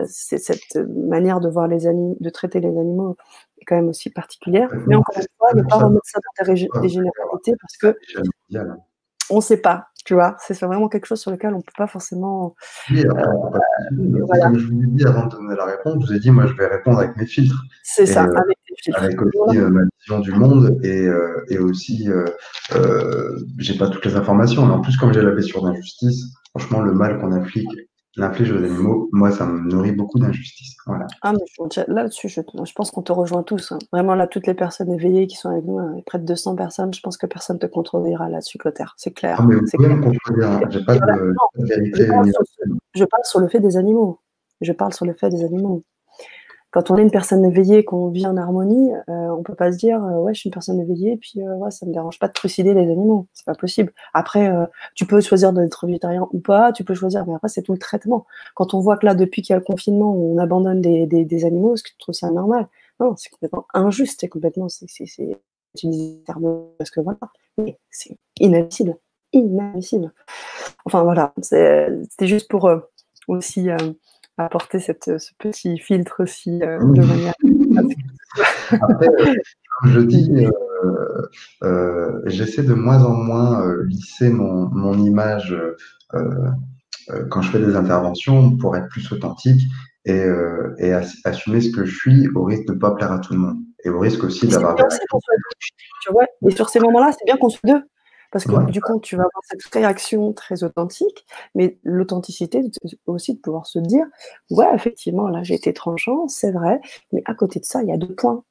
A: c'est cette manière de voir de traiter les animaux est quand même aussi particulière, mais encore une fois, ne pas remettre ça dans des généralités parce que on ne sait pas, tu vois, c'est vraiment quelque chose sur lequel on ne peut pas forcément...
B: Oui, après, on peut pas... voilà. Comme je vous l'ai dit avant de donner la réponse, je vous ai dit, moi, je vais répondre avec mes filtres.
A: C'est ça, avec les filtres.
B: Avec aussi ma vision du monde et aussi, j'ai pas toutes les informations, mais en plus, comme j'ai la blessure d'injustice, franchement, le mal qu'on inflige aux animaux, moi, ça me nourrit beaucoup d'injustice. Voilà.
A: Ah, mais là-dessus, je pense qu'on te rejoint tous. Hein. Vraiment, là, toutes les personnes éveillées qui sont avec nous, hein, près de 200 personnes, je pense que personne ne te contredira là-dessus, Clotaire. C'est clair.
B: Ah, mais vous pouvez me contredire, j'ai pas de vérité.
A: Je parle sur le fait des animaux. Je parle sur le fait des animaux. Quand on est une personne éveillée, qu'on vit en harmonie, on peut pas se dire ouais, je suis une personne éveillée, puis ouais, ça me dérange pas de trucider les animaux. C'est pas possible. Après, tu peux choisir d'être végétarien ou pas, tu peux choisir, mais après c'est tout le traitement. Quand on voit que là, depuis qu'il y a le confinement, on abandonne des animaux, est-ce que tu trouves ça normal? Non, c'est complètement injuste, c'est complètement, utiliser le terme parce que voilà, mais c'est inadmissible, inadmissible. Enfin voilà, c'était juste pour aussi apporter ce petit filtre aussi de manière...
B: Après, comme je dis, j'essaie de moins en moins lisser mon image quand je fais des interventions pour être plus authentique et assumer ce que je suis au risque de ne pas plaire à tout le monde et au risque aussi d'avoir...
A: Tu vois, et sur ces moments-là, c'est bien qu'on soit deux. Parce que du coup, tu vas avoir cette réaction très authentique, mais l'authenticité aussi de pouvoir se dire, ouais, effectivement, là, j'ai été tranchant, c'est vrai, mais à côté de ça, il y a 2 points.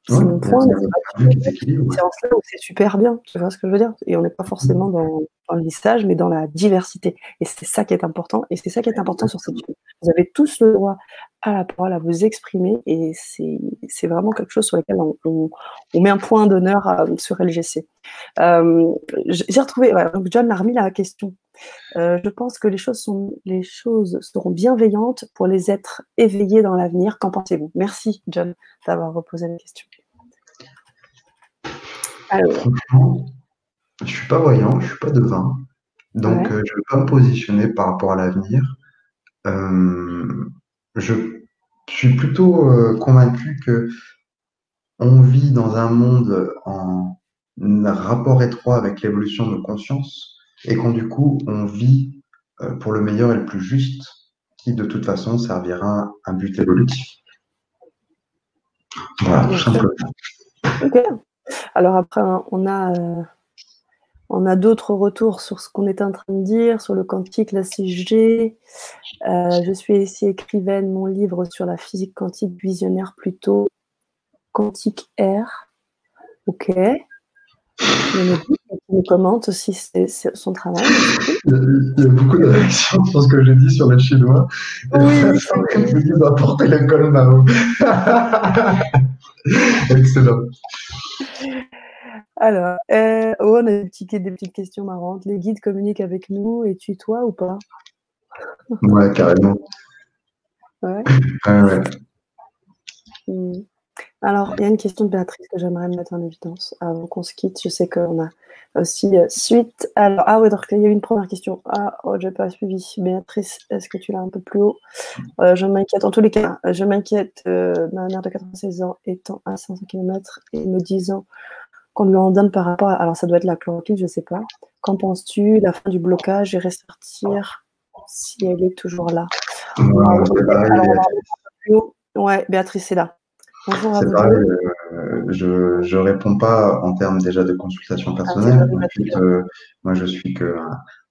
A: C'est mon point, c'est en cela où c'est super bien, tu vois ce que je veux dire? Et on n'est pas forcément dans le lissage, mais dans la diversité. Et c'est ça qui est important, et c'est ça qui est important sur cette chaîne. Vous avez tous le droit à la parole, à vous exprimer, et c'est vraiment quelque chose sur lequel on met un point d'honneur sur LGC. J'ai retrouvé, ouais, donc John l'a remis la question. Je pense que les choses seront bienveillantes pour les êtres éveillés dans l'avenir. Qu'en pensez-vous? Merci, John, d'avoir reposé la question.
B: Alors. Franchement, je ne suis pas voyant, je ne suis pas devin, donc je ne vais pas me positionner par rapport à l'avenir. Je suis plutôt convaincu que on vit dans un monde en rapport étroit avec l'évolution de nos consciences et quand du coup on vit pour le meilleur et le plus juste, qui de toute façon servira à un but évolutif. Voilà, tout simplement.
A: Ok. Alors après, on a d'autres retours sur ce qu'on est en train de dire, sur le quantique, la 6G. Je suis ici écrivaine, mon livre sur la physique quantique visionnaire plutôt quantique R. Ok. Il y en a qui me commentent aussi son travail.
B: Il y a beaucoup de réactions sur ce que j'ai dit sur le chinois. Et oui, je me dis, va porter l'école Mao. Excellent.
A: Alors, on a des petites questions marrantes. Les guides communiquent avec nous et tutoient ou pas?
B: Ouais, carrément.
A: Ouais.
B: Ouais.
A: Hmm. Alors, il y a une question de Béatrice que j'aimerais mettre en évidence avant qu'on se quitte. Je sais qu'on a aussi suite. Alors, ah ouais, donc il y a eu une première question. Ah, oh, j'ai pas suivi. Béatrice, est-ce que tu l'as un peu plus haut? Je m'inquiète, en tous les cas, je m'inquiète, ma mère de 96 ans étant à 500 km et me disant qu'on lui en donne par rapport à... Alors, ça doit être la chloroquine, je sais pas. Qu'en penses-tu? La fin du blocage et ressortir si elle est toujours là?
B: Ouais, c'est pareil,
A: Alors, on va remettre un peu plus haut. Ouais, Béatrice est là. Bonjour à
B: c'est
A: vous
B: pareil,
A: deux.
B: je réponds pas en termes déjà de consultation
A: Ah, c'est
B: personnelle.
A: dérivatif.
B: Ensuite, moi, je suis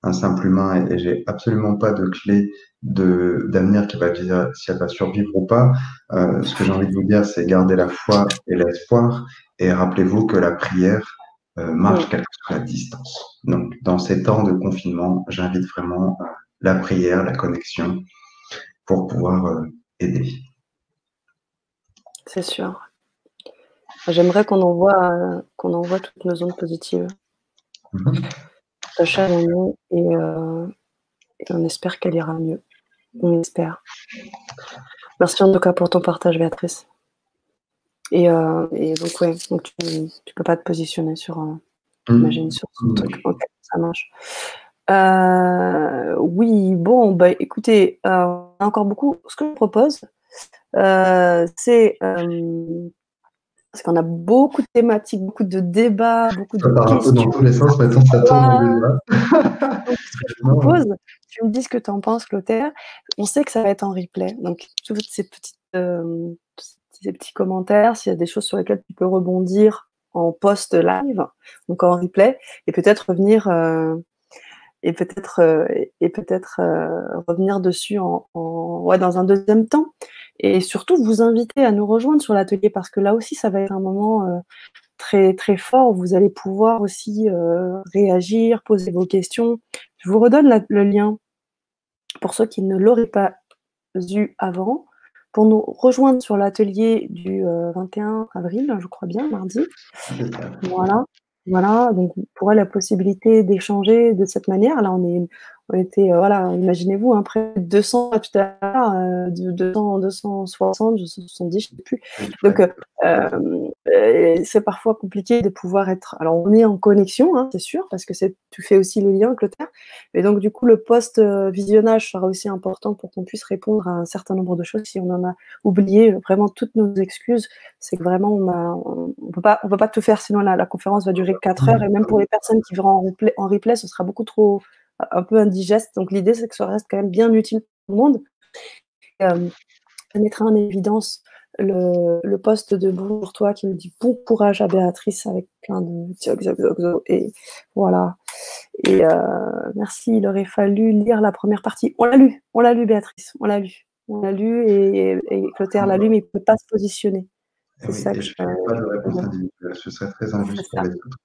B: un simple humain et j'ai absolument pas de clé d'avenir qui va dire si elle va survivre ou pas. Ce que j'ai envie de vous dire, c'est garder la foi et l'espoir et rappelez-vous que la prière marche quelle que soit la distance. Donc, dans ces temps de confinement, j'invite vraiment la prière, la connexion pour pouvoir aider.
A: C'est sûr. J'aimerais qu'on envoie toutes nos ondes positives
B: Mhm.
A: à chaque moment et on espère qu'elle ira mieux. On espère. Merci en tout cas pour ton partage, Béatrice. Et donc, ouais, donc tu peux pas te positionner sur, j'imagine, sur ce truc. Ok, ça marche. Oui, bon, bah écoutez, on a encore beaucoup. Ce que je propose, c'est parce qu'on a beaucoup de thématiques, beaucoup de débats, beaucoup
B: Ça
A: de
B: part un peu dans
A: questions.
B: tous les sens, maintenant ça tourne en débat.
A: Donc, ce que je
B: Honnêtement,
A: propose, tu me dis ce que tu en penses, Clotaire. On sait que ça va être en replay. Donc, toutes ces petits commentaires, s'il y a des choses sur lesquelles tu peux rebondir en post live, donc en replay, et peut-être revenir revenir dessus ouais, dans un deuxième temps. Et surtout, vous inviter à nous rejoindre sur l'atelier parce que là aussi, ça va être un moment très, très fort où vous allez pouvoir aussi réagir, poser vos questions. Je vous redonne le lien pour ceux qui ne l'auraient pas eu avant. Pour nous rejoindre sur l'atelier du 21 avril, je crois bien, mardi.
B: c'est ça.
A: Voilà, voilà, donc vous aurez la possibilité d'échanger de cette manière. Là, on était, voilà, imaginez-vous, hein, près de 200 tout à l'heure, 200, 260, 270, je ne sais plus. Donc, c'est parfois compliqué de pouvoir être. Alors, on est en connexion, hein, c'est sûr, parce que tu fais aussi le lien, Clotaire. Mais donc, du coup, le post-visionnage sera aussi important pour qu'on puisse répondre à un certain nombre de choses si on en a oublié. Vraiment, toutes nos excuses, c'est que vraiment, on peut pas tout faire, sinon la conférence va durer 4 heures. Et même pour les personnes qui verront en replay, ce sera beaucoup trop, un peu indigeste. Donc, l'idée, c'est que ça reste quand même bien utile pour tout le monde. Ça mettra en évidence le post de Bonjour toi qui me dit bon courage à Béatrice avec plein de xo. Et voilà. Et merci, il aurait fallu lire la première partie. On l'a lu, Béatrice, on l'a lu. On l'a lu et Clotaire l'a lu, mais il ne peut pas se positionner.
B: Et
A: C'est
B: oui,
A: ça
B: et
A: que
B: je ne fais pas de réponse individuelle, ce serait très
A: c'est
B: injuste pour
A: ça.
B: les autres.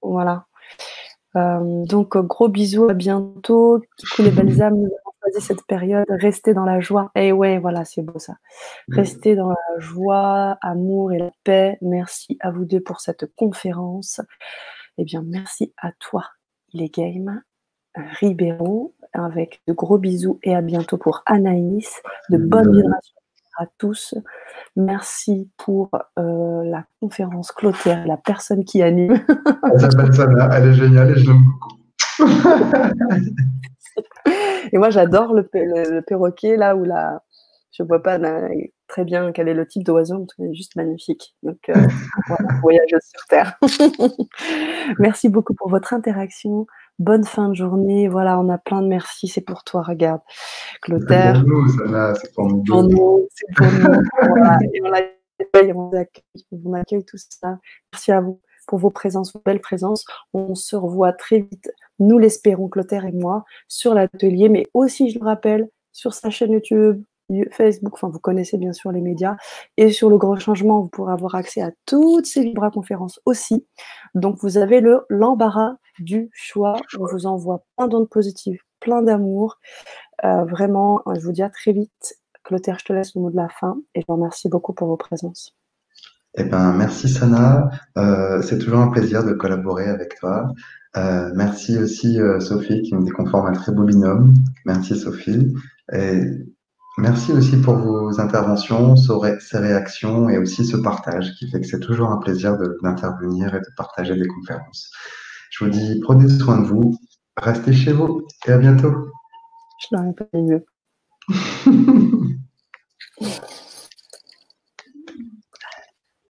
A: Voilà. Donc, gros bisous, à bientôt. Kikou les belles âmes, nous avons choisi cette période. Restez dans la joie. Et ouais, voilà, c'est beau ça. Restez dans la joie, amour et la paix. Merci à vous deux pour cette conférence. Eh bien, merci à toi, les games. Ribeiro, avec de gros bisous et à bientôt pour Anaïs. De bonnes vibrations à tous. Merci pour la conférence Clotaire, la personne qui anime.
B: Elle s'appelle Sana, elle est géniale et je l'aime beaucoup.
A: Et moi, j'adore le perroquet, là où je ne vois pas très bien quel est le type d'oiseau, mais il est juste magnifique. Donc, voilà, voyageuse sur Terre. Merci beaucoup pour votre interaction. Bonne fin de journée. Voilà, on a plein de merci. C'est pour toi, regarde.
B: C'est pour
A: Clotaire,
B: nous, Sana, c'est pour nous
A: pour
B: deux.
A: nous, c'est pour nous. Voilà. Et on accueille tout ça. Merci à vous pour vos présences, vos belles présences. On se revoit très vite, nous l'espérons, Clotaire et moi, sur l'atelier, mais aussi, je le rappelle, sur sa chaîne YouTube, Facebook, enfin vous connaissez bien sûr les médias, et sur le Grand Changement, vous pourrez avoir accès à toutes ces vibra-conférences aussi. Donc vous avez l'embarras du choix. On vous envoie plein d'ondes positives, plein d'amour. Vraiment, je vous dis à très vite. Clotaire, je te laisse le mot de la fin et je vous remercie beaucoup pour vos présences.
B: Eh ben, merci Sana. C'est toujours un plaisir de collaborer avec toi. Merci aussi Sophie qui me dit qu'on forme un très beau binôme. Merci Sophie. Et merci aussi pour vos interventions, ces réactions et aussi ce partage qui fait que c'est toujours un plaisir d'intervenir et de partager des conférences. Je vous dis, prenez soin de vous, restez chez vous et à bientôt.
A: Je l'aurais pas dit mieux.